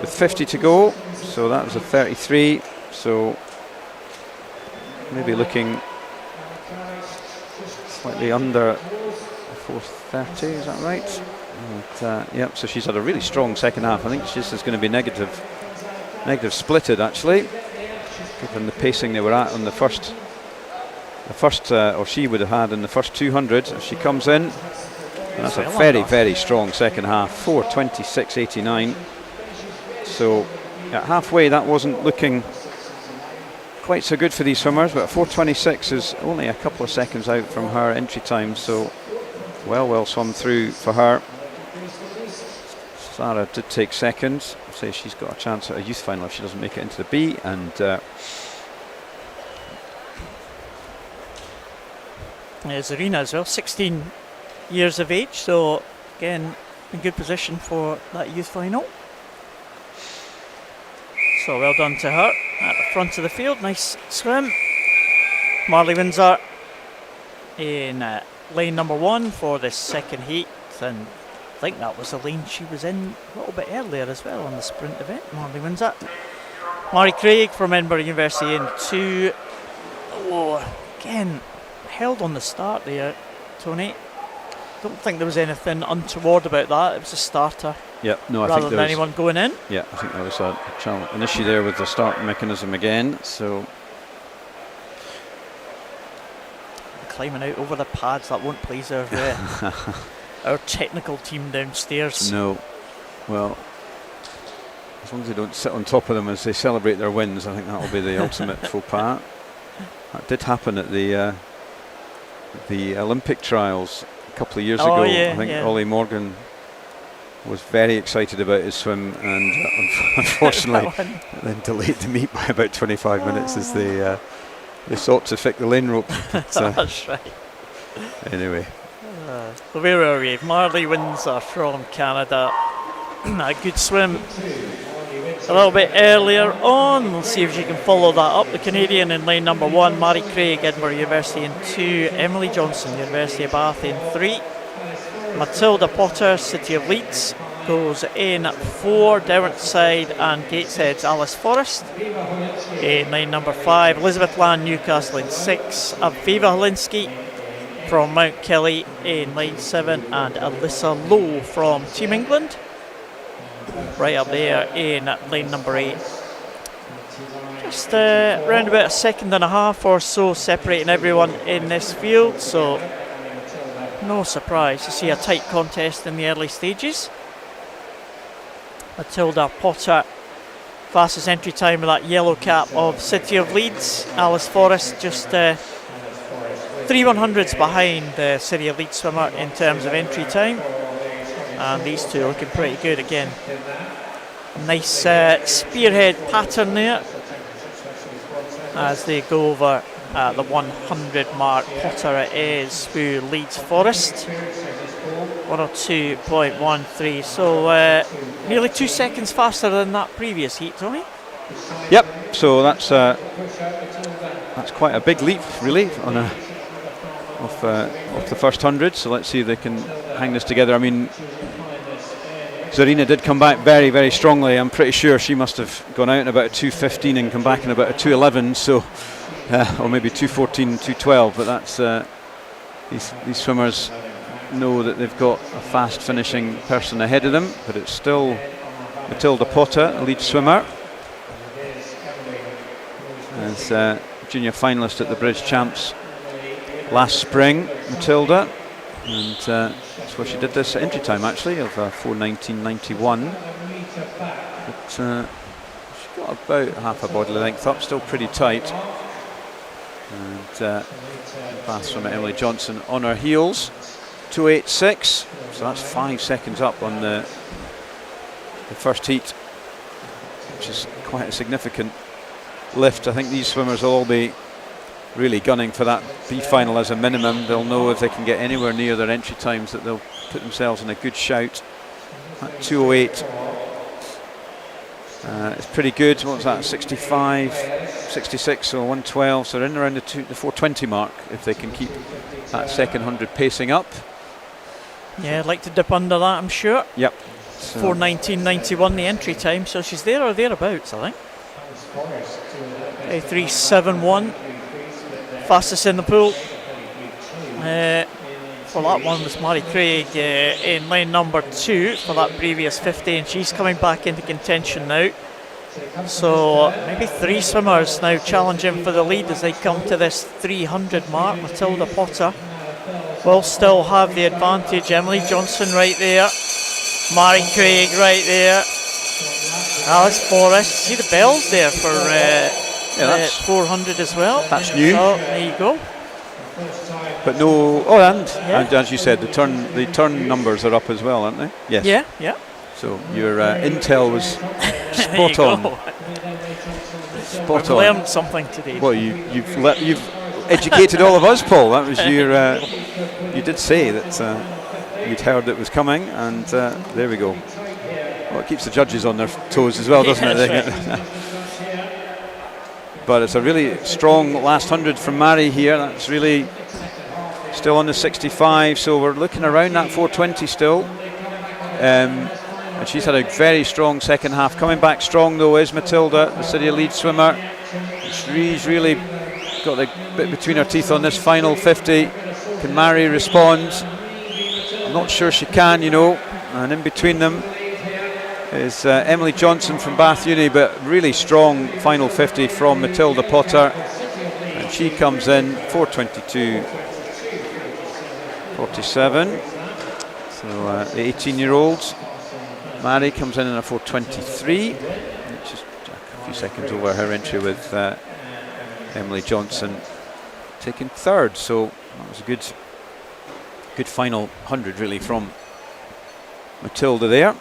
with 50 to go, so that was a 33, so maybe looking slightly under 430, is that right? And, yep, so she's had a really strong second half. I think this is going to be negative splitted actually, given the pacing they were at on the first, or she would have had in the first 200. As she comes in, and that's a very strong second half, 4:26.89. So at halfway, that wasn't looking quite so good for these swimmers, but 4:26 is only a couple of seconds out from her entry time, so well swum through for her. Sarah did take second. Say she's got a chance at a youth final if she doesn't make it into the B, and Zarina as well, 16 years of age, so again in good position for that youth final. So well done to her at the front of the field. Nice swim. Marley Windsor in lane number 1 for the second heat, and I think that was the lane she was in a little bit earlier as well on the sprint event. Marley Windsor. Mary Craig from Edinburgh University in 2. Oh, again held on the start there, Tony. Don't think there was anything untoward about that. It was a starter. Yeah, no, I rather think than anyone going in. Yeah, I think there was an issue there with the start mechanism again. So climbing out over the pads, that won't please our technical team downstairs. No, well, as long as they don't sit on top of them as they celebrate their wins, I think that will be the ultimate faux pas. That did happen at the Olympic trials a couple of years ago. Yeah, I think Ollie Morgan was very excited about his swim, and unfortunately then delayed the meet by about 25 minutes as they sought to fix the lane rope. But, that's right. Anyway. So where are we? Marley Windsor from Canada. A good swim a little bit earlier on. We'll see if she can follow that up. The Canadian in lane number 1, Mary Craig, Edinburgh University in 2, Emily Johnson, University of Bath in 3. Matilda Potter, City of Leeds, goes in 4, Derwentside and Gateshead's Alice Forrest. In lane number 5, Elizabeth Land, Newcastle in 6, Aviva Holinsky from Mount Kelly in lane 7, and Alyssa Lowe from Team England right up there in lane number 8. Just around about a second and a half or so separating everyone in this field, so no surprise to see a tight contest in the early stages. Matilda Potter, fastest entry time with that yellow cap of City of Leeds. Alice Forrest just 3/100ths behind the City of Leeds swimmer in terms of entry time. And these two looking pretty good again. Nice spearhead pattern there as they go over at the 100 mark. Potter it is who leads Forrest. 102.13, so nearly 2 seconds faster than that previous heat, Tony. Yep, so that's quite a big leap really on off the first 100, so let's see if they can hang this together. I mean, Zarina did come back very, very strongly. I'm pretty sure she must have gone out in about a 2:15 and come back in about a 2:11, so or maybe 2:14, 2:12. But that's these swimmers know that they've got a fast finishing person ahead of them. But it's still Matilda Potter, a lead swimmer, as junior finalist at the Bridge Champs last spring. Matilda, and that's where she did this entry time actually of 4:19.91. But she got about half a body length up, still pretty tight. And fast from Emily Johnson on her heels, 2:86. So that's 5 seconds up on the first heat, which is quite a significant lift. I think these swimmers will all be really gunning for that B final as a minimum. They'll know if they can get anywhere near their entry times that they'll put themselves in a good shout. At 2:08, it's pretty good. What was that? 65, 66, or 112. So they're in around the 4:20 mark if they can keep that second 100 pacing up. Yeah, I'd like to dip under that, I'm sure. Yep. So 4:19.91 the entry time, so she's there or thereabouts, I think. 3:71, fastest in the pool. For that one was Mary Craig in lane number 2 for that previous 50, and she's coming back into contention now. So maybe 3 swimmers now challenging for the lead as they come to this 300 mark. Matilda Potter will still have the advantage. Emily Johnson right there. Mary Craig right there. Alice Forrest. See the bells there for 400 as well. That's new. So there you go. But no, and as you said, the turn numbers are up as well, aren't they? Yes. Yeah. So your intel was spot on. Spot I've on. learned something today. Well, you've educated all of us, Paul. That was your. You did say that you'd heard it was coming, and there we go. Well, it keeps the judges on their toes as well, doesn't it? Right. But it's a really strong last 100 from Mary here. That's really still on the 65, so we're looking around that 420 still. And she's had a very strong second half. Coming back strong though is Matilda, the City of Leeds swimmer. She's really got a bit between her teeth on this final 50. Can Mary respond? I'm not sure she can, and in between them is Emily Johnson from Bath Uni, but really strong final 50 from Matilda Potter, and she comes in 4:22.47. So the 18-year-old Mary comes in a 4:23, just a few seconds over her entry with Emily Johnson taking third. So that was a good final 100 really from Matilda there.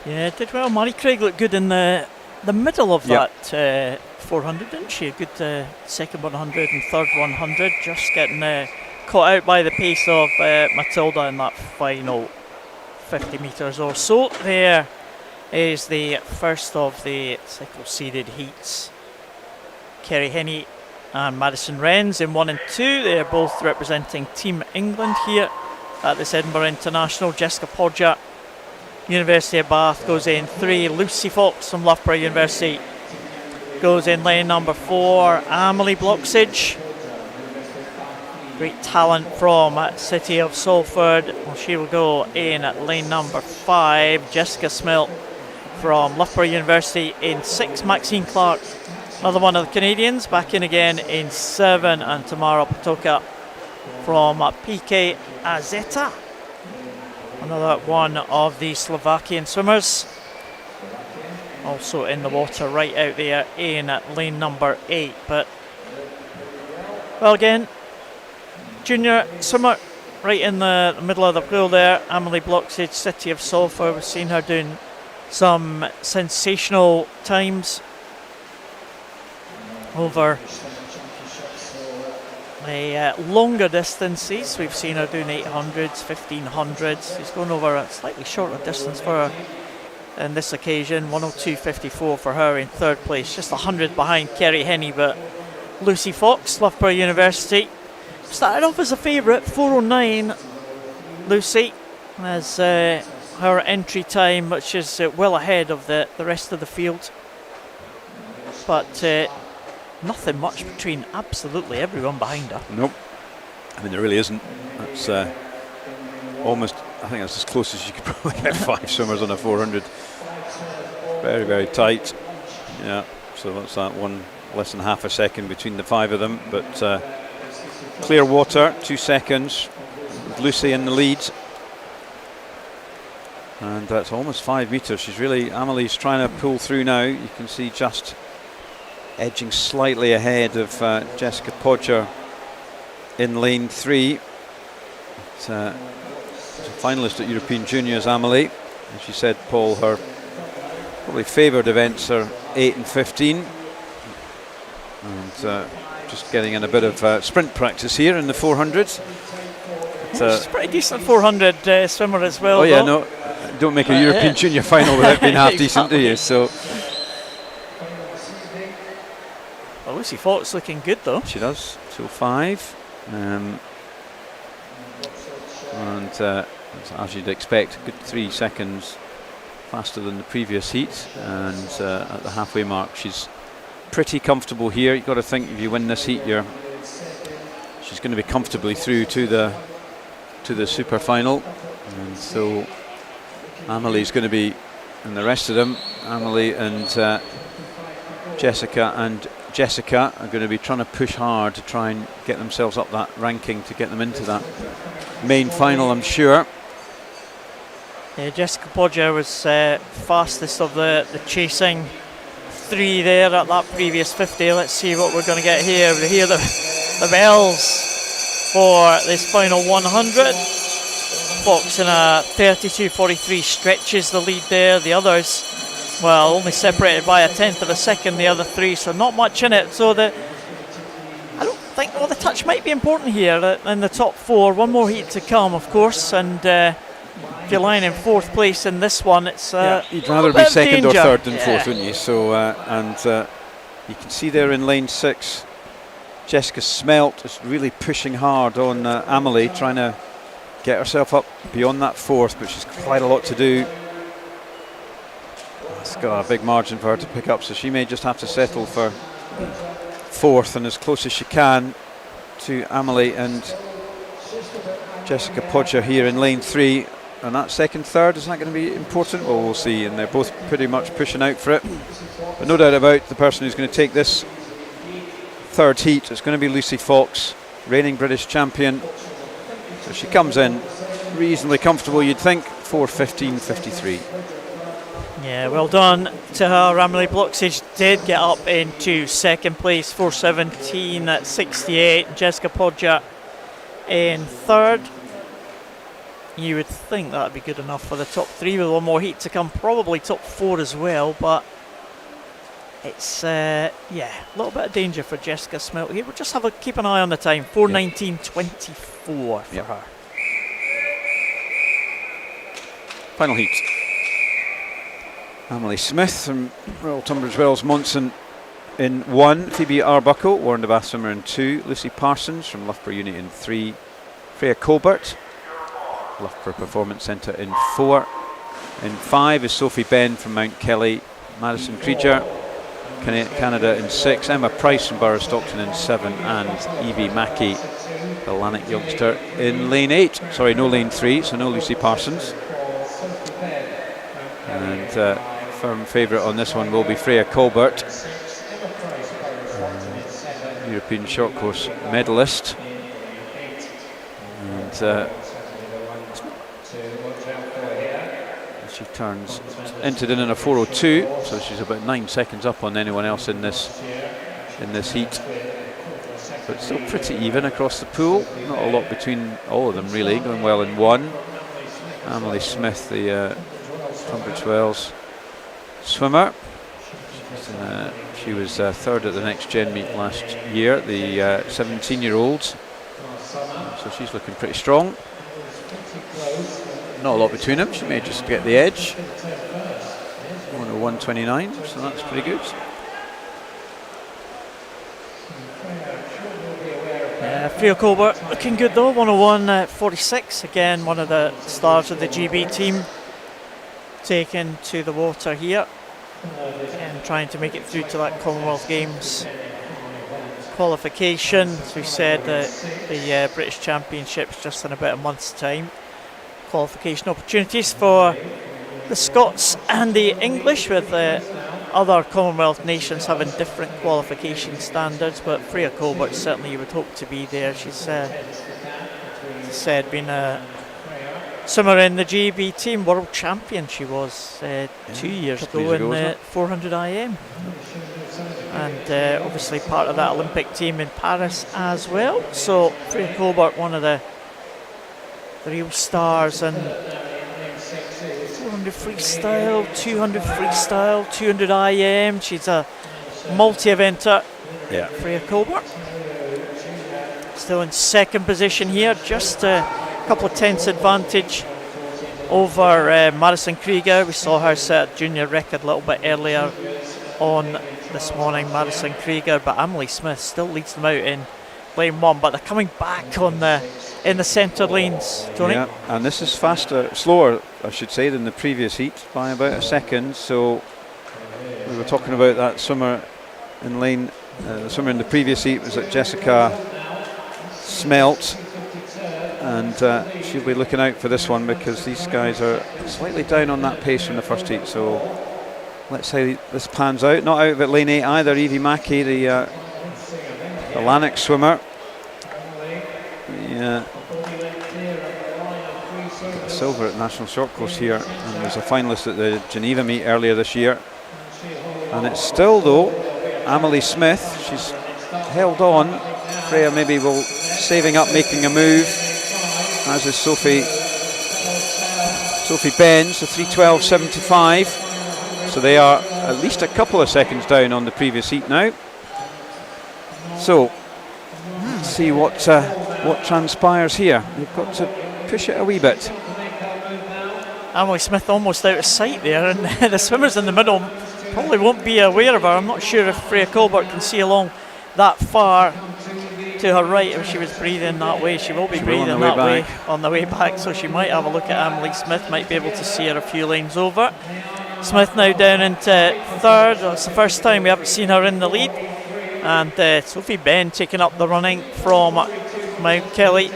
Yeah, did well. Mary Craig looked good in the middle of that 400, didn't she? A good second 100 and third 100. Just getting caught out by the pace of Matilda in that final 50 metres or so. There is the first of the cycle-seeded heats. Kerry Henney and Madison Wrens in 1 and 2. They're both representing Team England here at this Edinburgh International. Jessica Podger, University of Bath, goes in 3. Lucy Fox from Loughborough University goes in lane number 4. Amelie Bloxage, great talent from City of Salford. Well, she will go in at lane number 5. Jessica Smilt from Loughborough University in 6. Maxine Clark, another one of the Canadians, back in again in 7. And Tamara Potoka from PK Azeta, another one of the Slovakian swimmers, also in the water right out there in lane number 8. But, well, again, junior swimmer right in the middle of the pool there, Amelie Bloxage, City of Salford. We've seen her doing some sensational times over the longer distances. We've seen her doing 800s, 1500s. She's going over a slightly shorter distance for her in this occasion. 102.54 for her in third place, just 100 behind Kerry Henney. But Lucy Fox, Loughborough University, started off as a favourite, 4:09. Lucy as her entry time, which is well ahead of the rest of the field. But nothing much between absolutely everyone behind her. Nope. I mean, there really isn't. That's almost, I think that's as close as you could probably get 5 swimmers on a 400. Very, very tight. Yeah, so what's that, less than half a second between the 5 of them. But clear water, 2 seconds, with Lucy in the lead. And that's almost 5 metres. She's really, Amelie's trying to pull through now. You can see just edging slightly ahead of Jessica Podger in lane 3. It's a finalist at European Juniors, Amelie. As you said, Paul, her probably favoured events are 8 and 15. And just getting in a bit of sprint practice here in the 400s. She's pretty decent 400 swimmer as well. Oh yeah, though. no, don't make a European Junior final without being half decent, do you? So. Well, Lucy Fox looking good though. She does. 205. And as you'd expect, good 3 seconds faster than the previous heat. And at the halfway mark, she's pretty comfortable here. You've got to think if you win this heat, she's going to be comfortably through to the super final. And so Amelie's going to be, and the rest of them, Amelie and Jessica are going to be trying to push hard to try and get themselves up that ranking to get them into that main final, I'm sure. Yeah, Jessica Podger was fastest of the chasing 3 there at that previous 50. Let's see what we're going to get here. We hear the bells for this final 100. Fox in a 32.43 stretches the lead there. The others, well, only separated by a tenth of a second, the other 3, so not much in it. So I don't think, well, the touch might be important here in the top 4. One more heat to come, of course, and if you're lying in 4th place in this one, it's you'd rather be 2nd or 3rd than 4th, wouldn't you? So you can see there in lane 6, Jessica Smelt is really pushing hard on Amelie, trying to get herself up beyond that 4th, but she's quite a lot to do. It's got a big margin for her to pick up, so she may just have to settle for 4th and as close as she can to Amelie and Jessica Podger here in lane 3. And that 2nd, 3rd, is that going to be important? Well, we'll see, and they're both pretty much pushing out for it. But no doubt about the person who's going to take this 3rd heat, it's going to be Lucy Fox, reigning British champion. So she comes in reasonably comfortable, you'd think, 4:15.53. Yeah, well done to her. Amelie Bloxage did get up into 2nd place, 4:17 at 68. Jessica Podger in 3rd. You would think that would be good enough for the top 3 with one more heat to come, probably top 4 as well, but it's a little bit of danger for Jessica Smelt here. We'll just keep an eye on the time, 4:19.24 for her. Final heat. Amelie Smith from Royal Tunbridge Wells Monson in 1, Phoebe Arbuckle, Warren de Bath swimmer in 2, Lucy Parsons from Loughborough Unit in 3, Freya Colbert, Loughborough Performance Centre in 4. In 5 is Sophie Ben from Mount Kelly, Madison Krieger, Canada in 6, Emma Price from Borough Stockton in 7, and Evie Mackey, the Lanark youngster, in lane 8. Sorry, no lane 3, so no Lucy Parsons. And firm favourite on this one will be Freya Colbert, European short course medalist. And she turns, entered in a 4:02, so she's about 9 seconds up on anyone else in this heat. But still pretty even across the pool. Not a lot between all of them really. Going well in 1. Amelie Smith, the Tunbridge Wells swimmer. She was 3rd at the Next Gen meet last year, the 17-year-olds. So she's looking pretty strong. Not a lot between them. She may just get the edge. 1:01.29, so that's pretty good. Freya Colbert looking good though, 1:01.46. Again, one of the stars of the GB team, taken to the water here and trying to make it through to that Commonwealth Games qualification. As we said, the British Championships just in about a month's time. Qualification opportunities for the Scots and the English, with other Commonwealth nations having different qualification standards, but Freya Colbert certainly you would hope to be there. She's been a swimmer in the GB team, world champion she was 2 years ago in the 400 IM, and obviously part of that Olympic team in Paris as well. So Freya Colbert, one of the real stars, and 400 freestyle, 200 freestyle, 200 IM. She's a multi-eventer, Freya Colbert. still in second position here, just a couple of tenths advantage over Madison Krieger. We saw her set junior record a little bit earlier on this morning, Madison Krieger, but Emily Smith still leads them out in lane 1, but they're coming back on in the centre lanes, Tony. Yeah, and this is slower, I should say, than the previous heat by about a second. So we were talking about that swimmer in lane. The swimmer in the previous heat was at Jessica Smelt, and she'll be looking out for this one because these guys are slightly down on that pace from the first heat. So let's see how this pans out. Not out of it lane 8 either. Evie Mackey, the Lanark swimmer. Yeah. Silver at National Short Course here, and was a finalist at the Geneva meet earlier this year. And it's still, though, Amelie Smith. She's held on. Freya maybe will saving up, making a move, as is Sophie Benz, the 3:12.75. So they are at least a couple of seconds down on the previous heat now. So let's see what transpires here. You've got to push it a wee bit. Emily Smith almost out of sight there, and the swimmers in the middle probably won't be aware of her. I'm not sure if Freya Colbert can see along that far to her right. If she was breathing that way, she will be breathing that way on the way back, so she might have a look at Emily Smith, might be able to see her a few lanes over. Smith now down into third. It's the first time we haven't seen her in the lead, and Sophie Ben taking up the running from Mount Kelly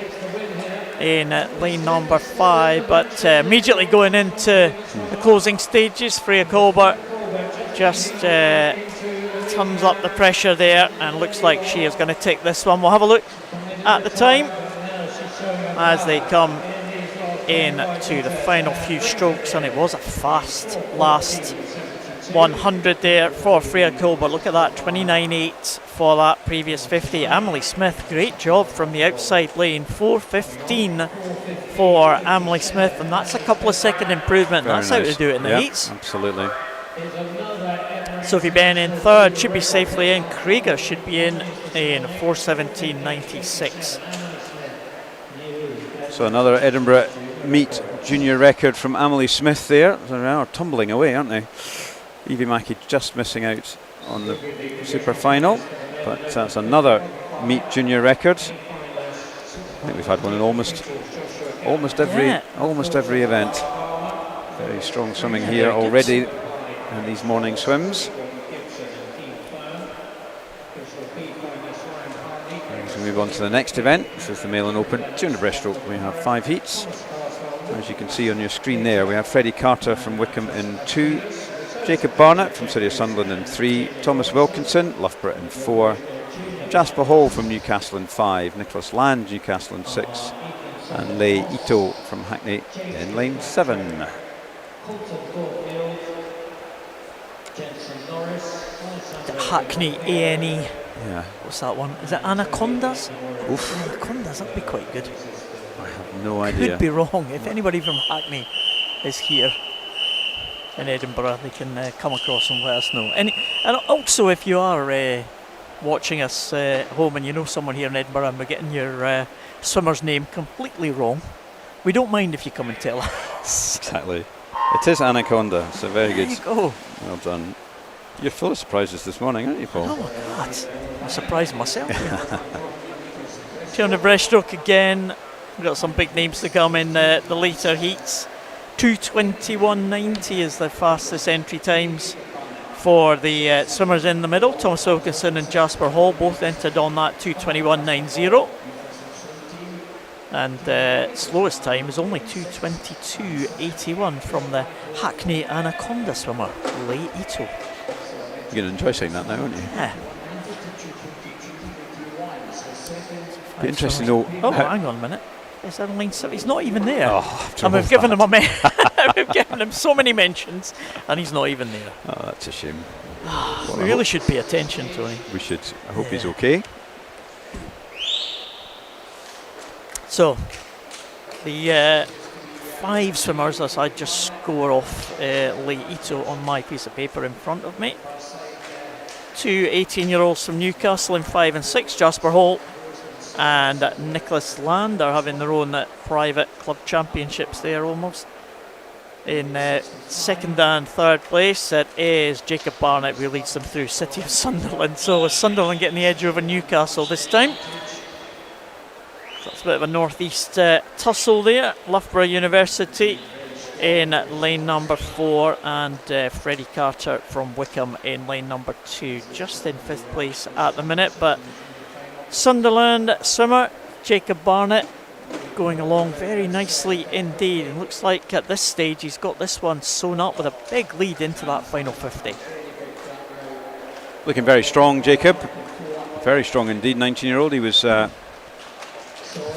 in lane number 5, but immediately going into the closing stages, Freya Colbert just turns up the pressure there and looks like she is going to take this one. We'll have a look at the time as they come in to the final few strokes, and it was a fast last 100 there for Freya Colbert. Look at that, 29.8 for that previous 50. Emily Smith, great job from the outside lane, 4:15 for Emily Smith, and that's a couple of second improvement. Very that's nice. How to do it in the heats. Absolutely. Sophie Ben in third, should be safely in. Krieger should be in 4:17.96. So another Edinburgh meet junior record from Amelie Smith there. They are tumbling away, aren't they? Evie Mackey just missing out on the super final, but that's another meet junior record. I think we've had one in almost every event. Very strong swimming here already in these morning swims. As we move on to the next event, this is the Malin Open 200 breaststroke. We have 5 heats. As you can see on your screen there, we have Freddie Carter from Wickham in 2, Jacob Barnett from City of Sunderland in 3, Thomas Wilkinson, Loughborough in 4, Jasper Hall from Newcastle in 5, Nicholas Land, Newcastle in 6, and Lei Ito from Hackney in lane 7. Hackney A&E. Yeah. What's that one? Is it Anacondas? Oof. Anacondas, that'd be quite good. I have no idea. Could be wrong. If anybody from Hackney is here in Edinburgh, they can come across and let us know. And also, if you are watching us at home and you know someone here in Edinburgh and we're getting your swimmer's name completely wrong, we don't mind if you come and tell us. Exactly. It is Anaconda, so very good. There you go. Well done. You're full of surprises this morning, aren't you, Paul? Oh my God, I'm surprised myself. 200 breaststroke again. We've got some big names to come in the later heats. 2:21.90 is the fastest entry times for the swimmers in the middle. Thomas Wilkinson and Jasper Hall both entered on that 2:21.90. And slowest time is only 2:22.81 from the Hackney Anaconda swimmer, Lei Ito. You're going to enjoy saying that now, aren't you? Yeah. Be interesting to know. Oh, hang on a minute. Is that lane 7? He's not even there. Oh, and we've given him we've given him so many mentions, and he's not even there. Oh, that's a shame. We really should pay attention, Tony. We should. I hope he's okay. So, the 5 swimmers, as I just score off Lei Ito on my piece of paper in front of me. 2 18-year-olds from Newcastle in 5 and 6, Jasper Hall and Nicholas Land are having their own private club championships there almost. In second and third place, it is Jacob Barnett who leads them through City of Sunderland. So Sunderland getting the edge over Newcastle this time. So that's a bit of a northeast tussle there. Loughborough University in lane number 4 and Freddie Carter from Wickham in lane number 2, just in 5th place at the minute. But Sunderland swimmer Jacob Barnett going along very nicely indeed. It looks like at this stage he's got this one sewn up with a big lead into that final 50. Looking very strong, Jacob. Very strong indeed, 19-year-old. He was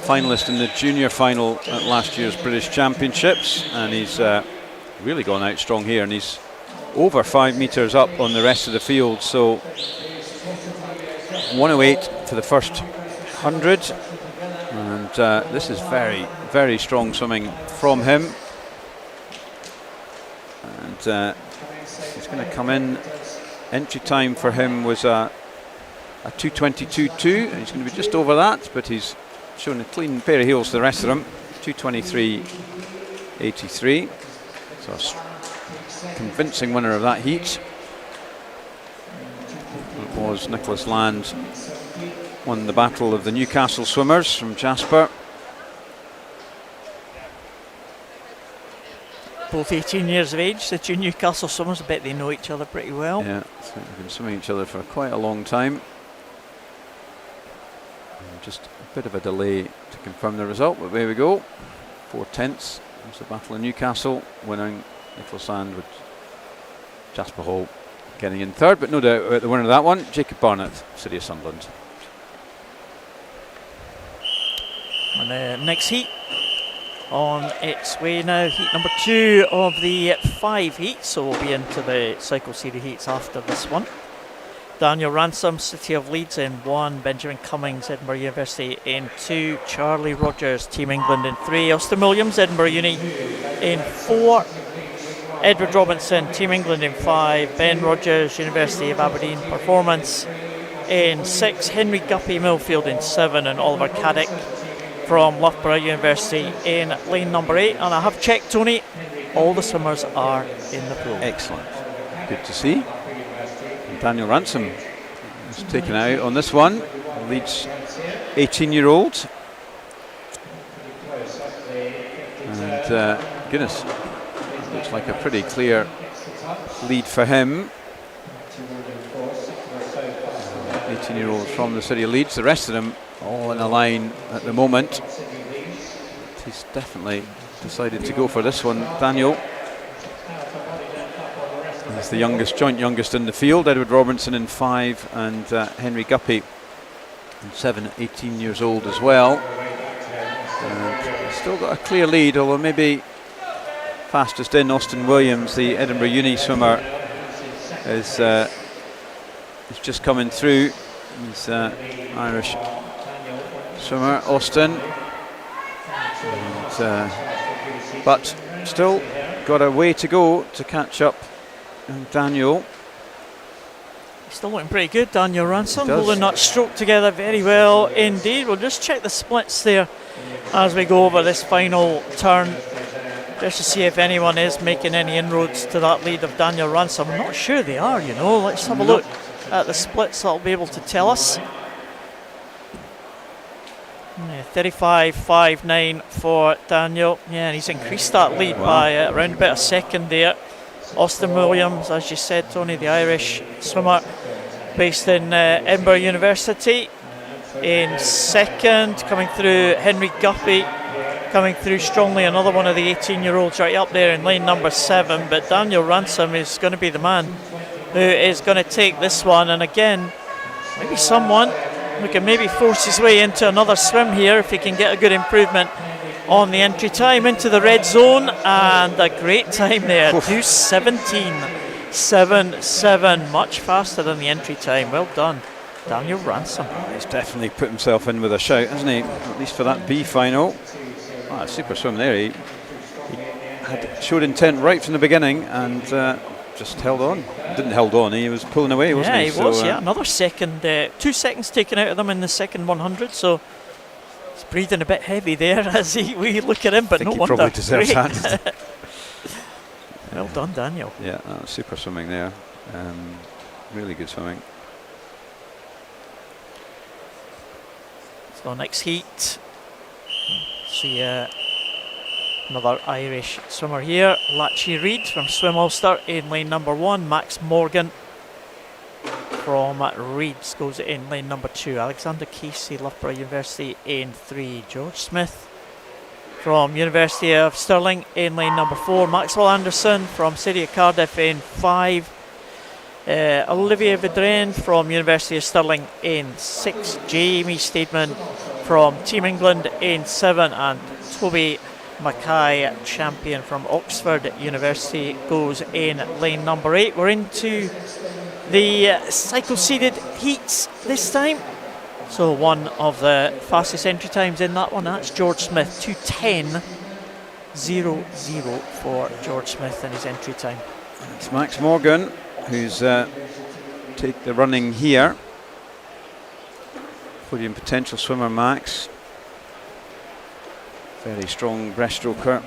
finalist in the junior final at last year's British Championships, and he's really gone out strong here, and he's over 5 metres up on the rest of the field. So 108 for the first 100, and this is very, very strong swimming from him. And he's going to come in. Entry time for him was a 2:22.2, and he's going to be just over that, but he's showing a clean pair of heels to the rest of them. 2:23.83, so a convincing winner of that heat. It was Nicholas Land, won the battle of the Newcastle swimmers from Jasper. Both 18 years of age, the two Newcastle swimmers. I bet they know each other pretty well. Yeah, so they've been swimming each other for quite a long time. And just a bit of a delay to confirm the result, but there we go. 4/10. There's the battle of Newcastle, winning Nicholas Land with Jasper Hall getting in third, but no doubt about the winner of that one, Jacob Barnett, City of Sunderland. And the next heat on its way now, heat number 2 of the 5 heats, so we'll be into the cycle series heats after this one. Daniel Ransom, City of Leeds in 1, Benjamin Cummings, Edinburgh University in 2, Charlie Rogers, Team England in 3, Austin Williams, Edinburgh Uni in 4, Edward Robinson, Team England in 5, Ben Rogers, University of Aberdeen Performance in 6, Henry Guppy, Millfield in 7, and Oliver Caddick from Loughborough University in lane number 8. And I have checked, Tony, all the swimmers are in the pool. Excellent, good to see. And Daniel Ransom is taken out on this one, leads 18-year-old. And goodness, looks like a pretty clear lead for him. 18-year-olds from the City of Leeds, the rest of them all in a line at the moment. He's definitely decided to go for this one, Daniel. He's the youngest, joint youngest in the field. Edward Robinson in 5 and Henry Guppy in 7, 18 years old as well. And still got a clear lead, although maybe fastest in Austin Williams, the Edinburgh Uni swimmer, is just coming through. He's Irish swimmer, Austin, and, but still got a way to go to catch up. And Daniel, he's still looking pretty good, Daniel Ransom, holding that stroke together very well indeed. We'll just check the splits there as we go over this final turn, just to see if anyone is making any inroads to that lead of Daniel Ransom. I'm not sure they are, you know. Let's have a look at the splits, that'll be able to tell us. 35.59 for Daniel. Yeah, and he's increased that lead by around about a second there. Austin Williams, as you said, Tony, the Irish swimmer based in Edinburgh University, in second. Coming through, Henry Guppy coming through strongly, another one of the 18-year-olds right up there in lane number 7. But Daniel Ransom is going to be the man who is going to take this one. And again, maybe someone who can maybe force his way into another swim here if he can get a good improvement on the entry time into the red zone. And a great time there, 2:17.77, much faster than the entry time. Well done, Daniel Ransom. He's definitely put himself in with a shout, hasn't he? At least for that B final. Ah, super swim there. He had showed intent right from the beginning and just held on. Didn't held on, he was pulling away, wasn't he? Yeah, he was, yeah. Another second, 2 seconds taken out of them in the second 100, so He's breathing a bit heavy there as we look at him, but I think no he wonder. probably deserves Great. that. Well done, Daniel. Yeah, super swimming there. Really good swimming. So next heat, see another Irish swimmer here, Lachi Reid from Swim Ulster in lane number 1, Max Morgan from Reeds goes in lane number 2, Alexander Casey, Loughborough University in 3, George Smith from University of Stirling in lane number 4, Maxwell Anderson from City of Cardiff in 5, Olivier Vidren from University of Stirling in 6, Jamie Steedman from Team England in 7, and Toby Mackay, champion from Oxford University, goes in lane number 8. We're into the cycle-seeded heats this time. So one of the fastest entry times in that one, that's George Smith, 2:10.00 for George Smith in his entry time. It's Max Morgan who's take the running here. Podium potential swimmer, Max. Very strong breaststroker.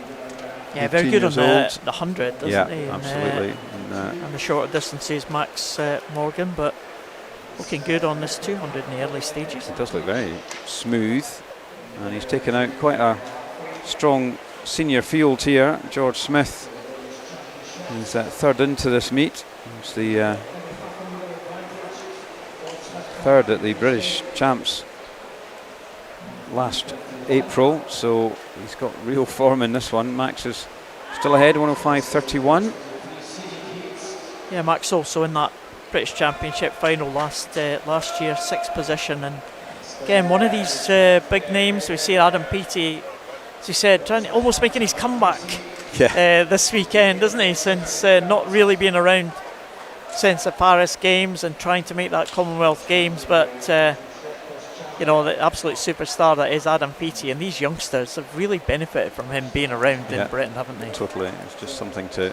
Yeah, very good on the 100, doesn't he? Absolutely. And the shorter distances, Max Morgan, but looking good on this 200 in the early stages. It does look very smooth, and he's taken out quite a strong senior field here. George Smith is third into this meet. He's the third at the British Champs last April, so he's got real form in this one. Max is still ahead, 105.31. Yeah, Max also in that British Championship final last year, 6th position, and again one of these big names. We see Adam Peaty, as you said, almost making his comeback this weekend, doesn't he? Since not really being around since the Paris Games and trying to make that Commonwealth Games, but you know, the absolute superstar that is Adam Peaty, and these youngsters have really benefited from him being around in Britain, haven't they? Totally, it's just something to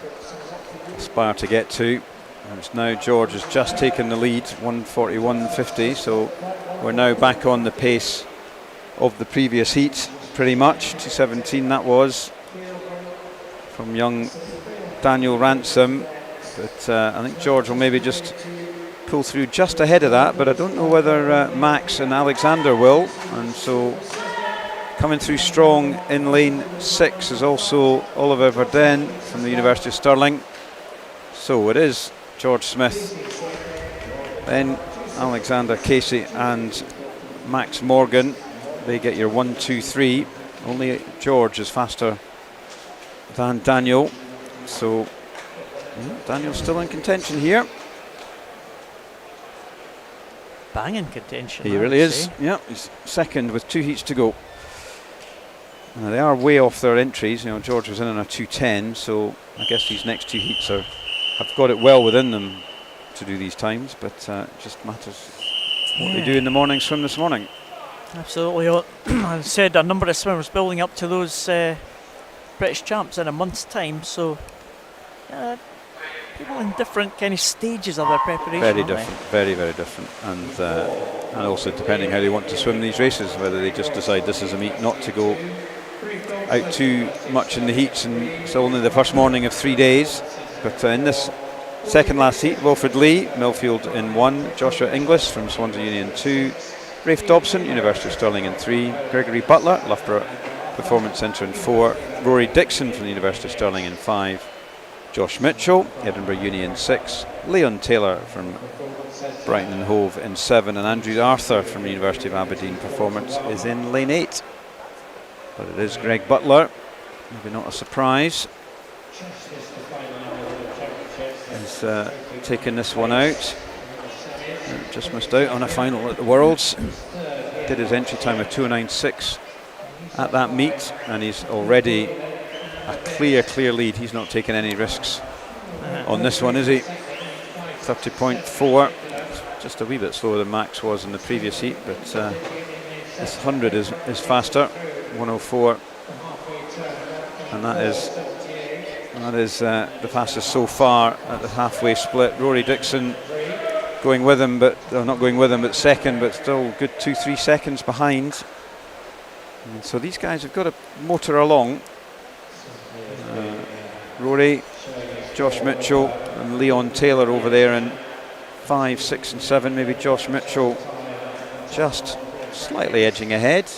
aspire to get to. And it's now George has just taken the lead, 141.50, so we're now back on the pace of the previous heat, pretty much. 2:17 that was from young Daniel Ransom, but I think George will maybe just pull through just ahead of that, but I don't know whether Max and Alexander will. And so coming through strong in lane 6 is also Oliver Verden from the University of Stirling. So it is George Smith, then Alexander Casey and Max Morgan. They get your 1, 2, 3. Only George is faster than Daniel, so Daniel's still in contention here. Banging contention. He really is. Yeah, he's second with 2 heats to go. Now they are way off their entries. You know, George was in on a 2:10, so I guess these next 2 heats have got it well within them to do these times, but it just matters what they do in the morning swim this morning. Absolutely. I said a number of swimmers building up to those British champs in a month's time, so people in different kind of stages of their preparation. Very different, very, very different, and also depending how they want to swim these races, whether they just decide this is a meet not to go out too much in the heats, and it's only the first morning of 3 days. But in this second last heat, Wilfred Lee, Millfield in 1, Joshua Inglis from Swansea Union 2, Rafe Dobson, University of Stirling in 3, Gregory Butler, Loughborough Performance Centre in 4, Rory Dixon from the University of Stirling in 5, Josh Mitchell, Edinburgh Uni in 6, Leon Taylor from Brighton and Hove in 7, and Andrew Arthur from the University of Aberdeen Performance is in lane 8. But it is Greg Butler, maybe not a surprise. He's taken this one out. Just missed out on a final at the Worlds. Did his entry time of 2:09.6 at that meet, and he's already a clear lead. He's not taking any risks on this one, is he? 30.4, just a wee bit slower than Max was in the previous heat, but this 100 is faster, 104, and that is the fastest so far at the halfway split. Rory Dixon going with him, but not going with him, but second, but still good 2-3 seconds behind. And so these guys have got to motor along. Rory, Josh Mitchell and Leon Taylor over there in 5, 6 and 7. Maybe Josh Mitchell just slightly edging ahead.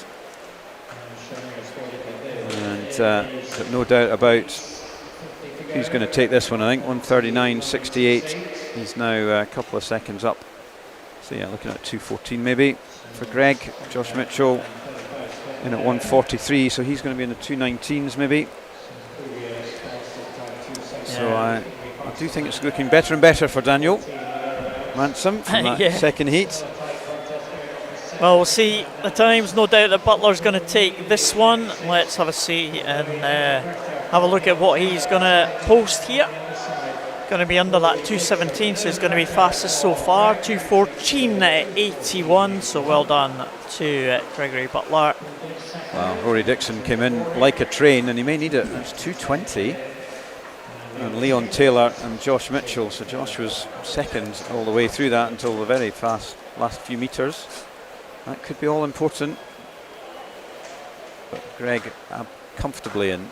And but no doubt about who's going to take this one. I think 139.68. He's now a couple of seconds up. So yeah, looking at 2:14 maybe for Greg. Josh Mitchell in at 1:43, so he's going to be in the 2:19s maybe. So I do think it's looking better and better for Daniel Ransom from that second heat. Well, we'll see the times. No doubt that Butler's going to take this one. Let's have a see and have a look at what he's going to post here. Going to be under that 2:17, so he's going to be fastest so far. 2:14.81, so well done to Gregory Butler. Well, Rory Dixon came in like a train, and he may need it. It's 2:20. And Leon Taylor and Josh Mitchell. So Josh was second all the way through that until the very fast last few metres. That could be all important. But Greg comfortably in.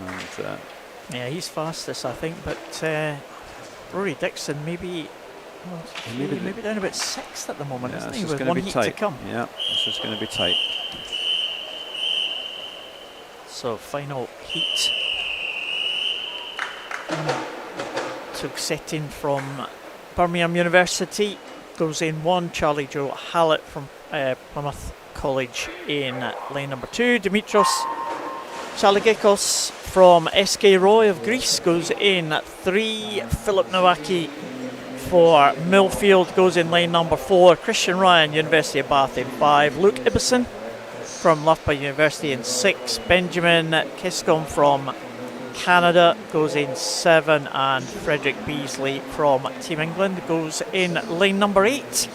And, yeah, he's fastest, I think. But Rory Dixon maybe down about 6th at the moment, isn't he? With one heat to come. Yeah, this is going to be tight. So final heat. So setting from Birmingham University goes in 1. Charlie Joe Hallett from Plymouth College in lane number 2. Dimitrios Chalagikos from SK Roy of Greece goes in 3. Philip Nowacki for Millfield goes in lane number 4. Christian Ryan, University of Bath in 5. Luke Ibbison from Loughborough University in 6. Benjamin Kiscombe from Canada goes in 7, and Frederick Beasley from Team England goes in lane number 8.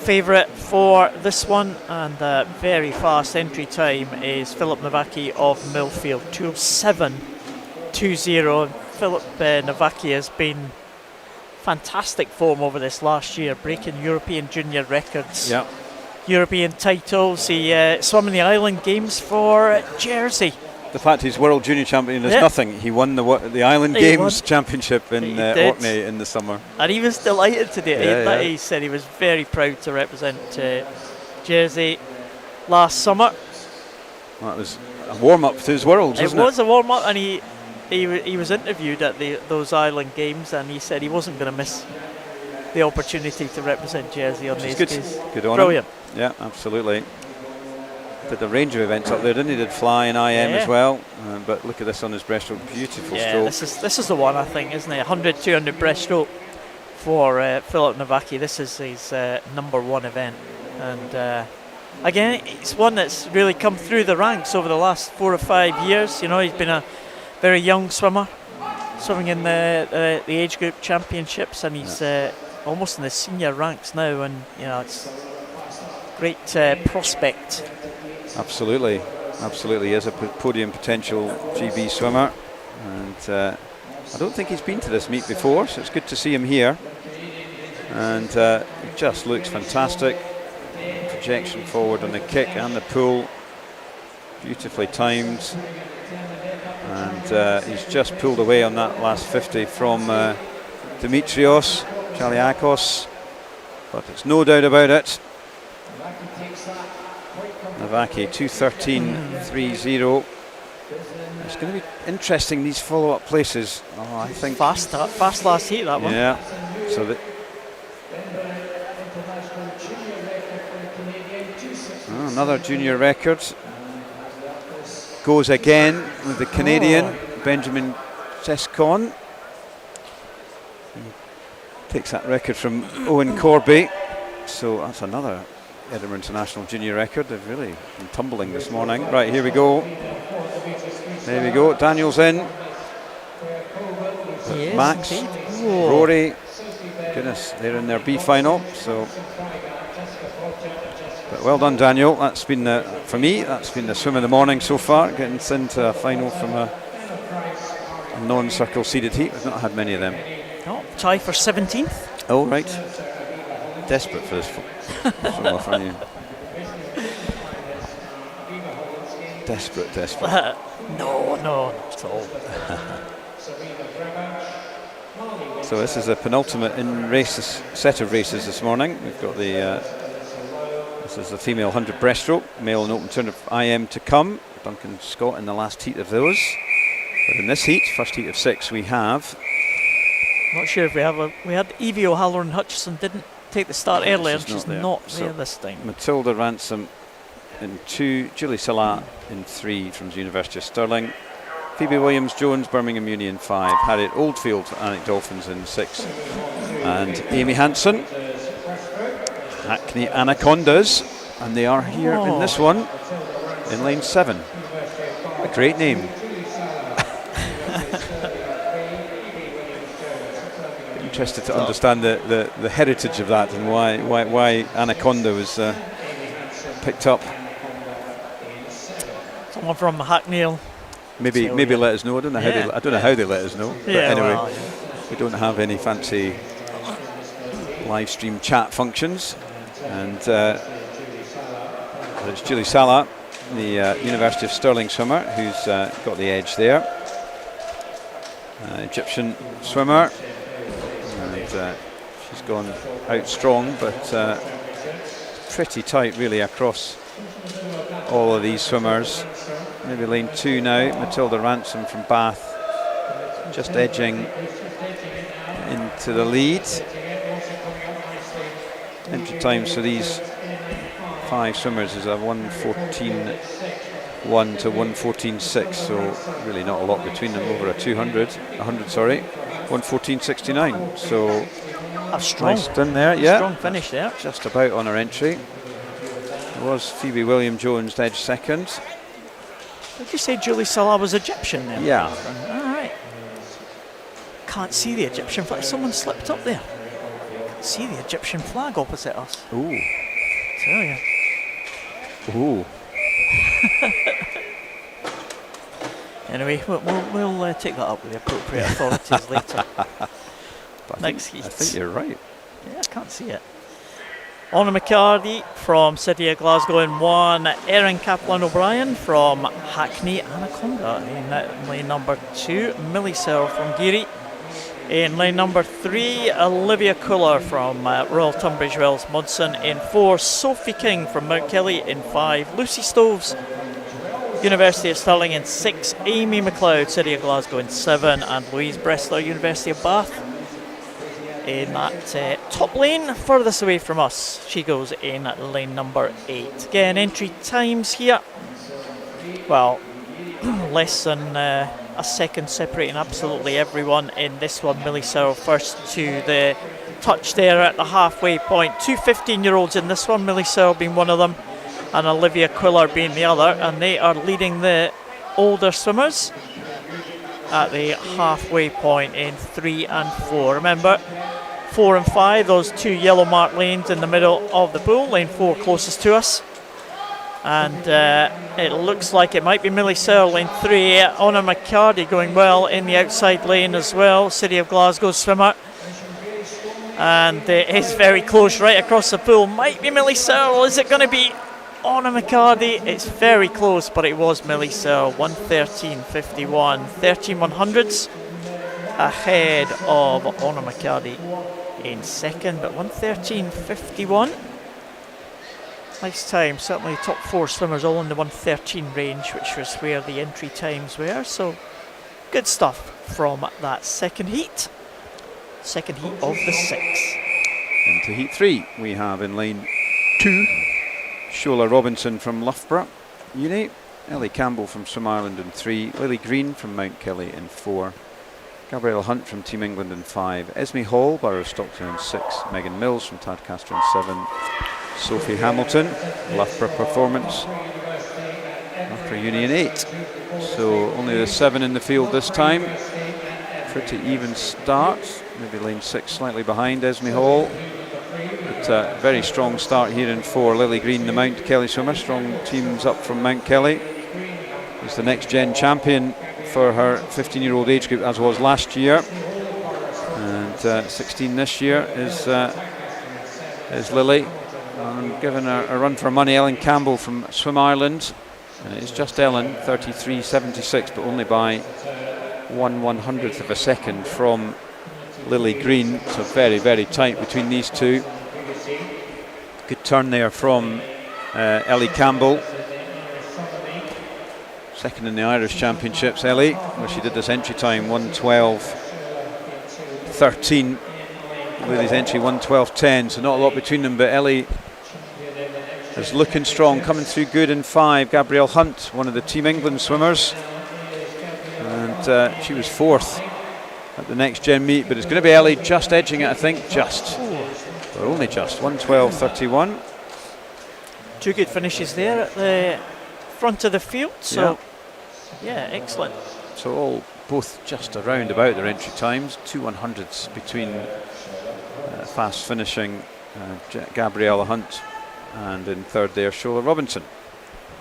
Favourite for this one, and very fast entry time, is Philip Nowacki of Millfield, 2:07.20. Philip Nowacki has been fantastic form over this last year, breaking European junior records, European titles. He swam in the Island Games for Jersey. The fact he's World Junior Champion is nothing. He won the Island Games Championship in Orkney in the summer. And he was delighted today. He said he was very proud to represent Jersey last summer. Well, that was a warm-up to his Worlds, wasn't it? It was a warm-up, and he was interviewed at those Island Games, and he said he wasn't going to miss the opportunity to represent Jersey on these days. Good on Brilliant. him. Yeah, absolutely. Did a range of events up there, didn't he? Did fly and IM as well. But look at this on his breaststroke, beautiful stroke. This is the one, I think, isn't it? 100, 200 breaststroke for Philip Nowacki. This is his number 1 event, and again, it's one that's really come through the ranks over the last 4 or 5 years. You know, he's been a very young swimmer, swimming in the age group championships, and he's almost in the senior ranks now, and you know, it's great prospect. Absolutely, he is a podium potential GB swimmer, and I don't think he's been to this meet before, so it's good to see him here. And he just looks fantastic. Projection forward on the kick and the pull, beautifully timed, and he's just pulled away on that last 50 from Dimitrios Chaliakos, but there's no doubt about it. Nowacki 2:13.30. It's going to be interesting, these follow-up places. Oh, I think fast last heat, that one. Yeah. So that another junior record goes again with the Canadian Benjamin Chescon. Takes that record from Owen Corby. So that's another Edinburgh International Junior record. They've really been tumbling this morning. Right, here we go. There we go. Daniel's in. Max, Rory. Goodness, they're in their B final. So, but well done, Daniel. That's been for me. That's been the swim of the morning so far. Getting into a final from a non-circle seeded heat. We've not had many of them. Oh, tie for 17th. Oh, right. Desperate for this swim off, aren't you? Desperate. No, not at all. So this is a penultimate set of races this morning. We've got this is the female 100 breaststroke, male and open turn of IM to come. Duncan Scott in the last heat of those. But in this heat, first heat of 6, we have... Not sure if we had Evie O'Halloran Hutchison didn't take the start earlier, and she's not there this time. Matilda Ransom in 2, Julie Salah in 3 from the University of Stirling, Phoebe Williams-Jones, Birmingham Uni in 5, Harriet Oldfield, Alnwick Dolphins in 6, and Amy Hanson, Hackney Anacondas, and they are here in this one, in lane 7. A great name. Interested to understand the heritage of that and why Anaconda was picked up. Someone from Hackney. Maybe let us know. I don't know how they let us know. But anyway, we don't have any fancy live stream chat functions. And it's Julie Salah, the University of Stirling swimmer, who's got the edge there. Egyptian swimmer. And she's gone out strong, but pretty tight really across all of these swimmers. Maybe lane 2 now, Matilda Ransom from Bath, just edging into the lead. Entry times for these 5 swimmers is a 1:14.1 to 1:14.6, so really not a lot between them over a 1:14.69. So that's strong. Nice done there, yeah. Strong finish there. Just about on her entry. It was Phoebe Williams-Jones edged second. Did you say Julie Salah was Egyptian then? Yeah. All right. Can't see the Egyptian flag. Someone slipped up there. Can't see the Egyptian flag opposite us. Ooh. Tell you. Ooh. Anyway, we'll take that up with the appropriate authorities later. Next heat. I think you're right. Yeah, I can't see it. Anna McCarty from City of Glasgow in 1. Erin Kaplan-O'Brien from Hackney Anaconda in lane number 2. Millie Searle from Geary in lane number 3. Olivia Cooler from Royal Tunbridge Wells Mudson in 4. Sophie King from Mount Kelly in 5. Lucy Stoves, University of Stirling in 6. Amy McLeod, City of Glasgow in 7. And Louise Bressler, University of Bath in that top lane furthest away from us. She goes in at lane number 8. Again, entry times here, well, less than a second separating absolutely everyone in this one. Millie Searle first to the touch there at the halfway point. 2 15-year-olds in this one, Millie Searle being one of them and Olivia Quiller being the other, and they are leading the older swimmers at the halfway point in 3 and 4. Remember, 4 and 5, those 2 yellow marked lanes in the middle of the pool. Lane 4 closest to us. And it looks like it might be Millie Searle, lane 3. Anna McCarty going well in the outside lane as well, City of Glasgow swimmer. And it is very close right across the pool. Might be Millie Searle. Is it going to be Anna McCarty? It's very close, but it was Millie Searle. 1:13.51, 13/100ths ahead of Anna McCarty in second, but 1:13.51. Nice time. Certainly top 4 swimmers all in the 1:13 range, which was where the entry times were. So good stuff from that second heat. Second heat of the 6. Into heat 3, we have in lane 2 Shola Robinson from Loughborough Uni, Ellie Campbell from Swim Ireland in 3, Lily Green from Mount Kelly in 4, Gabrielle Hunt from Team England in 5, Esme Hall, Borough of Stockton in 6, Megan Mills from Tadcaster in 7, Sophie Hamilton, Loughborough Performance, Loughborough Uni in 8. So only the 7 in the field this time. Pretty even start. Maybe lane 6 slightly behind Esme Hall. But very strong start here in 4. Lily Green, the Mount Kelly swimmer. Strong teams up from Mount Kelly. She's the next gen champion for her 15-year-old age group, as was last year. And 16 this year is Lily. And given a run for money, Ellen Campbell from Swim Ireland And it's just Ellen, 33.76, but only by 1/100th of a second from Lily Green. So very, very tight between these two. Good turn there from Ellie Campbell. Second in the Irish Championships, Ellie, where she did this entry time 1:12.13. Lily's entry 1:12.10, so not a lot between them, but Ellie is looking strong, coming through good in 5. Gabrielle Hunt, one of the Team England swimmers, and she was 4th at the next gen meet, but it's going to be Ellie just edging it, I think, just, or only just, 1:12.31. 2 good finishes there at the front of the field, so yeah, excellent. So all both just around about their entry times, 2/100ths between fast finishing Gabriella Hunt and in 3rd there Shola Robinson.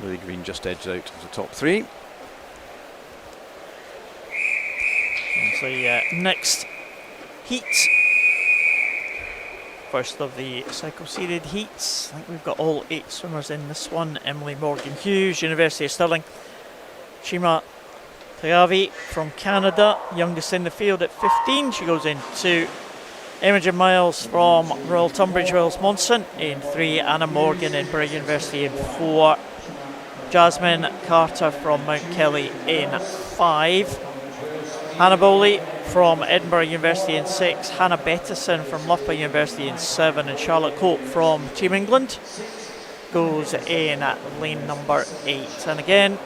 Lily Green just edged out of the top 3. So next heat, first of the cycle-seeded heats. I think we've got all 8 swimmers in this one. Emily Morgan Hughes, University of Stirling. Shima Tagavi from Canada, youngest in the field at 15. She goes into Imogen Miles from Royal Tunbridge Wells Monson in 3. Anna Morgan in Edinburgh University in 4. Jasmine Carter from Mount Kelly in 5. Hannah Bowley from Edinburgh University in 6. Hannah Bettison from Loughborough University in 7. And Charlotte Cope from Team England goes in at lane number 8. And again,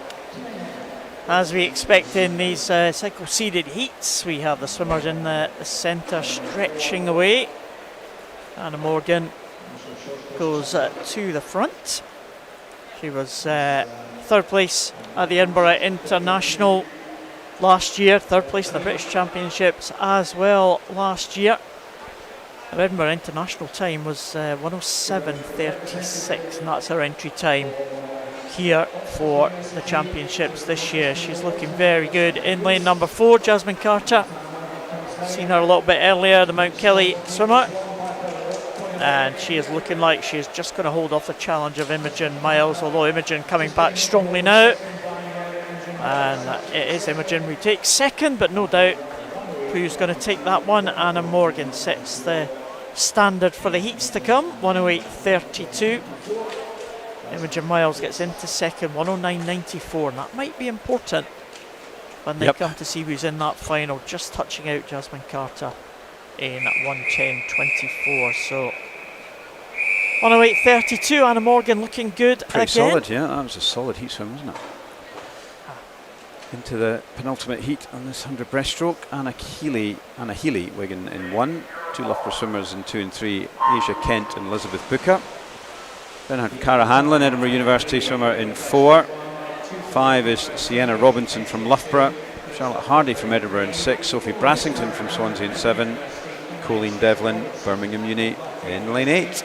as we expect in these cycle-seeded heats, we have the swimmers in the centre stretching away. Anna Morgan goes to the front. She was 3rd place at the Edinburgh International last year, 3rd place in the British Championships as well last year. The Edinburgh International time was 1:07.36, and that's her entry time here for the championships this year. She's looking very good in lane number 4. Jasmine Carter, seen her a little bit earlier, the Mount Kelly swimmer, and she is looking like she is just going to hold off the challenge of Imogen Miles, although Imogen coming back strongly now, and it is Imogen who takes 2nd, but no doubt who's going to take that one. Anna Morgan sets the standard for the heats to come, 1:08.32. Imogen Miles gets into 2nd, 1:09.94, and that might be important when they come to see who's in that final, just touching out Jasmine Carter in 1:10.24. So 1:08.32, Anna Morgan looking good Pretty again. solid, yeah, that was a solid heat swim, wasn't it? Into the penultimate heat on this 100 breaststroke. Anna Healy, Wigan in 1. 2 Loughborough swimmers in 2 and 3, Asia Kent and Elizabeth Booker. Then had Cara Hanlon, Edinburgh University swimmer in 4. 5 is Sienna Robinson from Loughborough. Charlotte Hardy from Edinburgh in 6. Sophie Brassington from Swansea in 7. Colleen Devlin, Birmingham Uni in lane 8.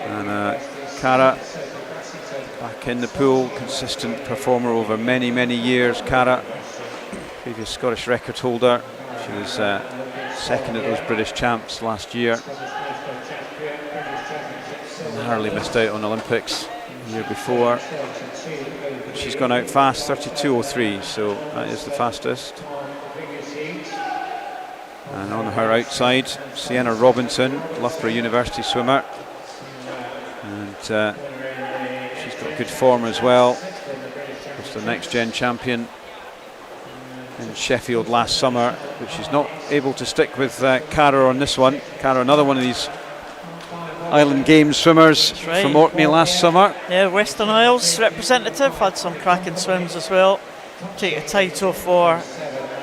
And Cara back in the pool, consistent performer over many, many years. Cara, previous Scottish record holder. She was 2nd at those British champs last year. Narrowly missed out on Olympics the year before. She's gone out fast, 32.03, so that is the fastest. And on her outside, Sienna Robinson, Loughborough University swimmer. And she's got good form as well. Was the next gen champion in Sheffield last summer, but she's not able to stick with Cara on this one. Cara, another one of these Island Games swimmers from Orkney last summer. Yeah, Western Isles representative, had some cracking swims as well. Take a title for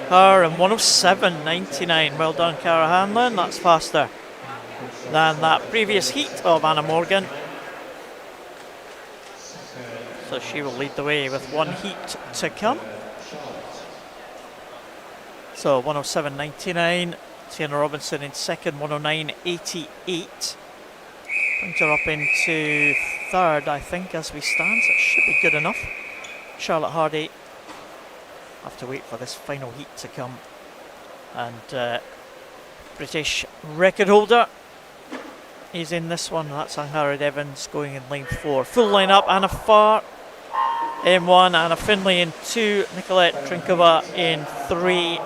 her in 1:07.99. Well done, Cara Hanlon. That's faster than that previous heat of Anna Morgan. So she will lead the way with 1 heat to come. So 1:07.99. Sienna Robinson in 2nd, 1:09.88. Brings her up into 3rd, I think, as we stand. So it should be good enough. Charlotte Hardy, have to wait for this final heat to come. And British record holder is in this one. That's Angharad Evans going in lane 4. Full line up. Anna Farr in 1, Anna Finlay in 2, Nicolette Trinkova in 3,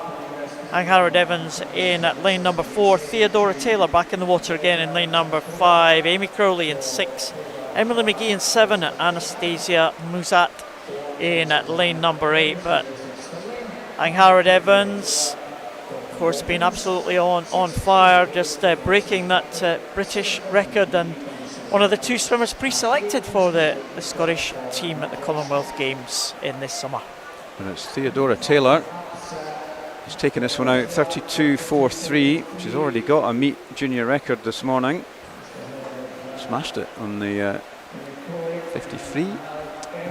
Angharad Evans in lane number 4, Theodora Taylor back in the water again in lane number 5, Amy Crowley in 6, Emily McGee in 7, Anastasia Muzat in lane number 8. But Angharad Evans, of course, been absolutely on fire, just breaking that British record, and one of the 2 swimmers pre-selected for the Scottish team at the Commonwealth Games in this summer. And it's Theodora Taylor. She's taken this one out 32.43. She's already got a meet junior record this morning. Smashed it on the 53.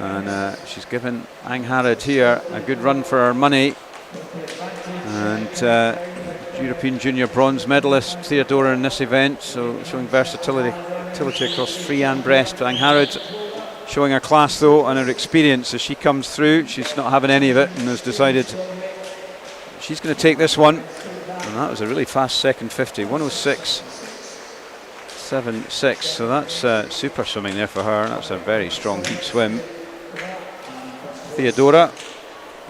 And she's given Angharad here a good run for her money. And European junior bronze medalist Theodora in this event, so showing versatility across free and breast. Angharad showing her class though and her experience as she comes through. She's not having any of it and has decided she's going to take this one. And that was a really fast second 50, 106.76. So that's super swimming there for her. That's a very strong heat swim. Theodora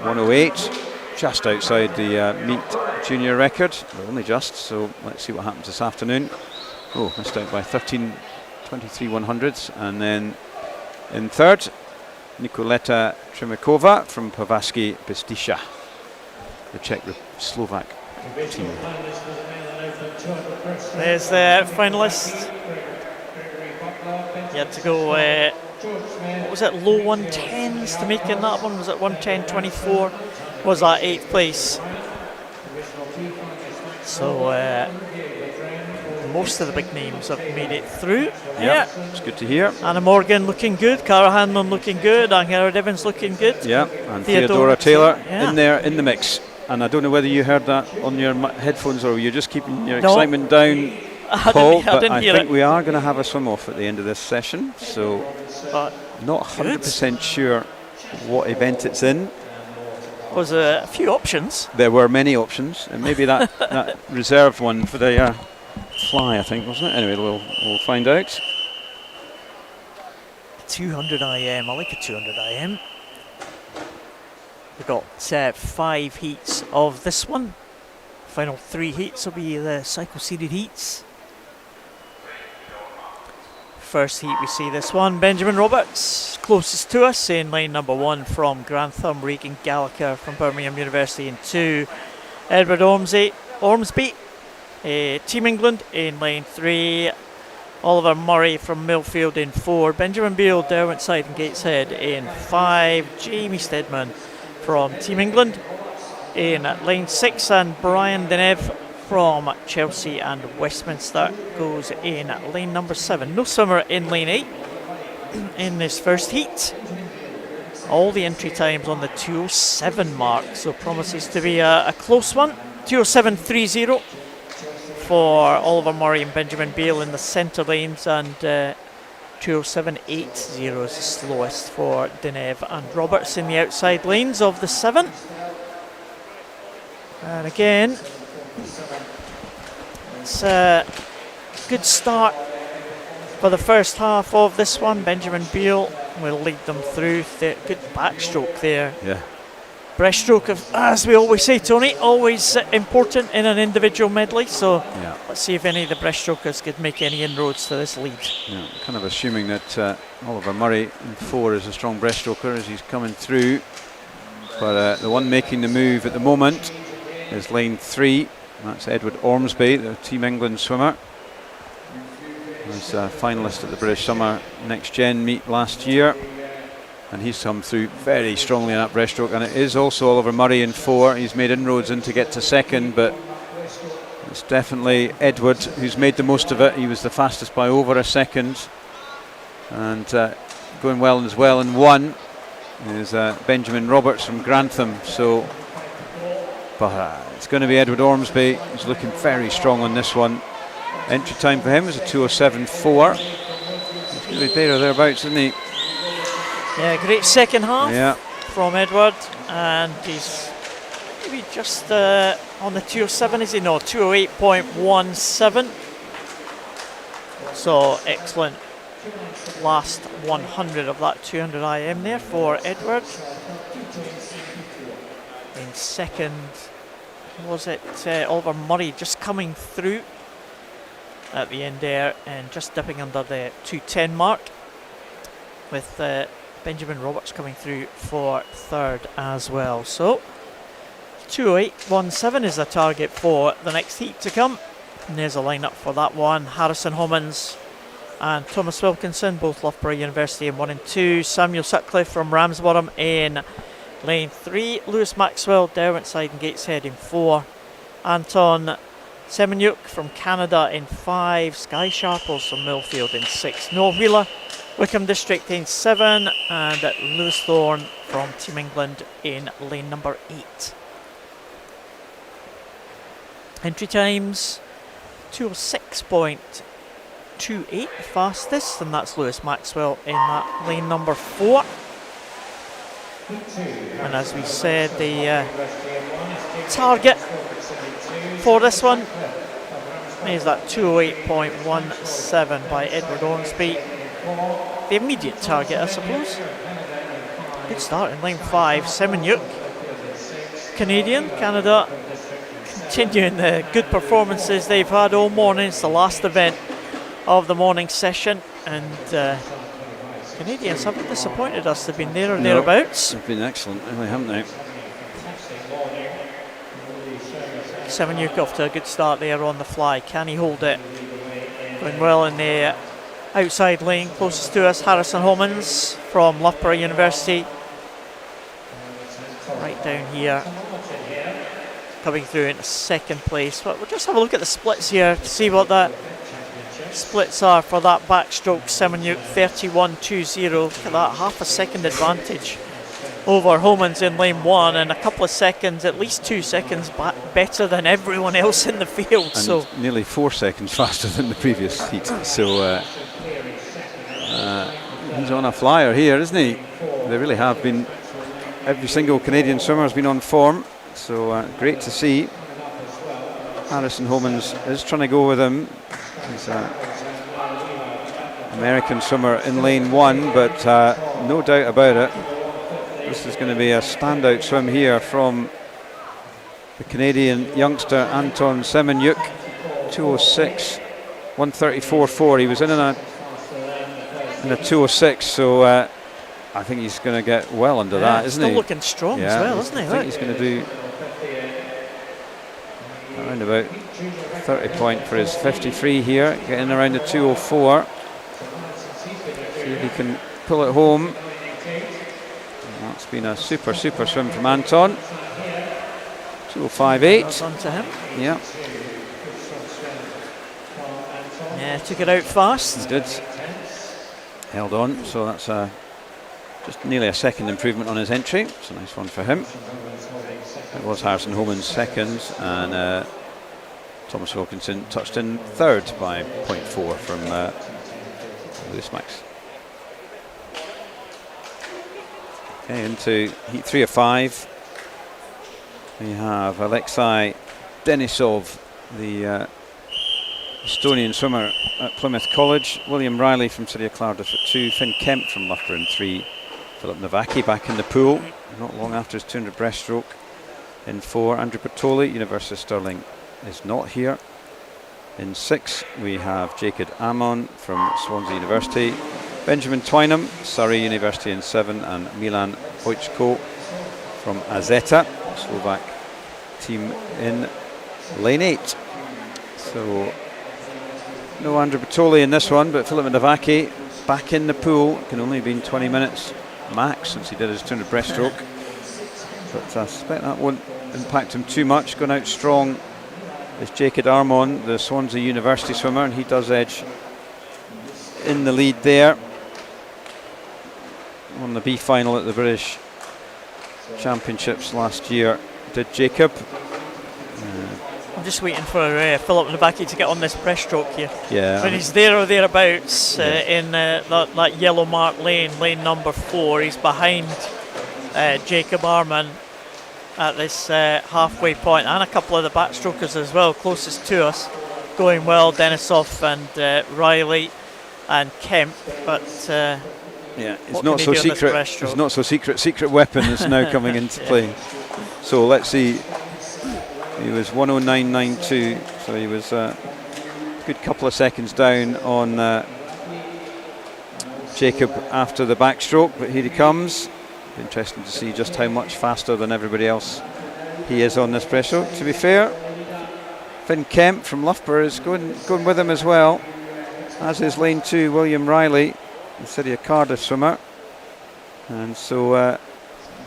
108, just outside the meet junior record, but only just. So let's see what happens this afternoon. Oh, missed out by 13.23 and then in third, Nikoleta Trimikova from Pavaski Bistisha, the Czech-Slovak team. There's the finalists. You had to go, what was it, low 110s to make in that one? Was it 110.24? Was that 8th place? So most of the big names have made it through. Yeah, it's good to hear. Anna Morgan looking good, Cara Hanlon looking good, Angharad Evans looking good. Yeah, and Theodora Taylor yeah, in there in the mix. And I don't know whether you heard that on your headphones or you're just keeping your No. excitement down, Paul. I didn't I hear think it. we are going to have a swim off at the end of this session. So But not 100% sure what event it's in. was a few options. There were many options, and maybe that, that reserved one for the fly, I think, wasn't it? Anyway, we'll find out. 200 IM, I like a 200 IM. We've got 5 heats of this one. Final 3 heats will be the cycle-seeded heats. First heat we see this one, Benjamin Roberts, closest to us in lane number 1 from Grantham, Regan Gallagher from Birmingham University in 2, Edward Ormsby, Team England in lane 3, Oliver Murray from Millfield in 4, Benjamin Beale, Derwentside and Gateshead in 5, Jamie Stedman from Team England in lane 6, and Brian Denev from Chelsea and Westminster goes in lane number 7. No swimmer in lane 8 in this first heat. All the entry times on the 2:07 mark, so promises to be a close one. 2:07.30 for Oliver Murray and Benjamin Beale in the centre lanes, and 2:07.80 is the slowest for Denev and Roberts in the outside lanes of the 7. And again, it's a good start for the first half of this one. Benjamin Beale will lead them through. Good backstroke there. Yeah. Breaststroke, as we always say, Tony, always important in an individual medley. So Yeah. let's see if any of the breaststrokers could make any inroads to this lead. Yeah, kind of assuming that Oliver Murray in 4 is a strong breaststroker as he's coming through. But the one making the move at the moment is lane 3. That's Edward Ormsby, the Team England swimmer. He's a finalist at the British Summer Next Gen meet last year. And he's come through very strongly in that breaststroke. And it is also Oliver Murray in 4. He's made inroads in to get to second, but it's definitely Edward who's made the most of it. He was the fastest by over a second. And going well as well in 1 is Benjamin Roberts from Grantham. So, but it's going to be Edward Ormsby. He's looking very strong on this one. Entry time for him is a 2:07.4. He's going to be there or thereabouts, isn't he? Yeah, great second half Yeah. from Edward, and he's maybe just on the 2:07, is he? No, 2:08.17. So excellent last 100 of that 200 IM there for Edward. In second, was it Oliver Murray just coming through at the end there and just dipping under the 210 mark, with Benjamin Roberts coming through for third as well. So 208.17 is the target for the next heat to come. And there's a lineup for that one. Harrison Homans and Thomas Wilkinson, both Loughborough University in 1 and 2. Samuel Sutcliffe from Ramsbottom in lane 3. Lewis Maxwell, Derwentside and Gateshead in 4. Anton Semenyuk from Canada in 5. Sky Sharples from Millfield in 6. Noel Wheeler, Wickham District in 7. And Lewis Thorne from Team England in lane number 8. Entry times 206.28 fastest, and that's Lewis Maxwell in that lane number 4. And as we said, the target for this one is that 208.17 by Edward Ormsby. The immediate target, I suppose. Good start in lane 5. Semenyuk, Canadian, Canada, continuing the good performances they've had all morning. It's the last event of the morning session, and Canadians haven't disappointed us. They've been there or thereabouts. They've been excellent, really, haven't they? Semenyuk off to a good start there on the fly. Can he hold it? Going well in the outside lane closest to us. Harrison Homans from Loughborough University, right down here, coming through into second place. But we'll just have a look at the splits here to see what the splits are for that backstroke. Semenyuk 31.20. Look at that, half a second advantage over Homans in lane 1, and a couple of seconds, at least 2 seconds better than everyone else in the field. And so nearly 4 seconds faster than the previous heat. So he's on a flyer here, isn't he? They really have been. Every single Canadian swimmer has been on form. So great to see. Harrison Homans is trying to go with him. He's an American swimmer in lane 1, but no doubt about it, this is going to be a standout swim here from the Canadian youngster Anton Semenyuk. 206, 134.4. He was in a 206, so I think he's going to get well under that, isn't he? Still looking strong as well, isn't he? I think he's going to do around about 30 point for his 53 here, getting around the 204. See if he can pull it home. That's been a super swim from Anton. 205.8. That's on to him. Yeah. Yeah, took it out fast. He did. Held on, so that's just nearly a second improvement on his entry. It's a nice one for him. It was Harrison Homans second, and Thomas Wilkinson touched in third by 0.4 from Lewis Max. Okay, into heat 3 of 5. We have Alexei Denisov, the Estonian swimmer at Plymouth College. William Riley from City of Cardiff at 2. Finn Kemp from Loughborough in 3. Philip Navaki back in the pool, not long after his 200 breaststroke in 4. Andrew Bertoli, University of Stirling, is not here. In 6 we have Jacob Amon from Swansea University. Benjamin Twynham, Surrey University in 7, and Milan Wojcko from Azeta, Slovak team in lane 8. So no Andrew Bertoli in this one, but Philip Navaki back in the pool. Can only have been 20 minutes max since he did his 200 breaststroke, but I suspect that won't impact him too much. Going out strong is Jacob Armon, the Swansea University swimmer, and he does edge in the lead there. Won the B final at the British Championships last year, did Jacob. I'm just waiting for Philip Navaki to get on this breaststroke here. Yeah. When he's there or thereabouts in that yellow mark lane number 4, he's behind Jacob Armon at this halfway point, and a couple of the backstrokers as well, closest to us, going well. Denisov and Riley and Kemp, but yeah, it's what not can so he do on this secret. breaststroke? It's not so secret. Secret weapon is now coming into play. So let's see. He was 109.92, so he was a good couple of seconds down on Jacob after the backstroke, but here he comes. Interesting to see just how much faster than everybody else he is on this breaststroke. To be fair, Finn Kemp from Loughborough is going with him as well, as is lane 2 William Riley, the City of Cardiff swimmer, and so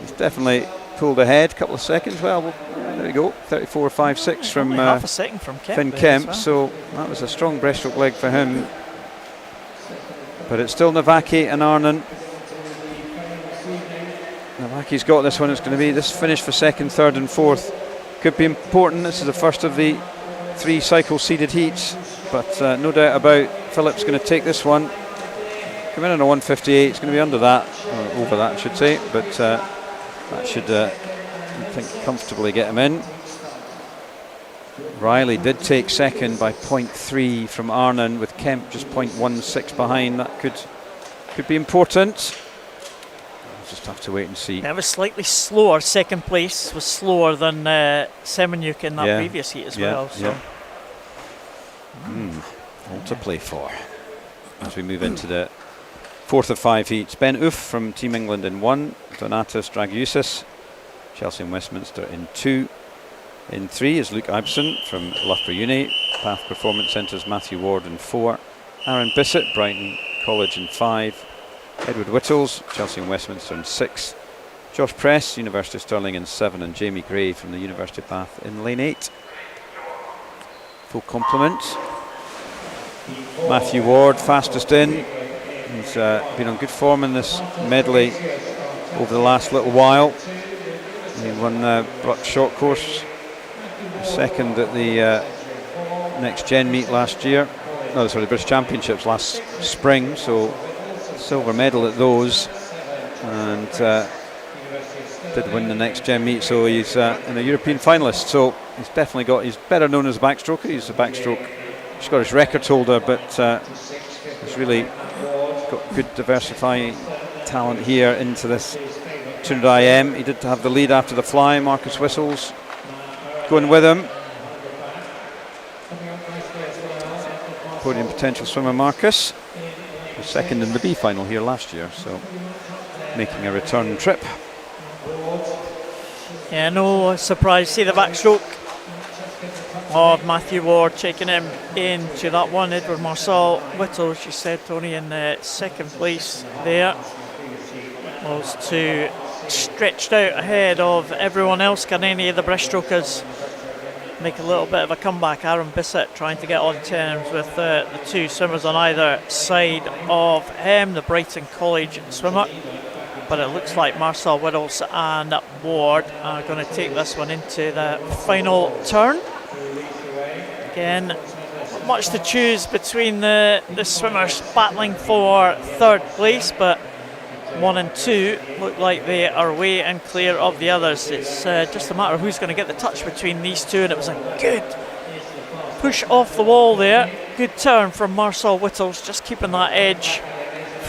he's definitely pulled ahead a couple of seconds. Well, there we go, 34.56 from half a second from Kemp Finn there Kemp, as well. so that was a strong breaststroke leg for him. But it's still Navaki and Arnon. Navaki's got this one. It's going to be this finish for second, third and fourth. Could be important. This is the first of the 3 cycle seeded heats, but no doubt about Philip's going to take this one. Come in on a 158. It's going to be under that, or over that I should say, but that should I think comfortably get him in. Riley did take second by 0.3 from Arnon, with Kemp just 0.16 behind. That could be important. We'll just have to wait and see. It was slightly slower. Second place was slower than Semenyuk in that previous heat as well. So. All to play for as we move into the fourth of 5 heats. Ben Oof from Team England in 1, Donatas Dragiusis, Chelsea and Westminster in 2. In 3 is Luke Ibsen from Loughborough Uni, Bath Performance Centre's Matthew Ward in 4, Aaron Bissett, Brighton College in 5, Edward Whittles, Chelsea and Westminster in 6, Josh Press, University of Stirling in 7, and Jamie Gray from the University of Bath in lane 8. Full complement. Matthew Ward fastest in. He's been on good form in this medley over the last little while. He won the Bruck short course, second at the Next Gen meet last year. No, sorry, the British Championships last spring. So silver medal at those, and did win the Next Gen meet. So he's in a European finalist. So he's definitely got. He's better known as a backstroker. He's a backstroke Scottish record holder, but he's really got good diversifying talent here into this Trinidad IM. He did have the lead after the fly. Marcus Whistles going with him. Podium potential swimmer Marcus was second in the B final here last year, so making a return trip. Yeah, no surprise. See the backstroke of Matthew Ward taking him into that one. Edward Marcel Whittles, you said, Tony, in second place there. Was to stretched out ahead of everyone else. Can any of the breaststrokers make a little bit of a comeback? Aaron Bissett trying to get on terms with the 2 swimmers on either side of him, the Brighton College swimmer. But it looks like Marcel Whittles and Ward are going to take this one into the final turn. Again, not much to choose between the swimmers battling for third place, but 1 and 2 look like they are away and clear of the others. It's just a matter of who's going to get the touch between these two, and it was a good push off the wall there. Good turn from Marcel Whittles, just keeping that edge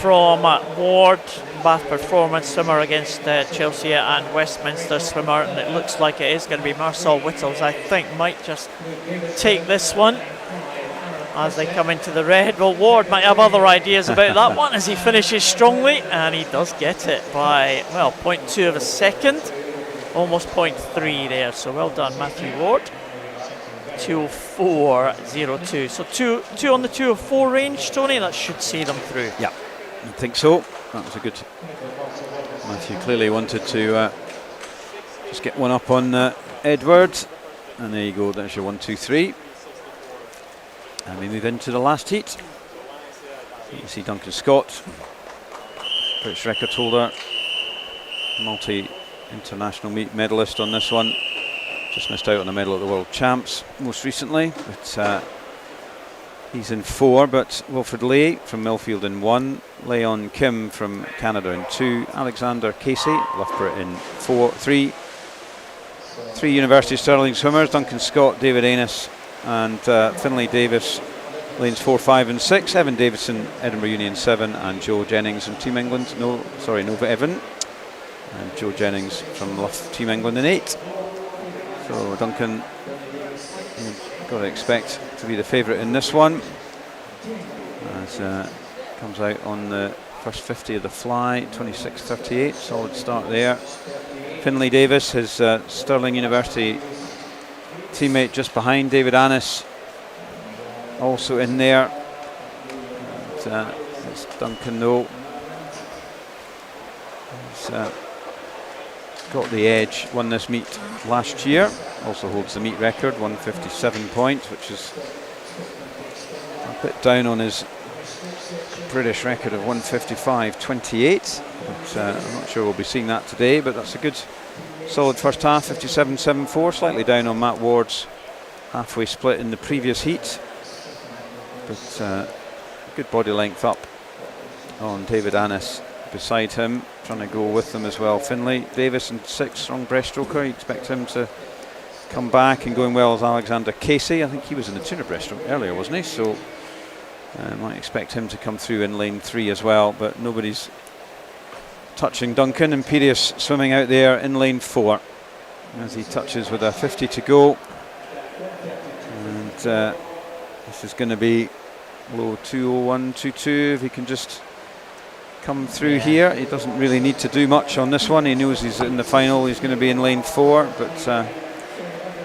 from Ward. Bath Performance swimmer against Chelsea and Westminster swimmer, and it looks like it is going to be Marcel Whittles, I think, might just take this one as they come into the red. Well, Ward might have other ideas about that one as he finishes strongly, and he does get it by, well, 0.2 of a second, almost 0.3 there, so well done Matthew Ward. 204.02, so two on the 204 range, Tony. That should see them through. Yeah, I think so. That was a good. Matthew clearly wanted to just get one up on Edward, and there you go. There's your 1, 2, 3, and we move into the last heat. You see Duncan Scott, British record holder, multi-international meet medalist on this one. Just missed out on the medal at the World Champs most recently, but he's in 4. But Wilfred Lay from Millfield in 1, Leon Kim from Canada in 2, Alexander Casey, Loughborough in 3 University of Stirling swimmers, Duncan Scott, David Anus and Finlay Davis lanes 4, 5 and 6. Evan Davison, Edinburgh Union 7, and Joe Jennings from Team England. Nova Evan. And Joe Jennings from Luff Team England in 8. So Duncan, you've got to expect to be the favourite in this one. As comes out on the first 50 of the fly, 26.38, solid start there. Finlay Davis, his Stirling University teammate just behind. David Annis also in there. And, it's Duncan though. He's got the edge, won this meet last year, also holds the meet record, 157 points, which is a bit down on his British record of 155.28, but I'm not sure we'll be seeing that today, but that's a good solid first half, 57.74, slightly down on Matt Ward's halfway split in the previous heat, but good body length up on David Annis beside him, trying to go with them as well. Finlay Davis in 6th, strong breaststroker. You expect him to come back, and going well as Alexander Casey. I think he was in the tuner breaststroke earlier, wasn't he? So might expect him to come through in lane 3 as well, but nobody's touching Duncan. Imperious swimming out there in lane 4 as he touches with a 50 to go, and this is going to be low 2:01.22 if he can just come through here. He doesn't really need to do much on this one. He knows he's in the final. He's going to be in lane 4, but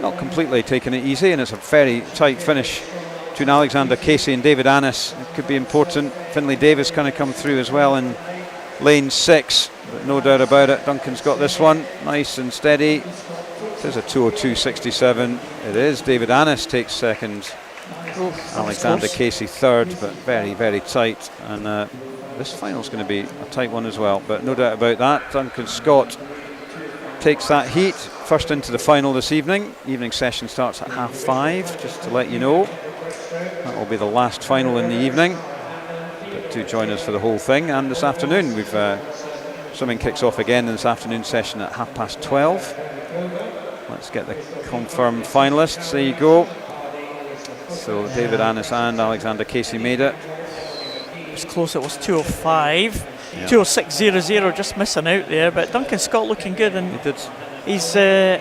not completely taking it easy, and it's a very tight finish between Alexander Casey and David Annis. It could be important. Finlay Davis kind of come through as well in lane 6, but no doubt about it, Duncan's got this one nice and steady. It is a 2:02.67. It is. David Annis takes second. Alexander Casey third, but very, very tight, and this final's going to be a tight one as well, but no doubt about that. Duncan Scott takes that heat first into the final this evening. Evening session starts at 5:30, just to let you know. That will be the last final in the evening, but do join us for the whole thing. And this afternoon we've swimming kicks off again in this afternoon session at 12:30. Let's get the confirmed finalists. There you go. So David Annis and Alexander Casey made it. It was close, it was 2:05. 2:06.00, just missing out there, but Duncan Scott looking good, and he did. He's he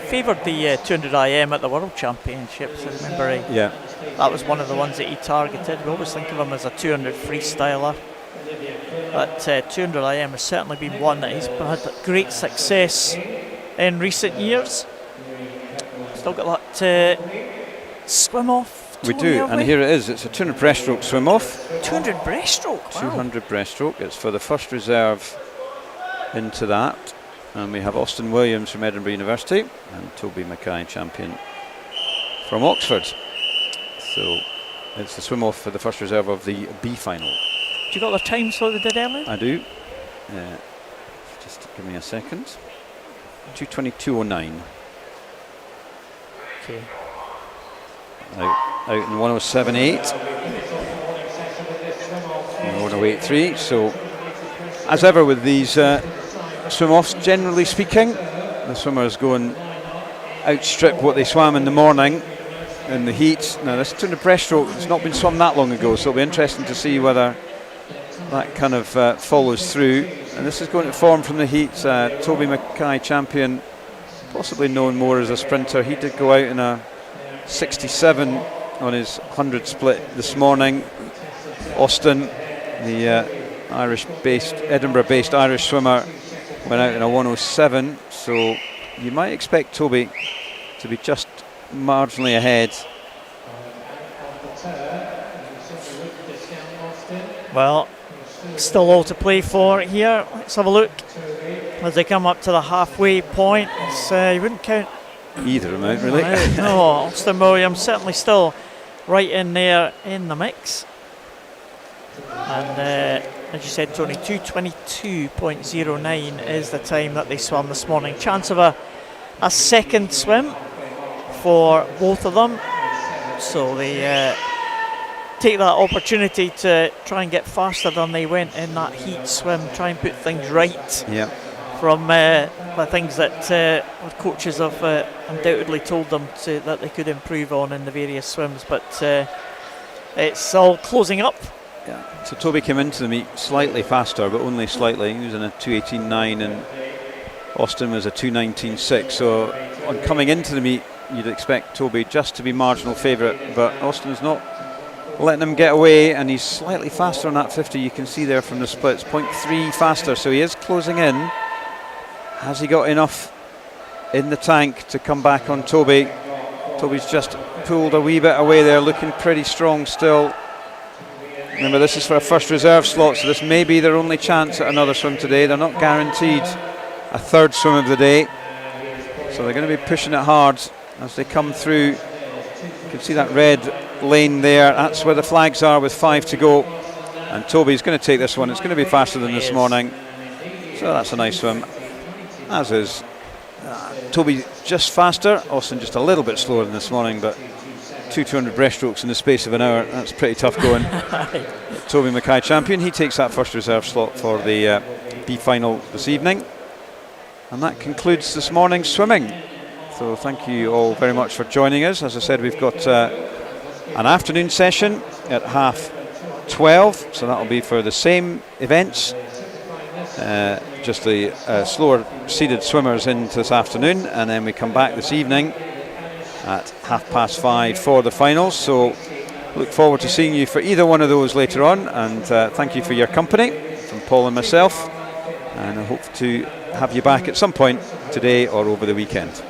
favoured the 200 IM at the World Championships. I remember that was one of the ones that he targeted. We always think of him as a 200 freestyler, but 200 IM has certainly been one that he's had great success in recent years. Still got that swim off. We do, and here it is. It's a 200 breaststroke swim off. 200 breaststroke. Wow. 200 breaststroke. It's for the first reserve into that, and we have Austin Williams from Edinburgh University and Toby Mackay, champion from Oxford. So it's the swim off for the first reserve of the B final. Do you got the time so they did earlier? I do. Just give me a second. 2:22.09. Okay. Out in 1:07.8. 1:08.3. So, as ever with these swim-offs, generally speaking, the swimmers go and outstrip what they swam in the morning in the heat. Now, this 200 breaststroke has not been swum that long ago, so it'll be interesting to see whether that kind of follows through. And this is going to form from the heat. Toby Mackay, champion, possibly known more as a sprinter. He did go out in a 67 on his 100 split this morning. Austin, the Edinburgh-based Irish swimmer, went out in a 1:07. So you might expect Toby to be just marginally ahead. Well, still all to play for here. Let's have a look as they come up to the halfway point. You wouldn't count either amount, really. No, Austin Williams certainly still right in there in the mix. And as you said, Tony, 2:22.09 is the time that they swam this morning. Chance of a second swim for both of them. So they take that opportunity to try and get faster than they went in that heat swim, try and put things right from the things that coaches have undoubtedly told them that they could improve on in the various swims. But it's all closing up. Yeah. So Toby came into the meet slightly faster, but only slightly. He was in a 2:18.9 and Austin was a 2:19.6. So on coming into the meet, you'd expect Toby just to be marginal favourite, but Austin's not letting him get away, and he's slightly faster on that 50. You can see there from the splits, 0.3 faster, so he is closing in. Has he got enough in the tank to come back on Toby? Toby's just pulled a wee bit away there, looking pretty strong still. Remember, this is for a first reserve slot, so this may be their only chance at another swim today. They're not guaranteed a third swim of the day, so they're going to be pushing it hard as they come through. You can see that red lane there. That's where the flags are with 5 to go, and Toby's going to take this one. It's going to be faster than this morning, so that's a nice swim, as is Toby. Just faster, Austin just a little bit slower than this morning, but 200 breaststrokes in the space of an hour, that's pretty tough going. Toby Mackay champion, he takes that first reserve slot for the B final this evening, and that concludes this morning's swimming. So thank you all very much for joining us. As I said, we've got an afternoon session at 12:30, so that'll be for the same events, just the slower seeded swimmers into this afternoon, and then we come back this evening at 5:30 for the finals. So look forward to seeing you for either one of those later on, and thank you for your company from Paul and myself, and I hope to have you back at some point today or over the weekend.